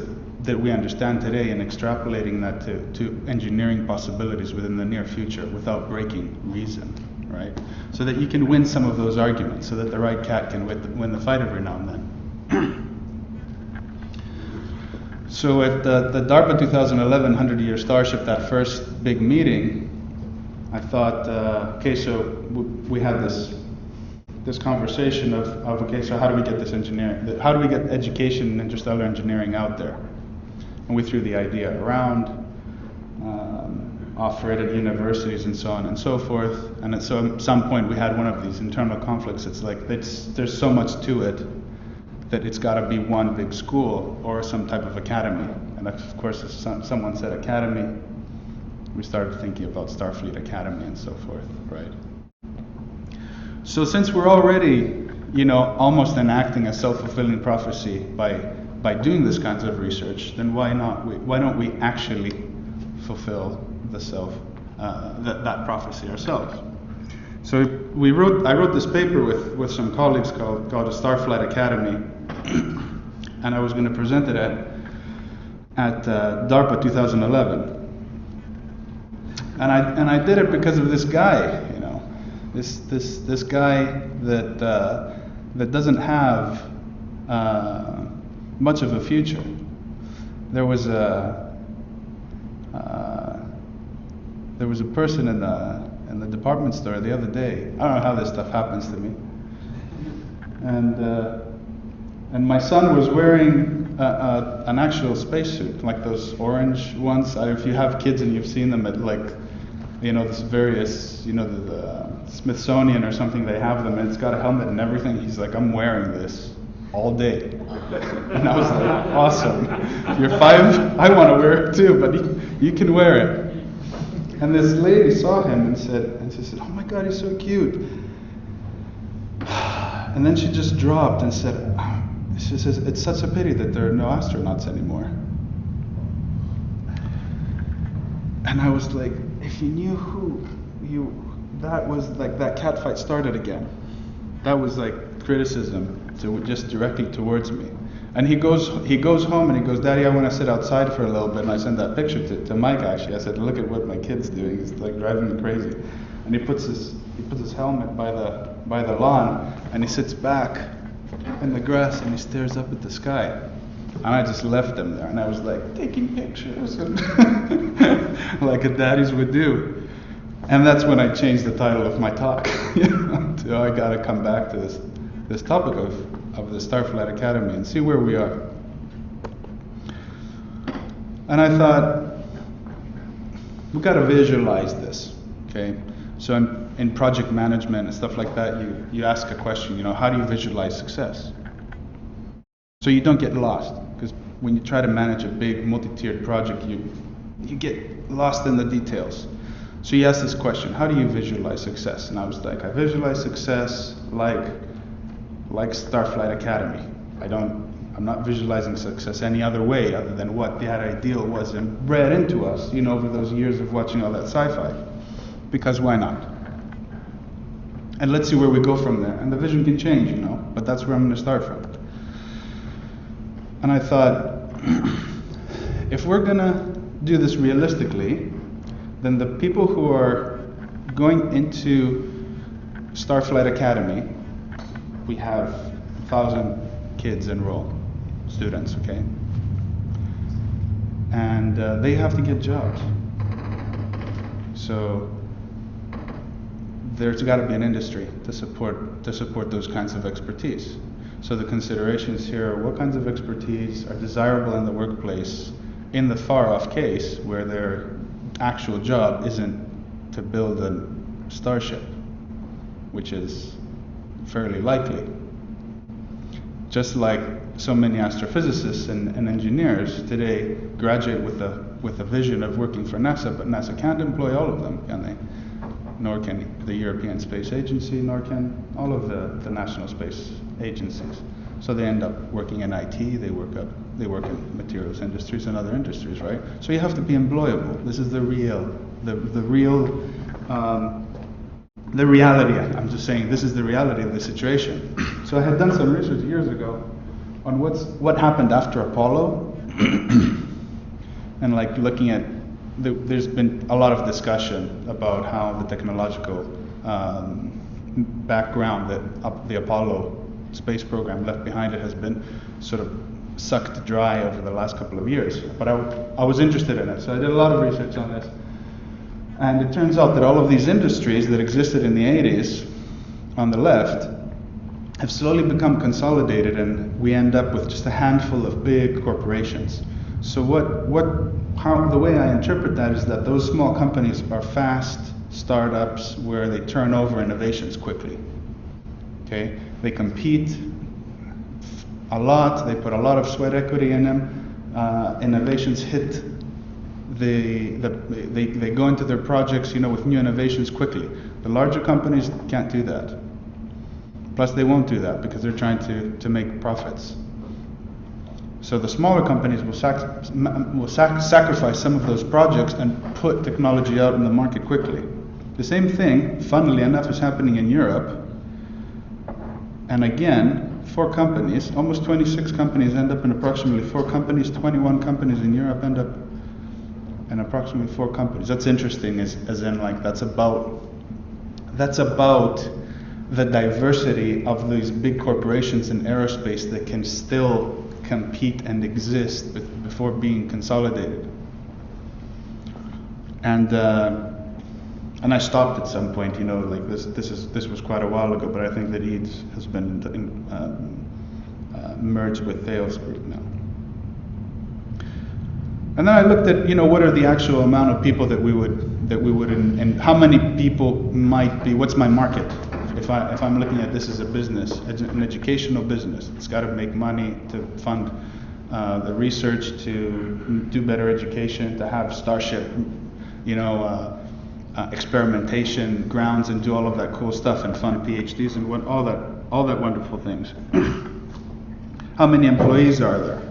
that we understand today, and extrapolating that to engineering possibilities within the near future without breaking reason, right? So that you can win some of those arguments, so that the right cat can win the fight every now and then. So at the DARPA 2011 100-year Starship, that first big meeting, I thought, okay, so we had this conversation of okay, so how do we get this engineering, how do we get education in interstellar engineering out there? And we threw the idea around, offer it at universities and so on and so forth. And so at some point we had one of these internal conflicts. It's like there's so much to it that it's got to be one big school or some type of academy. And of course, if someone said academy, we started thinking about Starfleet Academy and so forth, right? So since we're already, almost enacting a self-fulfilling prophecy by doing this kinds of research, then why don't we actually fulfill the that prophecy ourselves? So I wrote this paper with some colleagues called a Starflight Academy, and I was going to present it at DARPA 2011. And I did it because of this guy, this guy that doesn't have much of a future. There was a person in the department store the other day. I don't know how this stuff happens to me. And my son was wearing an actual spacesuit, like those orange ones. If you have kids and you've seen them at this various, the Smithsonian or something, they have them, and it's got a helmet and everything. He's like, I'm wearing this all day. And I was like, awesome. You're 5, I want to wear it too, but you can wear it. And this lady saw him and she said, oh my God, he's so cute. And then she just dropped and said, she says, it's such a pity that there are no astronauts anymore. And I was like, if you knew that was like, that catfight started again. That was like criticism just directing towards me. And he goes home and he goes, Daddy, I want to sit outside for a little bit. And I sent that picture to Mike, actually. I said, look at what my kid's doing. He's like driving me crazy. And he puts his helmet by the lawn, and he sits back in the grass and he stares up at the sky. And I just left him there, and I was like taking pictures and like a daddies would do. And that's when I changed the title of my talk. To I gotta come back to this topic of the Starflight Academy and see where we are. And I thought, we gotta visualize this, okay? So in project management and stuff like that, you ask a question, how do you visualize success? So you don't get lost, because when you try to manage a big multi-tiered project, you get lost in the details. So you ask this question, how do you visualize success? And I was like, I visualize success like Starflight Academy. I'm not visualizing success any other way other than what that ideal was bred into us, over those years of watching all that sci-fi. Because why not? And let's see where we go from there. And the vision can change, but that's where I'm going to start from. And I thought, if we're going to do this realistically, then the people who are going into Starflight Academy, we have 1,000 kids enrolled, students, okay? And they have to get jobs. So there's got to be an industry to support those kinds of expertise. So the considerations here are what kinds of expertise are desirable in the workplace in the far-off case where their actual job isn't to build a starship, which is fairly likely. Just like so many astrophysicists and engineers today graduate with a vision of working for NASA, but NASA can't employ all of them, can they? Nor can the European Space Agency, nor can all of the national space agencies. So they end up working in IT, they work in materials industries and other industries, right? So you have to be employable. This is the reality. I'm just saying this is the reality of the situation. So I had done some research years ago on what happened after Apollo, and like looking at there's been a lot of discussion about how the technological background that the Apollo space program left behind it has been sort of sucked dry over the last couple of years. But I was interested in it, so I did a lot of research on this. And it turns out that all of these industries that existed in the 80s on the left have slowly become consolidated, and we end up with just a handful of big corporations. So what the way I interpret that is that those small companies are fast startups where they turn over innovations quickly. Okay, they compete a lot. They put a lot of sweat equity in them. Innovations hit they go into their projects, with new innovations quickly. The larger companies can't do that. Plus, they won't do that because they're trying to make profits. So the smaller companies will sacrifice some of those projects and put technology out in the market quickly. The same thing, funnily enough, is happening in Europe. And again, 4 companies, almost 26 companies end up in approximately 4 companies, 21 companies in Europe end up in approximately 4 companies. That's interesting, as in like that's about the diversity of these big corporations in aerospace that can still compete and exist before being consolidated. And I stopped at some point, like this was quite a while ago, but I think that EADS has been merged with Theos Group now. And then I looked at, what are the actual amount of people that we would, and how many people might be, what's my market? If I'm looking at this as a business, an educational business, it's got to make money to fund the research, to do better education, to have Starship, experimentation grounds, and do all of that cool stuff, and fund PhDs and all that wonderful things. How many employees are there?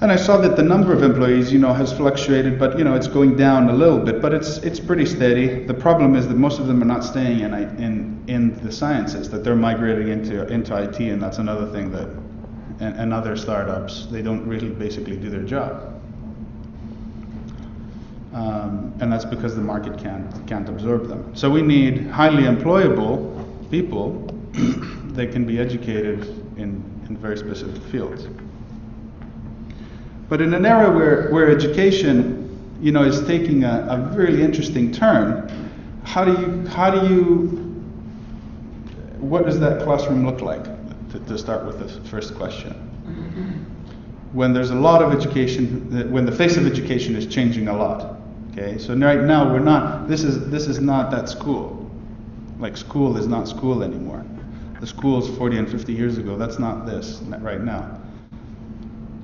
And I saw that the number of employees, has fluctuated, but it's going down a little bit, but it's pretty steady. The problem is that most of them are not staying in the sciences; that they're migrating into IT, and that's another thing that, and other startups, they don't really basically do their job, and that's because the market can't absorb them. So we need highly employable people that can be educated in very specific fields. But in an era where education, is taking a really interesting turn, what does that classroom look like? To start with the first question. When there's a lot of education, when the face of education is changing a lot. Okay, so right now this is not that school. Like school is not school anymore. The schools 40 and 50 years ago, that's not this right now.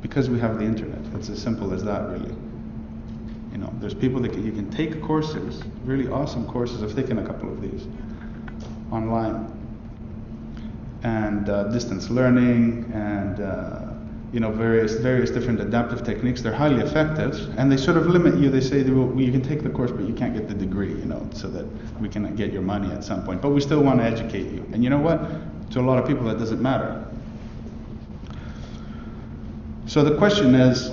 Because we have the internet. It's as simple as that, really. There's people that you can take courses, really awesome courses. I've taken a couple of these online, and distance learning, and various different adaptive techniques. They're highly effective, and they sort of limit you. They say, well, you can take the course, but you can't get the degree, so that we can get your money at some point. But we still want to educate you. And you know what? To a lot of people, that doesn't matter. So the question is,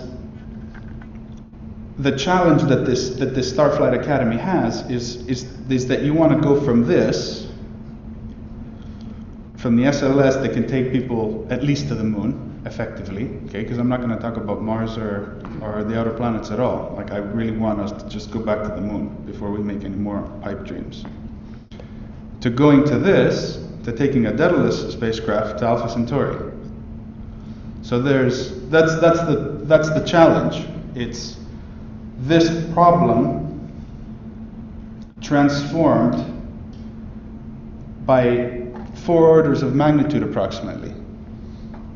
the challenge that this Starflight Academy has is that you want to go from the SLS that can take people at least to the moon, effectively, okay, because I'm not going to talk about Mars or the outer planets at all. Like, I really want us to just go back to the moon before we make any more pipe dreams. To going to to taking a Daedalus spacecraft to Alpha Centauri. So that's the challenge. It's this problem transformed by 4 orders of magnitude approximately.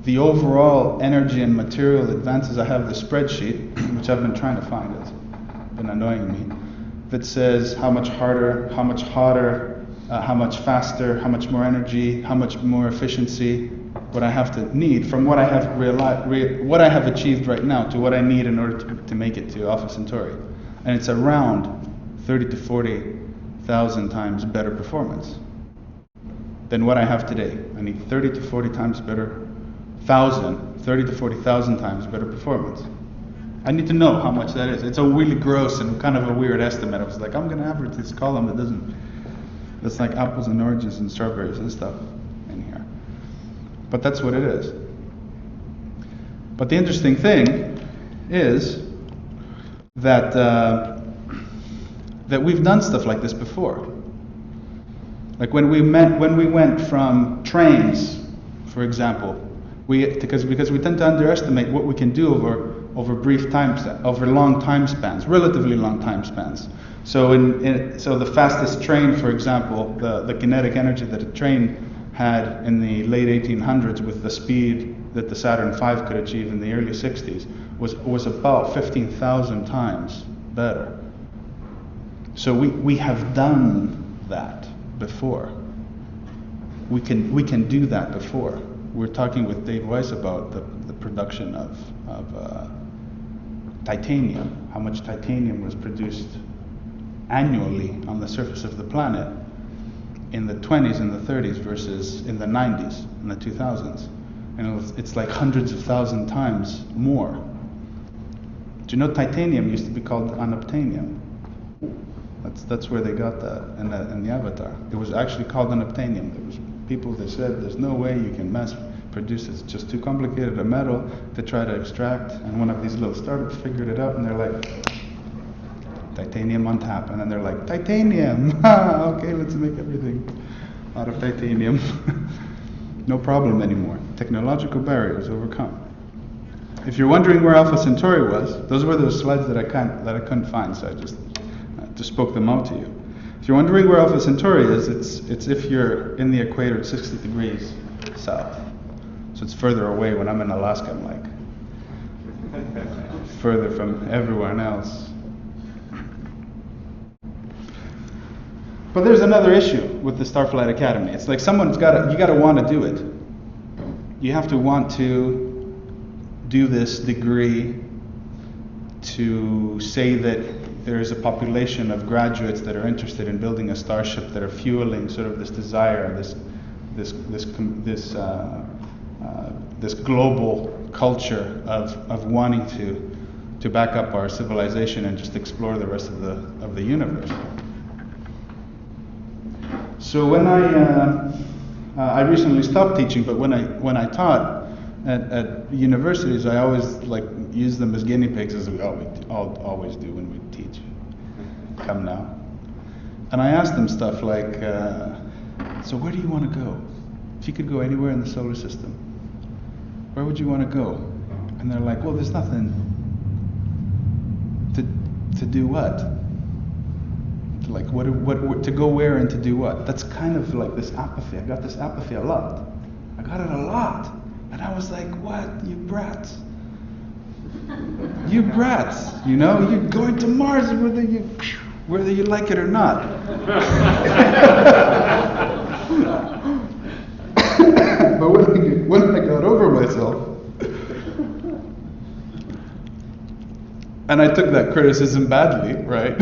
The overall energy and material advances, I have the spreadsheet, which I've been trying to find, it's been annoying me, that says how much harder, how much hotter, how much faster, how much more energy, how much more efficiency, what I have to need from what I have what I have achieved right now to what I need in order to make it to Alpha Centauri. And it's around 30 to 40,000 times better performance than what I have today. I need 30 to 40 times better, 30 to 40,000 times better performance. I need to know how much that is. It's a really gross and kind of a weird estimate. I was like, I'm going to average this column that's like apples and oranges and strawberries and stuff in here. But that's what it is. But the interesting thing is that we've done stuff like this before. Like when we went from trains, for example, because we tend to underestimate what we can do brief times, over long time spans, relatively long time spans. So so the fastest train, for example, the kinetic energy that a train had in the late 1800s with the speed that the Saturn V could achieve in the early 60s was about 15,000 times better. So we have done that before. We can do that before. We're talking with Dave Weiss about the production of titanium, how much titanium was produced annually on the surface of the planet in the 20s and the 30s versus in the 90s and the 2000s. And it's like hundreds of thousand times more. Do you know titanium used to be called unobtainium? That's where they got that in the Avatar. It was actually called unobtainium. There was people that said there's no way you can mass produce it. It's just too complicated a metal to try to extract. And one of these little startups figured it out, and they're like, titanium on tap. And then they're like, titanium! Okay, let's make everything out of titanium. No problem anymore. Technological barriers overcome. If you're wondering where Alpha Centauri was, those were those slides that I couldn't find, so I just spoke them out to you. If you're wondering where Alpha Centauri is, it's if you're in the equator, it's 60 degrees south. So it's further away. When I'm in Alaska, I'm like further from everyone else. But there's another issue with the Starflight Academy. It's like you gotta want to do it. You have to want to do this degree to say that there is a population of graduates that are interested in building a starship, that are fueling sort of this desire, this global culture of wanting to back up our civilization and just explore the rest of the universe. So when I recently stopped teaching, but when I taught at universities, I always use them as guinea pigs, as we always do when we teach. Come now. And I asked them stuff like, so where do you want to go? If you could go anywhere in the solar system, where would you want to go? And they're like, well, there's nothing to do what? Like, what to go where and to do what? That's kind of like this apathy. I got this apathy a lot. I got it a lot. And I was like, what? You brats. You brats, you're going to Mars whether you like it or not. But when I got over myself, and I took that criticism badly, right?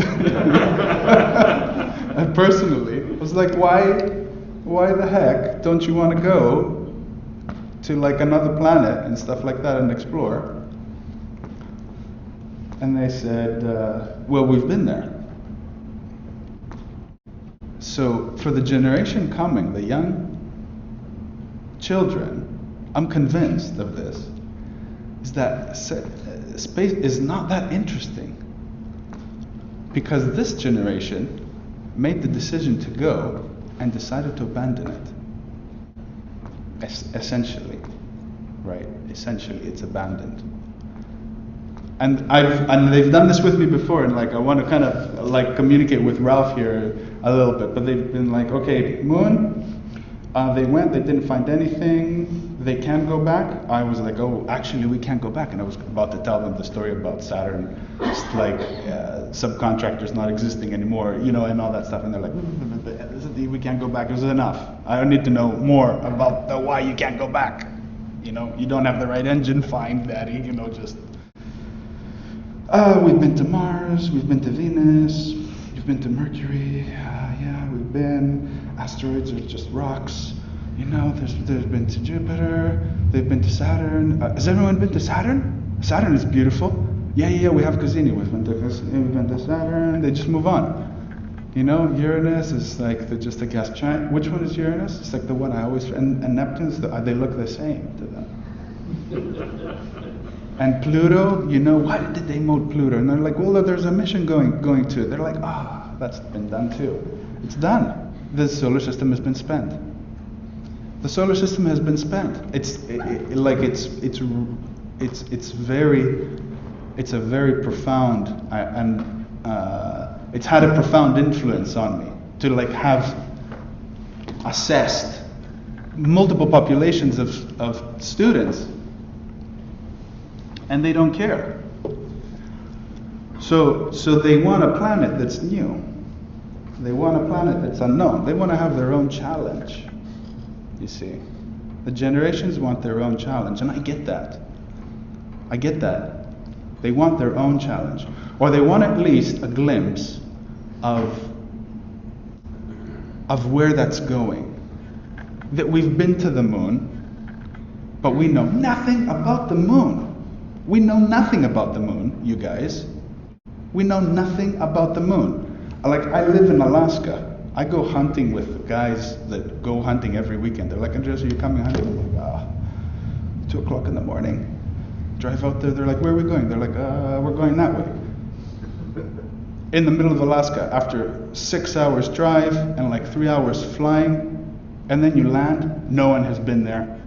And personally, I was like, why the heck don't you want to go to another planet and stuff like that and explore? And they said, well, we've been there. So for the generation coming, the young children, I'm convinced of this, is that space is not that interesting. Because this generation made the decision to go and decided to abandon it. Essentially, right? Essentially, it's abandoned. And they've done this with me before, and I want to kind of communicate with Ralph here a little bit. But they've been like, okay, Moon, they went, they didn't find anything, they can go back. I was like, oh, actually, we can't go back. And I was about to tell them the story about Saturn, just subcontractors not existing anymore, and all that stuff. And they're like, we can't go back. It was enough. I don't need to know more about the why you can't go back. You don't have the right engine, fine, daddy, just. We've been to Mars, we've been to Venus, we've been to Mercury, yeah, we've been, asteroids are just rocks, there's been to Jupiter, they've been to Saturn. Has everyone been to Saturn? Saturn is beautiful. Yeah, we have Cassini, we've been to Saturn, they just move on. Uranus is just a gas giant. Which one is Uranus? It's the one I always, and Neptune's, they look the same to them. And Pluto, why did they mold Pluto? And they're like, well, there's a mission going to it. They're like, that's been done too. It's done. The solar system has been spent. The solar system has been spent. It's very it's a very profound, it's had a profound influence on me to like have assessed multiple populations of students, and they don't care. So they want a planet that's new. They want a planet that's unknown. They want to have their own challenge, you see. The generations want their own challenge, and I get that. I get that. They want their own challenge. Or they want at least a glimpse of where that's going. That we've been to the moon, but we know nothing about the moon. We know nothing about the moon, you guys. We know nothing about the moon. Like, I live in Alaska. I go hunting with guys that go hunting every weekend. They're like, Andres, are you coming hunting? I'm like, 2 o'clock in the morning. Drive out there. They're like, where are we going? They're like, we're going that way. In the middle of Alaska, after 6 hours drive and like 3 hours flying, and then you land, no one has been there.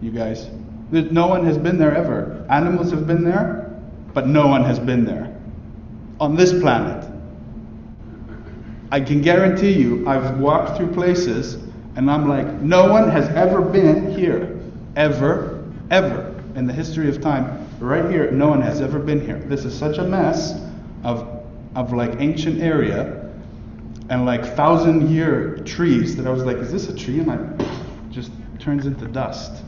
You guys. No one has been there ever. Animals have been there, but no one has been there. On this planet. I can guarantee you, I've walked through places, and I'm like, no one has ever been here. Ever, ever. In the history of time, right here, no one has ever been here. This is such a mess of like ancient area, and like 1,000-year trees that I was like, is this a tree? And I just turns into dust.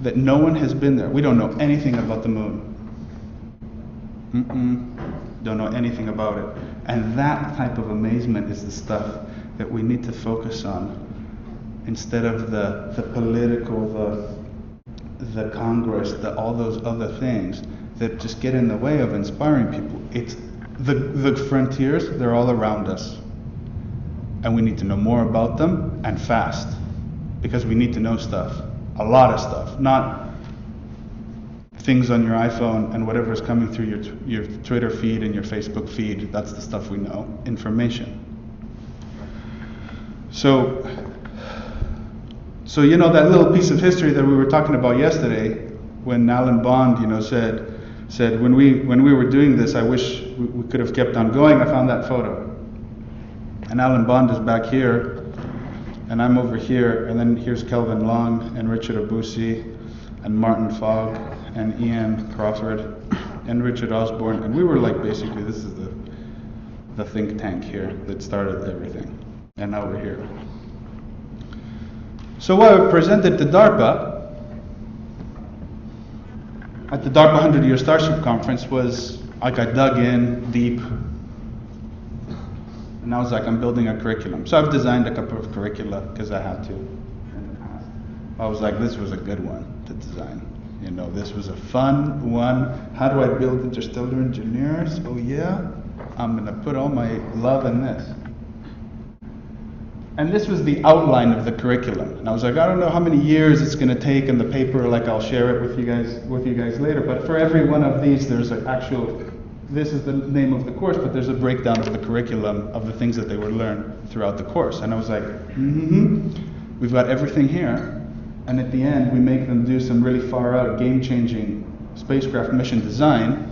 That no one has been there. We don't know anything about the moon. Don't know anything about it. And that type of amazement is the stuff that we need to focus on, instead of the political, the Congress, all those other things that just get in the way of inspiring people. It's the frontiers, they're all around us. And we need to know more about them, and fast. Because we need to know stuff. A lot of stuff. Not things on your iPhone and whatever is coming through your Twitter feed and your Facebook feed. That's the stuff we know. Information. So you know that little piece of history that we were talking about yesterday, when Alan Bond, said when we were doing this, I wish we could have kept on going. I found that photo. And Alan Bond is back here, and I'm over here, and then here's Kelvin Long and Richard Obusi and Martin Fogg and Ian Crawford and Richard Osborne, and we were like, basically, this is the think tank here that started everything, and now we're here. So what I presented to DARPA at the DARPA 100-year Starship Conference was, like, I dug in deep, and I was like, I'm building a curriculum. So I've designed a couple of curricula because I had to in the past. I was like, this was a good one to design. This was a fun one. How do I build interstellar engineers? Oh yeah, I'm gonna put all my love in this. And this was the outline of the curriculum. And I was like, I don't know how many years it's gonna take in the paper, like I'll share it with you guys later, but for every one of these there's an actual, this is the name of the course, but there's a breakdown of the curriculum of the things that they would learn throughout the course. And I was like, we've got everything here. And at the end, we make them do some really far out, game-changing spacecraft mission design,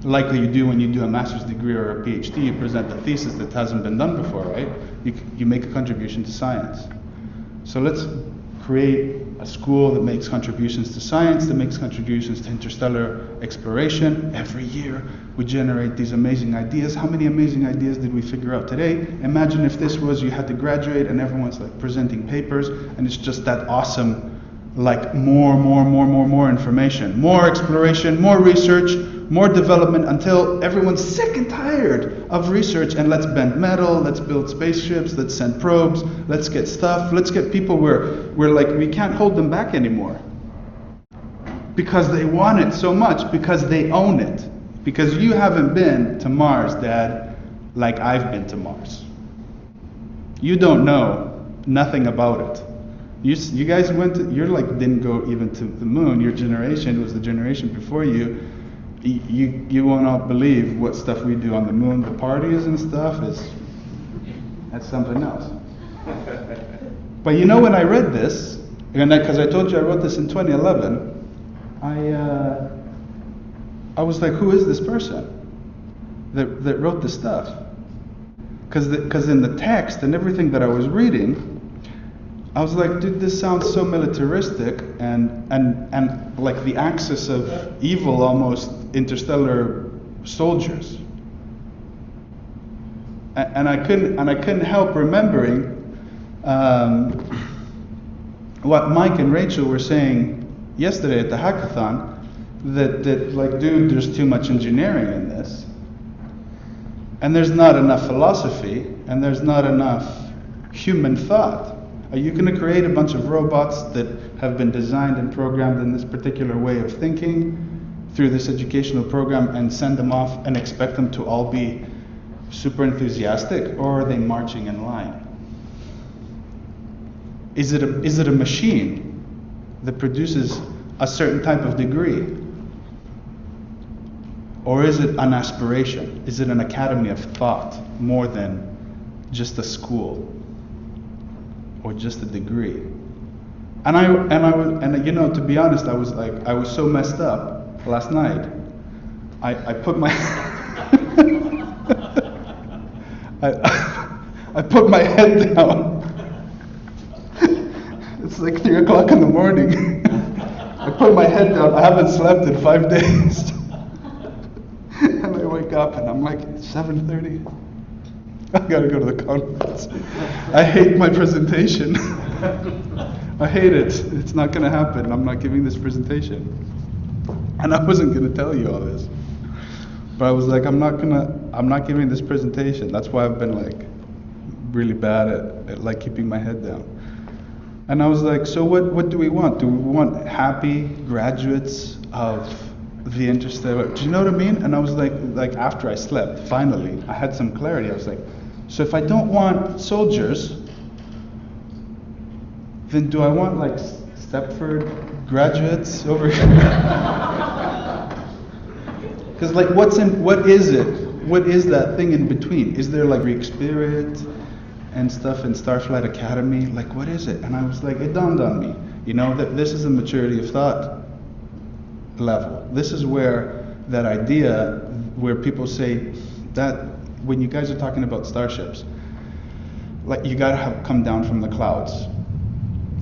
like you do when you do a master's degree or a PhD. You present a thesis that hasn't been done before, right? You make a contribution to science. So let's create a school that makes contributions to science, that makes contributions to interstellar exploration. Every year, we generate these amazing ideas. How many amazing ideas did we figure out today? Imagine if this was, you had to graduate and everyone's like presenting papers, and it's just that awesome, like more information, more exploration, more research, more development, until everyone's sick and tired of research, and let's bend metal, let's build spaceships, let's send probes, let's get stuff, let's get people where like we can't hold them back anymore. Because they want it so much, because they own it. Because you haven't been to Mars, Dad, like I've been to Mars. You don't know nothing about it. You guys didn't go even to the moon. Your generation was the generation before you. You won't all believe what stuff we do on the moon. The parties and stuff that's something else. But when I read this, because I told you I wrote this in 2011, I was like, who is this person that wrote this stuff? Because in the text and everything that I was reading, I was like, dude, this sounds so militaristic and like the axis of evil, almost interstellar soldiers. And I couldn't help remembering what Mike and Rachel were saying yesterday at the hackathon, that like, dude, there's too much engineering in this, and there's not enough philosophy, and there's not enough human thought. Are you going to create a bunch of robots that have been designed and programmed in this particular way of thinking through this educational program and send them off and expect them to all be super enthusiastic, or are they marching in line? Is it a machine that produces a certain type of degree? Or is it an aspiration? Is it an academy of thought more than just a school or just a degree? And you know, to be honest, I was so messed up last night. I put my I put my head down. It's like 3 o'clock in the morning. I put my head down. I haven't slept in 5 days. And I wake up and I'm like, 7:30. I gotta go to the conference. I hate my presentation. I hate it. It's not gonna happen. I'm not giving this presentation. And I wasn't gonna tell you all this. But I was like, I'm not giving this presentation. That's why I've been like really bad at like keeping my head down. And I was like, so what do we want? Do we want happy graduates of the Interstellar? Do you know what I mean? And I was like after I slept, finally, I had some clarity. I was like, so if I don't want soldiers, then do I want like Stepford graduates over here? Because like, what is it? What is that thing in between? Is there like Greek spirit and stuff in Starflight Academy? Like, what is it? And I was like, it dawned on me, you know, that this is a maturity of thought level. This is where that idea, where people say that when you guys are talking about starships, like you gotta have come down from the clouds.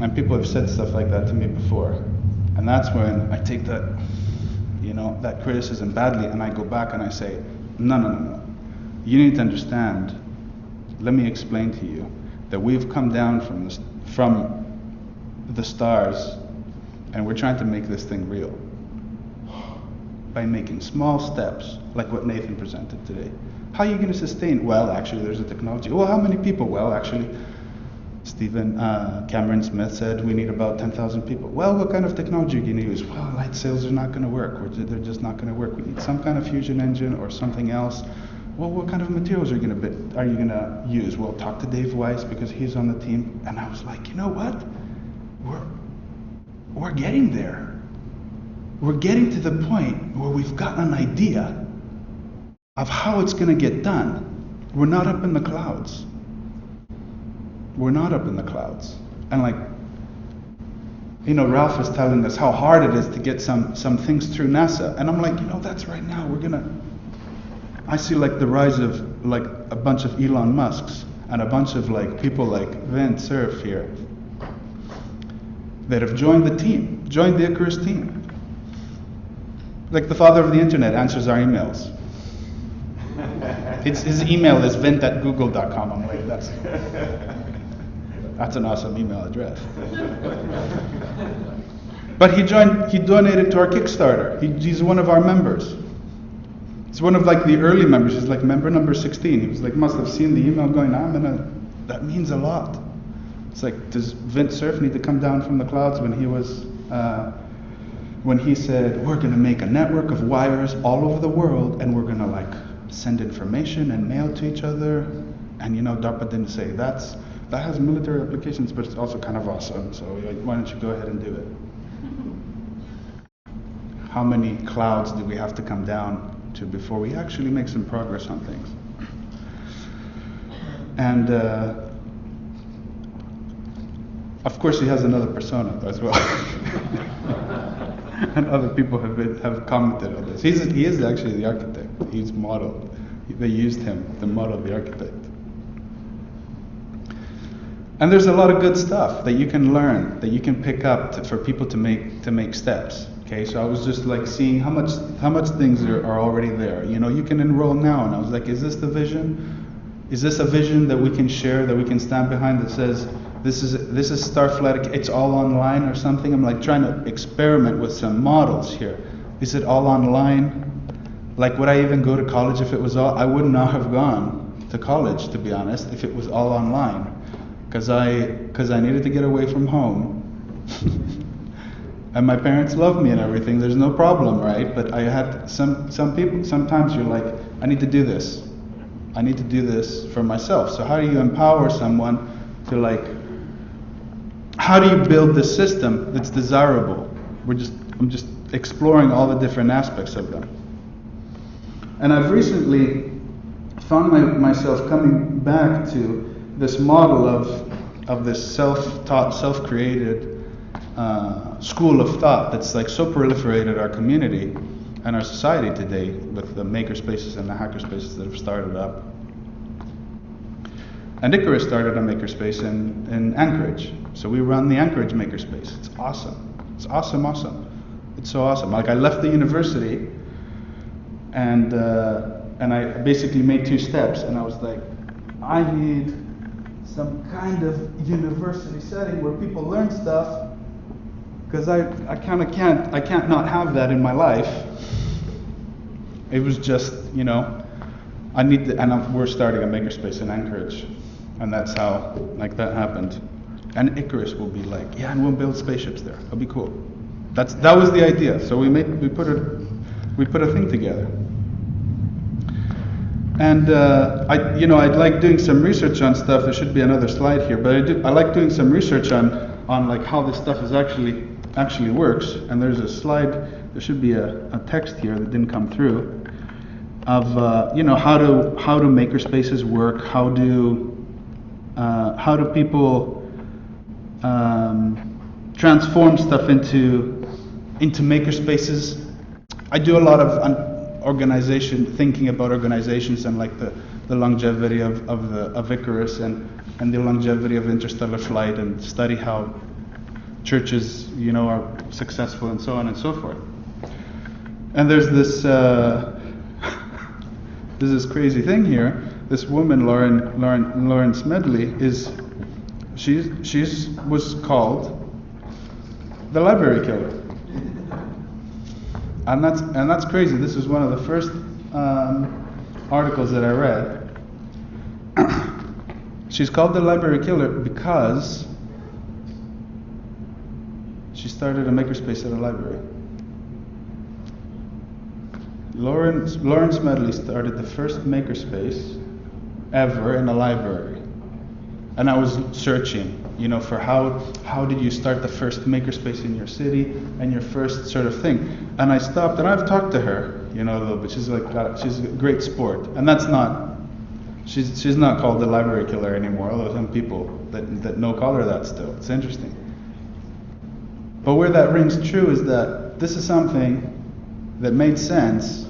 And people have said stuff like that to me before. And that's when I take that, you know, that criticism badly, and I go back and I say, no. You need to understand, let me explain to you that we've come down from the stars, and we're trying to make this thing real by making small steps, like what Nathan presented today. How are you going to sustain? Well, actually, there's a technology. Well, how many people? Well, actually, Cameron Smith said we need about 10,000 people. Well, what kind of technology are you going to use? Well, light sails are not going to work. They're just not going to work. We need some kind of fusion engine or something else. Well, what kind of materials are you going to use? Well, talk to Dave Weiss because he's on the team. And I was like, you know what? We're getting there. We're getting to the point where we've got an idea of how it's going to get done. We're not up in the clouds. We're not up in the clouds. And like, you know, Ralph is telling us how hard it is to get some things through NASA. And I'm like, you know, that's right now. I see like the rise of like a bunch of Elon Musks and a bunch of like people like Vint Cerf here that have joined the team, joined the Icarus team. Like the father of the internet answers our emails. His email is vint@google.com. I'm like, that's an awesome email address. But he donated to our Kickstarter. He's one of our members. He's one of like the early members. He's like member number 16. He was like, must have seen the email going, that means a lot. It's like, does Vint Cerf need to come down from the clouds when he said, we're gonna make a network of wires all over the world and we're gonna like send information and mail to each other. And you know, DARPA didn't say that has military applications, but it's also kind of awesome. So like, why don't you go ahead and do it? How many clouds do we have to come down to before we actually make some progress on things? And of course he has another persona as well. and other people have commented on this. He is actually the architect. He's modeled. They used him to model the architect. And there's a lot of good stuff that you can learn, that you can pick up for people to make steps. Okay, so I was just like seeing how much things are already there. You know, you can enroll now, and I was like, is this the vision? Is this a vision that we can share, that we can stand behind, that says this is Starflight, it's all online or something? I'm like trying to experiment with some models here. Is it all online? Like, would I even go to college if it was all? I would not have gone to college, to be honest, if it was all online, because I needed to get away from home. And my parents love me and everything. There's no problem, right? But I had some people. Sometimes you're like, I need to do this. I need to do this for myself. So how do you empower someone to like? How do you build this system that's desirable? I'm just exploring all the different aspects of them. And I've recently found myself coming back to this model of this self-taught, self-created school of thought that's like so proliferated our community and our society today, with the maker spaces and the hacker spaces that have started up. And Icarus started a makerspace in Anchorage. So we run the Anchorage makerspace. It's awesome. It's awesome. It's so awesome. Like, I left the university and I basically made 2 steps, and I was like, I need some kind of university setting where people learn stuff, because I can't not have that in my life. It was just, you know, we're starting a makerspace in Anchorage, and that's how like that happened. And Icarus will be like, yeah, and we'll build spaceships there. It'll be cool. That was the idea. So we put a thing together. And I'd like doing some research on stuff. There should be another slide here, but I like doing some research on like how this stuff is actually works. And there's a slide. There should be a text here that didn't come through of how do makerspaces work? How do people transform stuff into makerspaces? I do a lot of thinking about organizations and like the longevity of Icarus and the longevity of interstellar flight, and study how churches, are successful and so on and so forth. And there's this there's this crazy thing here. This woman, Lauren Smedley, she was called the library killer. And that's crazy. This is one of the first articles that I read. She's called the library killer because she started a makerspace at a library. Lauren Smedley started the first makerspace ever in a library. And I was searching, for how did you start the first makerspace in your city and your first sort of thing. And I stopped, and I've talked to her, a little bit. She's she's a great sport, and that's not. She's not called the library killer anymore. Although some people that know call her that still. It's interesting. But where that rings true is that this is something that made sense,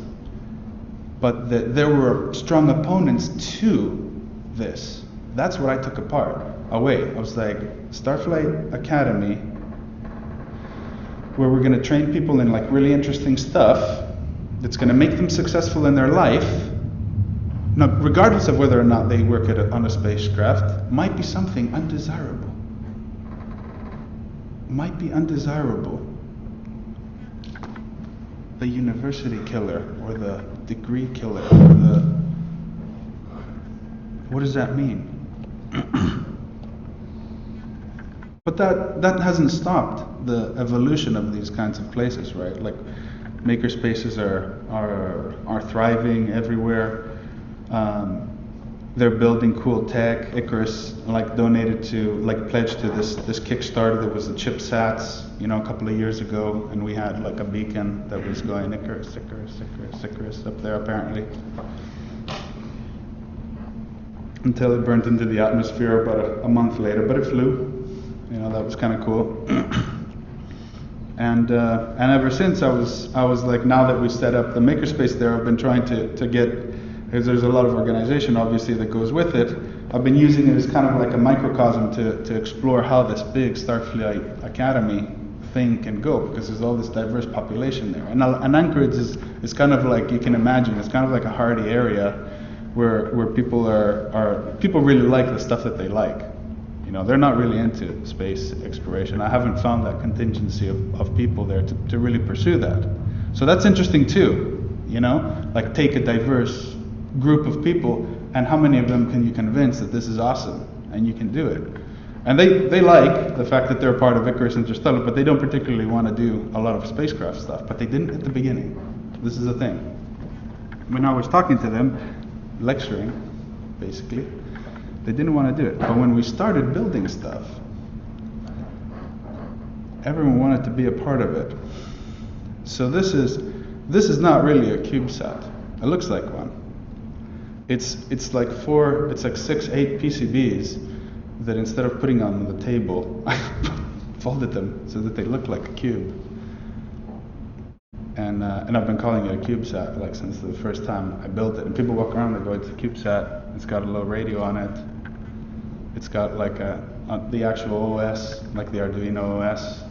but that there were strong opponents to this. That's what I took away. I was like, Starflight Academy, where we're going to train people in like really interesting stuff that's going to make them successful in their life, now, regardless of whether or not they work on a spacecraft, might be something undesirable. Might be undesirable. The university killer, or the degree killer, or what does that mean? But that hasn't stopped the evolution of these kinds of places, right? Like, makerspaces are thriving everywhere. They're building cool tech. Icarus donated to pledged to this Kickstarter that was the ChipSats, a couple of years ago, and we had a beacon that was going Icarus up there apparently, until it burnt into the atmosphere about a month later, but it flew. That was kind of cool. And ever since I was like, now that we set up the makerspace there, I've been trying to get, because there's a lot of organization obviously that goes with it. I've been using it as kind of like a microcosm to explore how this big Starfleet Academy thing can go, because there's all this diverse population there. And Anchorage is kind of like, you can imagine, it's kind of like a hardy area where people people really like the stuff that they like. You know, they're not really into space exploration. I haven't found that contingency of people there to really pursue that. So that's interesting too, you know, like take a diverse group of people, and how many of them can you convince that this is awesome and you can do it? And they like the fact that they're a part of Icarus Interstellar, but they don't particularly want to do a lot of spacecraft stuff, but they didn't at the beginning. This is the thing. When I was talking to them, lecturing, basically, they didn't want to do it. But when we started building stuff, everyone wanted to be a part of it. So this is not really a CubeSat. It looks like one. It's like 6, 8 PCBs that instead of putting on the table, I folded them so that they look like a cube. And I've been calling it a CubeSat like since the first time I built it. And people walk around and go, it's a CubeSat. It's got a little radio on it. It's got like the actual OS, like the Arduino OS,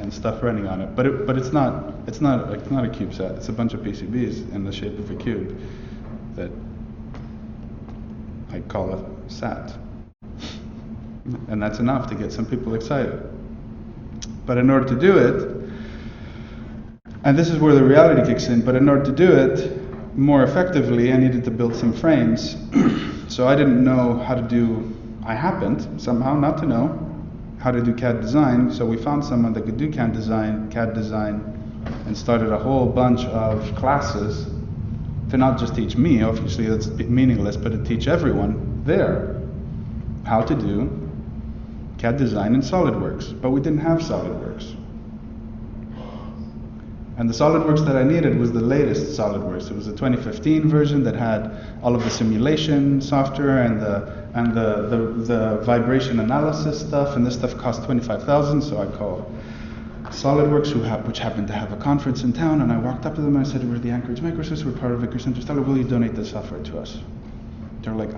and stuff running on it. But it's not a CubeSat. It's a bunch of PCBs in the shape of a cube that I call a SAT. And that's enough to get some people excited. But in order to do it, and this is where the reality kicks in, but in order to do it more effectively, I needed to build some frames. So I didn't know how to do, I happened somehow not to know how to do CAD design, so we found someone that could do CAD design, and started a whole bunch of classes to not just teach me, obviously that's meaningless, but to teach everyone there how to do CAD design in SolidWorks. But we didn't have SolidWorks. And the SolidWorks that I needed was the latest SolidWorks. It was the 2015 version that had all of the simulation software and the vibration analysis stuff, and this stuff cost $25,000, so I called SolidWorks, which happened to have a conference in town, and I walked up to them and I said, we're the Anchorage Microsystems, we're part of Icarus Interstellar, will you donate the software to us? They're like,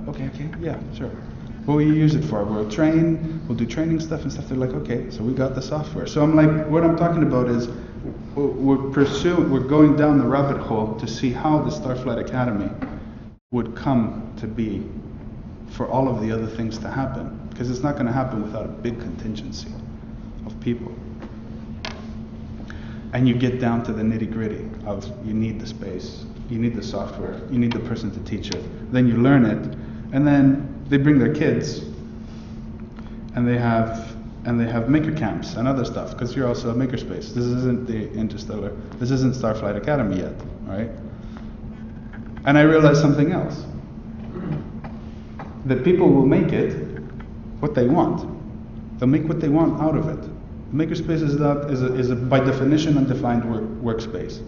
okay, yeah, sure. What will you use it for? We'll do training stuff and stuff. They're like, okay, so we got the software. So I'm like, what I'm talking about is, we're going down the rabbit hole to see how the Starflight Academy would come to be for all of the other things to happen. Because it's not going to happen without a big contingency of people. And you get down to the nitty-gritty of, you need the space, you need the software, you need the person to teach it. Then you learn it, and then they bring their kids, and they have maker camps and other stuff, because you're also a makerspace. This isn't the Interstellar, this isn't Starflight Academy yet, right? And I realized something else. That people will make it what they want. They'll make what they want out of it. Makerspace is a by definition undefined workspace.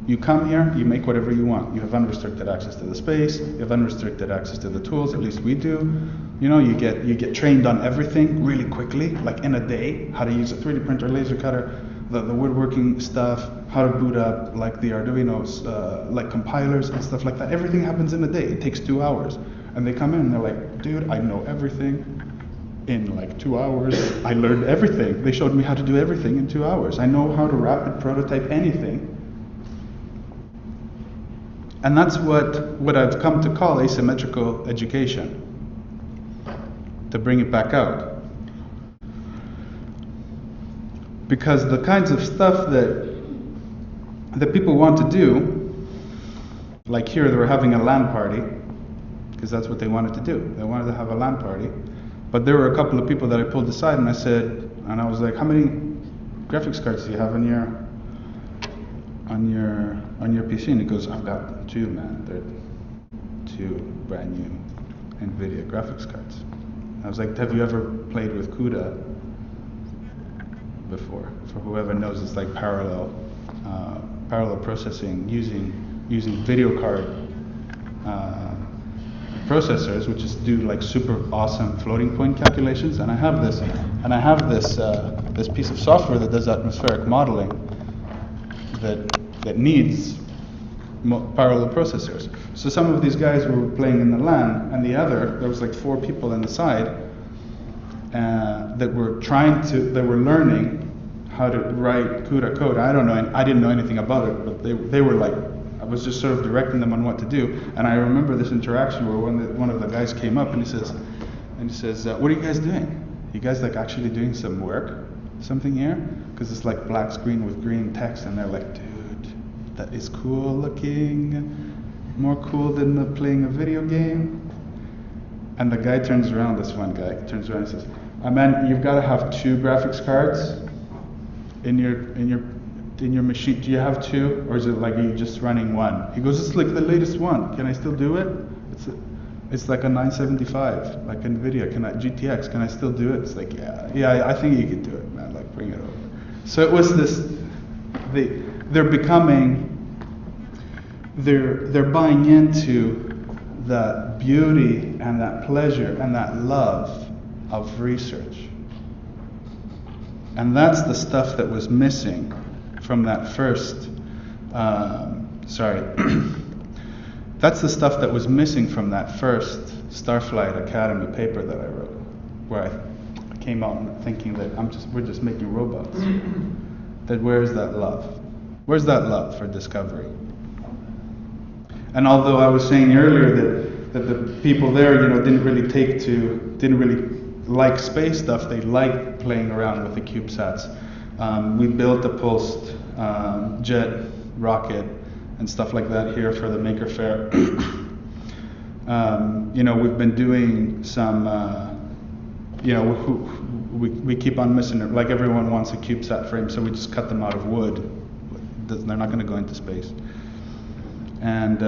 You come here, you make whatever you want. You have unrestricted access to the space, you have unrestricted access to the tools, at least we do. You know, you get trained on everything really quickly, like in a day, how to use a 3D printer, laser cutter, the woodworking stuff, how to boot up like the Arduinos, like compilers and stuff like that. Everything happens in a day. It takes 2 hours. And they come in and they're like, dude, I know everything. In like 2 hours, I learned everything. They showed me how to do everything in 2 hours. I know how to rapid prototype anything. And that's what I've come to call asymmetrical education, to bring it back out. Because the kinds of stuff that people want to do, like here they were having a LAN party, because that's what they wanted to do. They wanted to have a LAN party. But there were a couple of people that I pulled aside and I was like, how many graphics cards do you have on your PC? And he goes, I've got 2, man. They're 2 brand new NVIDIA graphics cards. I was like, have you ever played with CUDA before? For whoever knows, it's like parallel processing using video card processors, which just do like super awesome floating point calculations. And I have this this piece of software that does atmospheric modeling that needs parallel processors. So some of these guys were playing in the LAN, and there was like 4 people on the side that were learning how to write CUDA code. I didn't know anything about it, but they were like, I was just sort of directing them on what to do. And I remember this interaction where one of the guys came up and he says, what are you guys doing? You guys like actually doing some work, something here? Because it's like black screen with green text, and they're like, dude, that is cool looking, more cool than playing a video game. And the guy turns around, this one guy turns around and says, man, you've got to have 2 graphics cards in your machine. Do you have 2, or is it like you just running 1? He goes, it's like the latest one. Can I still do it? It's like a 975, like NVIDIA. GTX? Can I still do it? It's like, yeah, I think you could do it, man. Like, bring it over. So it was this. They're buying into that beauty and that pleasure and that love of research. And that's the stuff that was missing from that first, that's the stuff that was missing from that first Starflight Academy paper that I wrote, where I came out thinking that we're just making robots. That where's that love? Where's that love for discovery? And although I was saying earlier that the people there, didn't really like space stuff, they liked playing around with the CubeSats. We built a pulsed jet rocket and stuff like that here for the Maker Faire. We've been doing some, we keep on missing it. Like everyone wants a CubeSat frame, so we just cut them out of wood. They're not going to go into space. And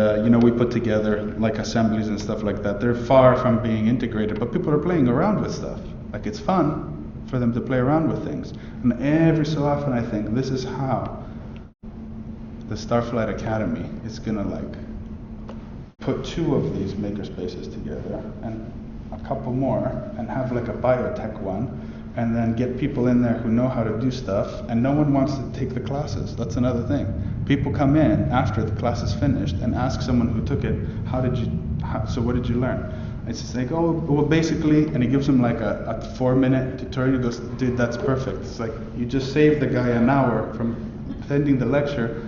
we put together like assemblies and stuff like that. They're far from being integrated, but people are playing around with stuff. Like, it's fun for them to play around with things. And every so often I think this is how the Starflight Academy is gonna like put 2 of these makerspaces together and a couple more, and have like a biotech one, and then get people in there who know how to do stuff, and no one wants to take the classes. That's another thing. People come in after the class is finished and ask someone who took it, so what did you learn? It's just like, oh, well, basically, and he gives them like a 4-minute tutorial. He goes, dude, that's perfect. It's like, you just saved the guy an hour from attending the lecture.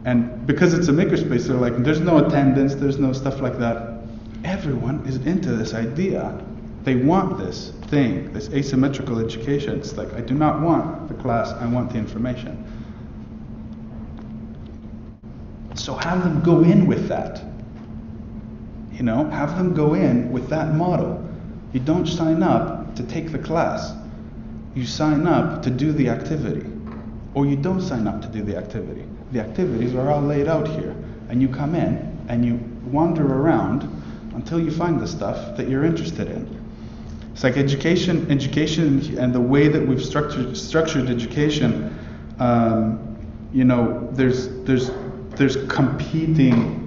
And because it's a makerspace, they're like, there's no attendance, there's no stuff like that. Everyone is into this idea. They want this thing, this asymmetrical education. It's like, I do not want the class, I want the information. So have them go in with that. Have them go in with that model. You don't sign up to take the class. You sign up to do the activity. Or you don't sign up to do the activity. The activities are all laid out here. And you come in and you wander around until you find the stuff that you're interested in. It's like education and the way that we've structured education, there's competing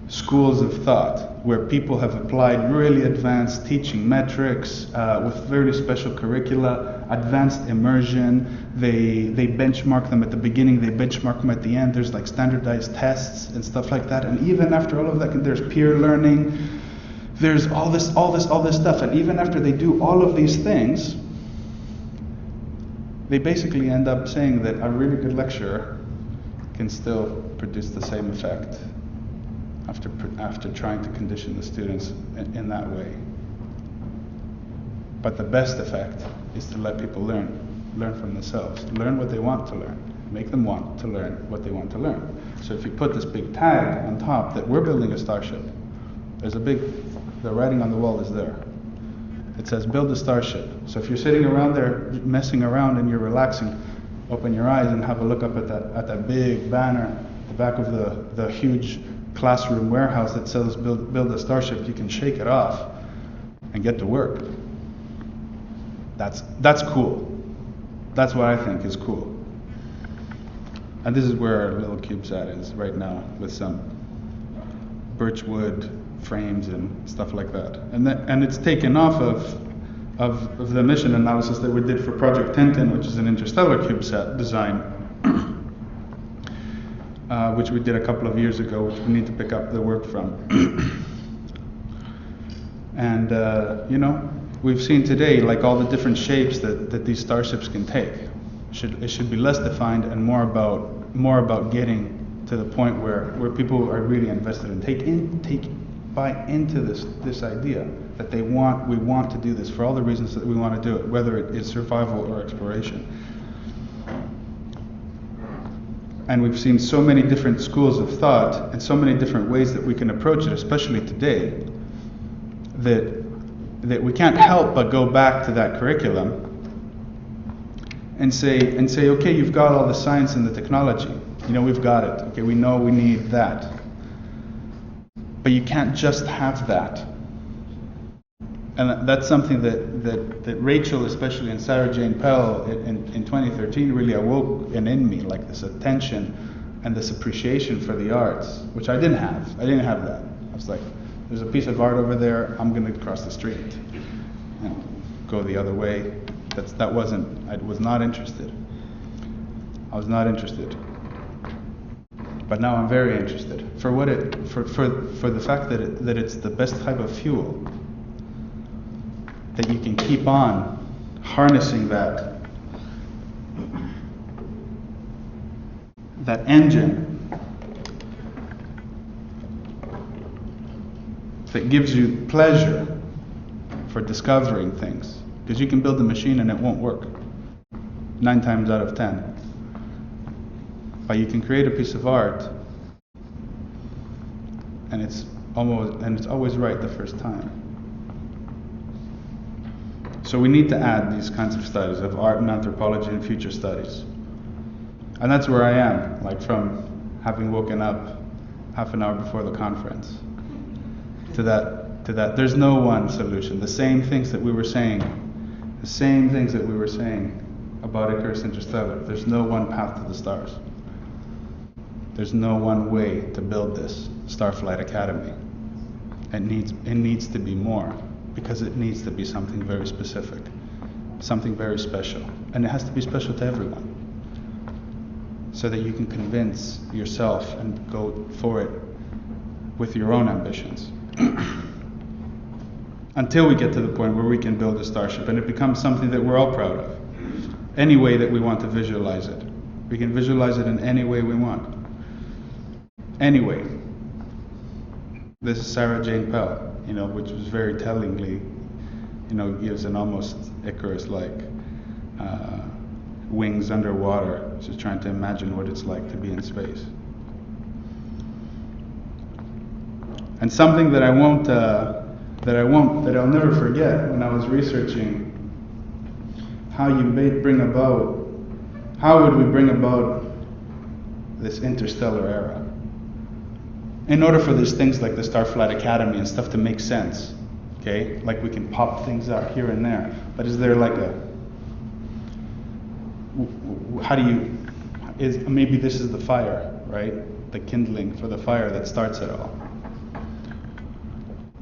schools of thought where people have applied really advanced teaching metrics with very special curricula, advanced immersion. They benchmark them at the beginning, they benchmark them at the end. There's like standardized tests and stuff like that. And even after all of that, there's peer learning. There's all this stuff. And even after they do all of these things, they basically end up saying that a really good lecturer can still produce the same effect after trying to condition the students in that way. But the best effect is to let people learn from themselves, learn what they want to learn, make them want to learn what they want to learn. So if you put this big tag on top that we're building a starship, the writing on the wall is there. It says build a starship. So if you're sitting around there messing around and you're relaxing, open your eyes and have a look up at that big banner, the back of the huge classroom warehouse that says build a starship. You can shake it off and get to work. That's cool. That's what I think is cool. And this is where our little CubeSat is right now, with some birchwood frames and stuff like that. And it's taken off of of the mission analysis that we did for Project Tintin, which is an interstellar CubeSat design, which we did a couple of years ago, which we need to pick up the work from. And you know, we've seen today like all the different shapes that these starships can take. It should be less defined and more about getting to the point where people are really invested and buy into this idea that we want to do this for all the reasons that we want to do it, whether it is survival or exploration. And we've seen so many different schools of thought and so many different ways that we can approach it, especially today, that we can't help but go back to that curriculum and say, okay, you've got all the science and the technology. You know, we've got it. Okay, we know we need that. But you can't just have that. And that's something that Rachel, especially, and Sarah Jane Pell in 2013 really awoke in me, like this attention and this appreciation for the arts, which I didn't have. I didn't have that. I was like, there's a piece of art over there, I'm going to cross the street, you know, go the other way. I was not interested. I was not interested. But now I'm very interested for the fact that it's the best type of fuel, that you can keep on harnessing that engine that gives you pleasure for discovering things. Because you can build a machine and it won't work 9 times out of 10. But you can create a piece of art and it's always right the first time. So we need to add these kinds of studies of art and anthropology and future studies. And that's where I am, like from having woken up half an hour before the conference to that. There's no one solution. The same things that we were saying about Icarus Interstellar. There's no one path to the stars. There's no one way to build this Starflight Academy. It needs to be more, because it needs to be something very specific, something very special. And it has to be special to everyone, so that you can convince yourself and go for it with your own ambitions. Until we get to the point where we can build a starship and it becomes something that we're all proud of. Any way that we want to visualize it. We can visualize it in any way we want. Anyway, this is Sarah Jane Pell, you know, which was very tellingly, you know, gives an almost Icarus-like wings underwater, just trying to imagine what it's like to be in space. And something that I'll never forget when I was researching how would we bring about this interstellar era. In order for these things like the Starflight Academy and stuff to make sense, okay? Like we can pop things out here and there, but is there like maybe this is the fire, right? The kindling for the fire that starts it all.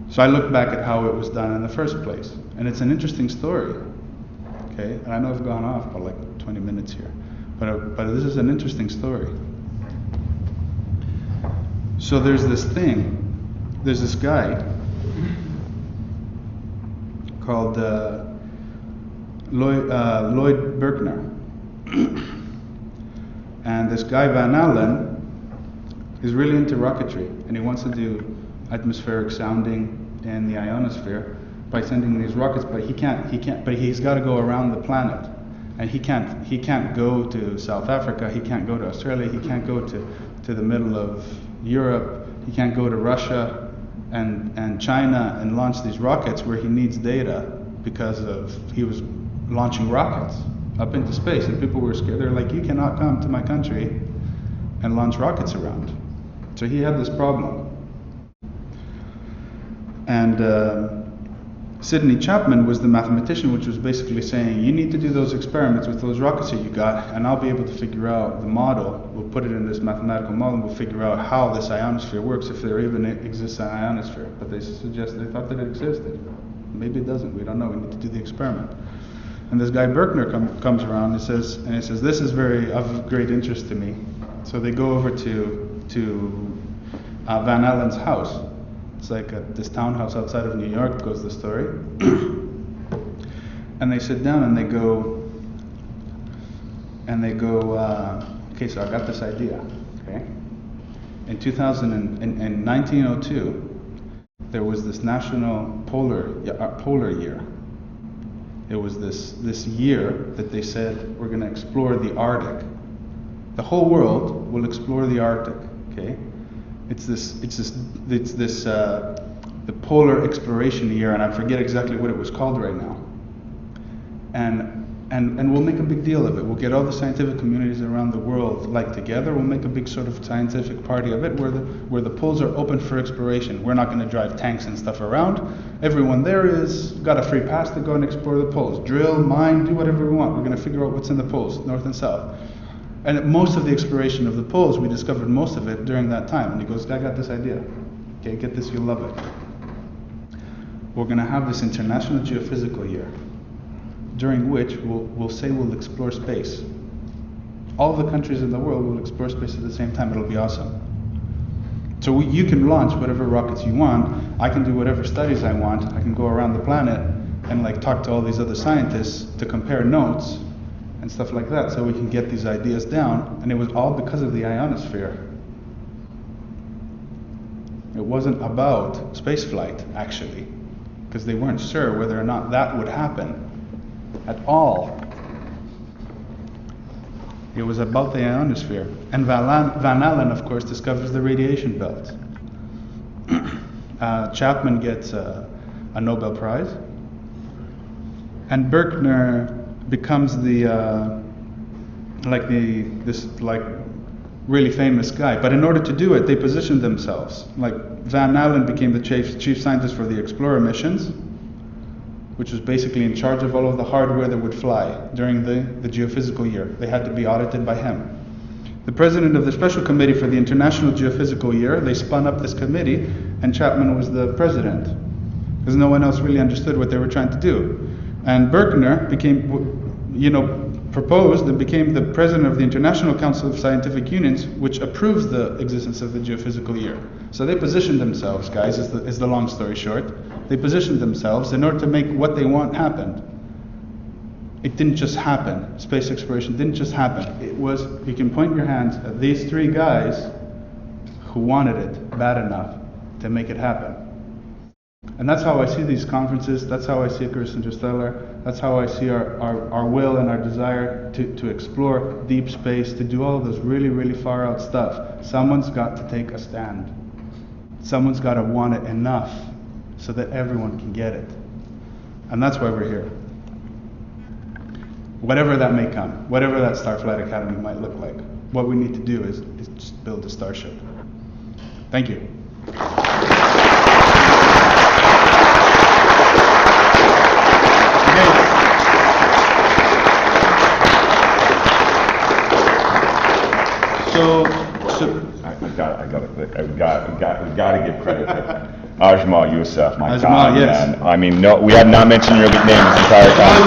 So I look back at how it was done in the first place, and it's an interesting story, okay? And I know I've gone off by like 20 minutes here, but this is an interesting story. So there's this guy called Lloyd Berkner, and this guy Van Allen is really into rocketry, and he wants to do atmospheric sounding in the ionosphere by sending these rockets, but he's got to go around the planet, and he can't go to South Africa, he can't go to Australia, he can't go to the middle of Europe, he can't go to Russia and China and launch these rockets where he needs data, because he was launching rockets up into space, and people were scared. They're like, you cannot come to my country and launch rockets around. So he had this problem. And Sidney Chapman was the mathematician, which was basically saying, you need to do those experiments with those rockets that you got, and I'll be able to figure out the model. We'll put it in this mathematical model, and we'll figure out how this ionosphere works, if there even exists an ionosphere. But they thought that it existed. Maybe it doesn't. We don't know. We need to do the experiment. And this guy Berkner comes around and he says, this is very of great interest to me. So they go over to Van Allen's house. It's like this townhouse outside of New York, goes the story. And they sit down and they go, okay, so I got this idea, okay? In 1902, there was this national polar year. It was this year that they said we're going to explore the Arctic. The whole world will explore the Arctic, okay? It's the polar exploration year, and I forget exactly what it was called right now. And we'll make a big deal of it. We'll get all the scientific communities around the world like together. We'll make a big sort of scientific party of it where the poles are open for exploration. We're not going to drive tanks and stuff around. Everyone there is got a free pass to go and explore the poles. Drill, mine, do whatever we want. We're going to figure out what's in the poles, north and south. And most of the exploration of the poles, we discovered most of it during that time. And he goes, I got this idea. Okay, get this, you'll love it. We're going to have this International Geophysical Year, during which we'll say we'll explore space. All the countries in the world will explore space at the same time. It'll be awesome. So you can launch whatever rockets you want. I can do whatever studies I want. I can go around the planet and like talk to all these other scientists to compare notes and stuff like that, so we can get these ideas down. And it was all because of the ionosphere. It wasn't about spaceflight, actually, because they weren't sure whether or not that would happen at all. It was about the ionosphere. And Van Allen, of course, discovers the radiation belt. Chapman gets a Nobel Prize. And Berkner becomes this really famous guy. But in order to do it, they positioned themselves. Like Van Allen became the chief scientist for the Explorer missions, which was basically in charge of all of the hardware that would fly during the geophysical year. They had to be audited by him. The president of the Special Committee for the International Geophysical Year, they spun up this committee, and Chapman was the president, because no one else really understood what they were trying to do. And Berkner proposed and became the president of the International Council of Scientific Unions, which approves the existence of the geophysical year. So they positioned themselves, guys, is the long story short. They positioned themselves in order to make what they want happen. It didn't just happen. Space exploration didn't just happen. It was, you can point your hands at these three guys who wanted it bad enough to make it happen. And that's how I see these conferences. That's how I see Icarus Interstellar. That's how I see our will and our desire to explore deep space, to do all of those really, really far out stuff. Someone's got to take a stand. Someone's got to want it enough so that everyone can get it. And that's why we're here. Whatever that may come, whatever that Starflight Academy might look like, what we need to do is just build a starship. Thank you. So we got to give credit to Ajmal Youssef, my God, yes. Man. I mean, no, we have not mentioned your name this entire time.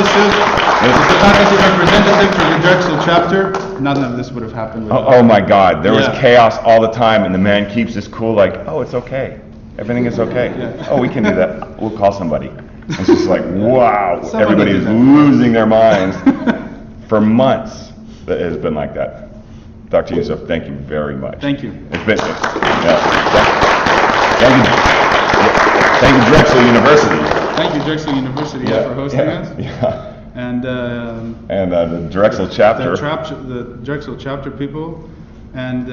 As the faculty representative for the Drexel chapter, none of this would have happened. Oh my God, there was chaos all the time, and the man keeps us cool, like, oh, it's okay, everything is okay. Yeah. Oh, we can do that. We'll call somebody. It's just like, wow, everybody is losing their minds. For months, it has been like that. Dr. Youssef, thank you very much. Thank you. It's been, thank you, Drexel University. Thank you, Drexel University, for hosting us. Yeah. And the Drexel chapter. The Drexel chapter people, and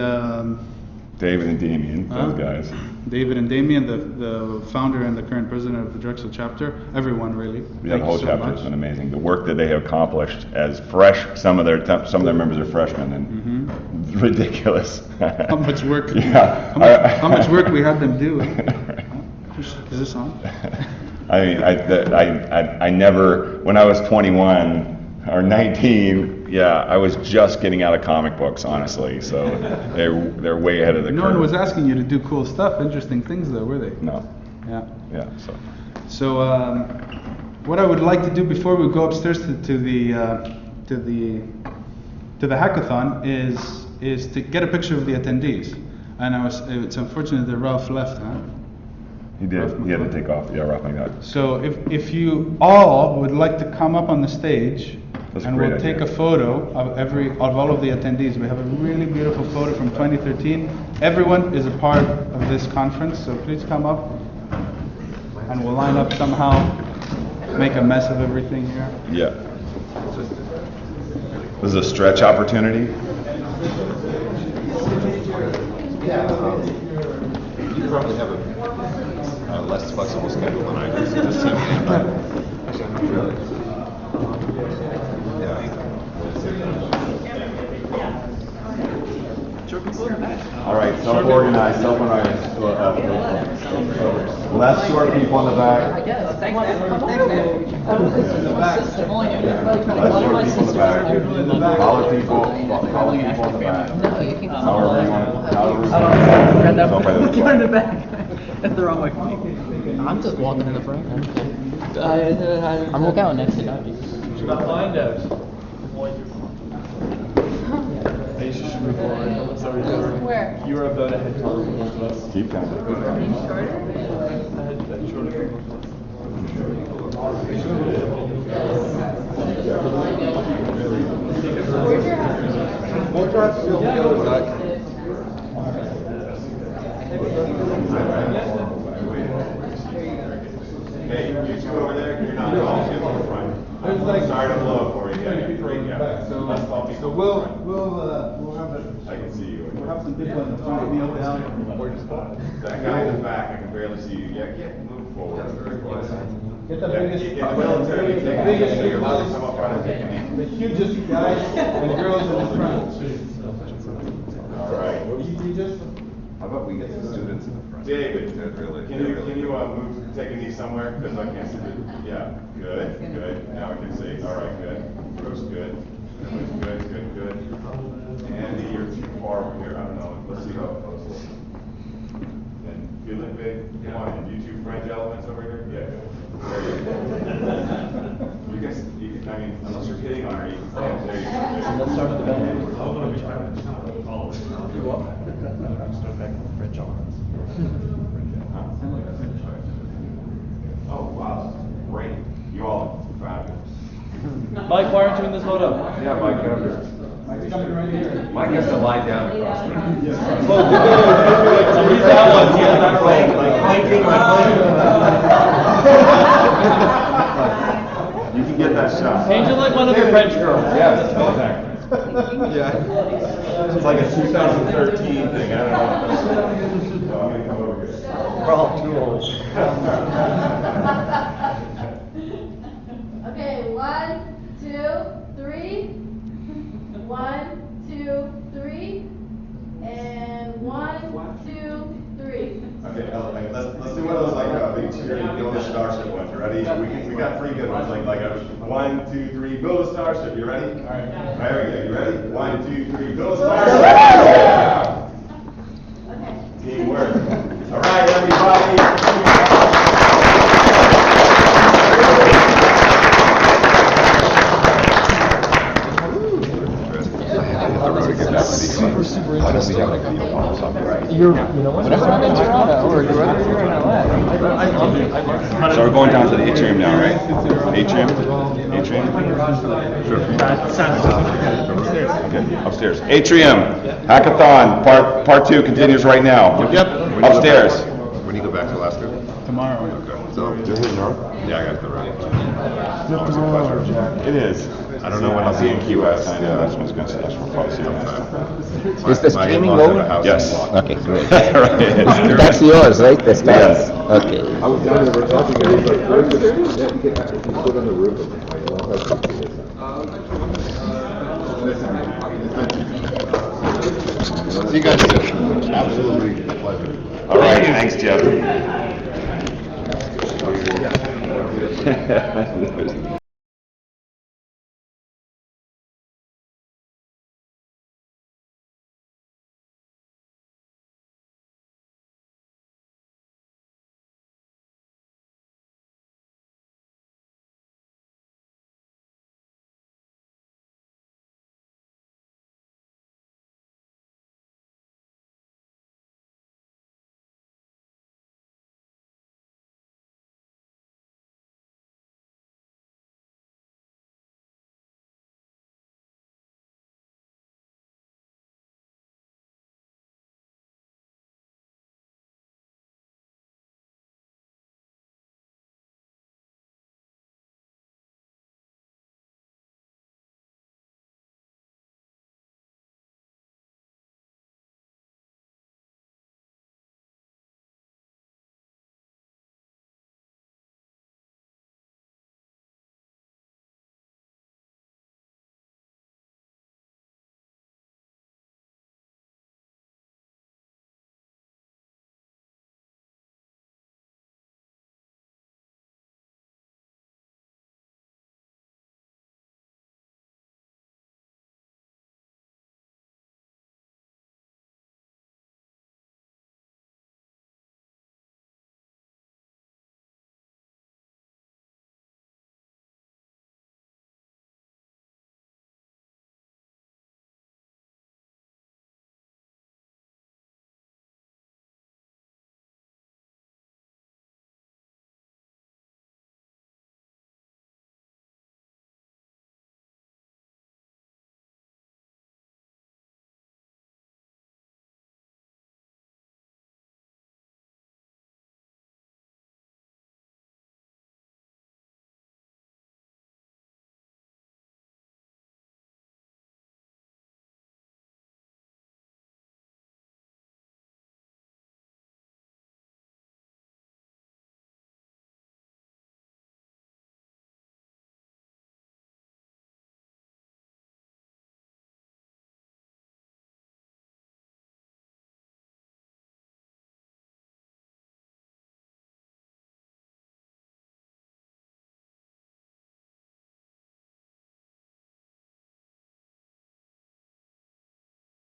David and Damien, those guys. David and Damien, the founder and the current president of the Drexel chapter. Everyone, really. Yeah, the whole chapter has been amazing. The work that they have accomplished as fresh. Some of their members are freshmen, and ridiculous. How much work? Yeah. How much work we had them do? Is this on? I mean, I never, when I was 21 or 19, I was just getting out of comic books, honestly. So they're way ahead of the curve. No one was asking you to do cool stuff, interesting things, though, were they? No. Yeah. Yeah, so. So, what I would like to do before we go upstairs to the hackathon is to get a picture of the attendees. And it's unfortunate that Ralph left, huh? He did. He had to take off. Yeah, Ralph McNutt. So if you all would like to come up on the stage, That's a and great we'll take idea. a photo of all of the attendees. We have a really beautiful photo from 2013. Everyone is a part of this conference, so please come up, and we'll line up somehow, make a mess of everything here. Yeah. This is a stretch opportunity. You probably have a less flexible schedule than I do, so just send me an invite. Really? All right, self-organized, self-organized. Less short people in the back. Less short people in the back. Taller people in the back. However you want to. You're in the back. That's the wrong way. I'm just walking in the front. I'm looking out next to Dodgy. Find out. Where? You were about a head taller than most of us. Keep coming. A head shorter than most of Hey, you two over there, you're not all in the front. I'm sorry to blow for you. So we'll have I can see you. we'll have some people in the front kneel down. That guy in the back, I can barely see you. Yeah, move forward. Get the Yeah, biggest, get the military, the take it. biggest, You're allowed to come up front and take a knee. the hugest guys and girls in the front. All right. You just. How about we get the students in the front? David, Really, can you move, take a knee somewhere? Because I can't see it. Yeah, good. Now I can see. All right, good. Bruce, good. Good. Andy, you're too far over here. I don't know. Let's see how close this is. And feel it big. Come on, and you two French elements over here? Yeah. There you go. You guys, I mean, unless you're hitting on her, you can stand there. You can Let's start at the back. Oh, wow. Great. You all are fabulous. Mike, why aren't you in this photo? Yeah, Mike, come here. Mike's coming right here. Mike has to lie down across me. He's that one. He has that right. You can get that shot. Change it like one of the French girls. Yes, exactly. Yeah. It's like a 2013 thing, I don't know. So I'm gonna come over here. We're all too old. Okay, 1, 2, 3. 1, 2, 3. And 1, 2, 3. Okay, let's do one of those like big cheery build a starship ones. You ready? We got 3 good ones. Like a 1, 2, 3, build a starship. You ready? All right. There we go. You ready? 1, 2, 3, build a starship. Okay. Teamwork. All right, everybody. So we're going down to the atrium now, right? Atrium? Sure. Okay, upstairs. Atrium, hackathon, part 2 continues right now. Yep. Upstairs. When you go back to Alaska? Tomorrow. So, yeah, I got the right. Always a pleasure. It is. I don't know when I'll see you in Key West. I know that's what's going to we'll probably see you on time. Is the streaming over? Yes. Okay, great. Right. That's yours, right? The style? Yes. Okay. I was down there, we're talking, and he's like, where's the, yeah, you can actually sit on the roof. See you guys soon. Absolutely a pleasure. All right, thanks, Jeff.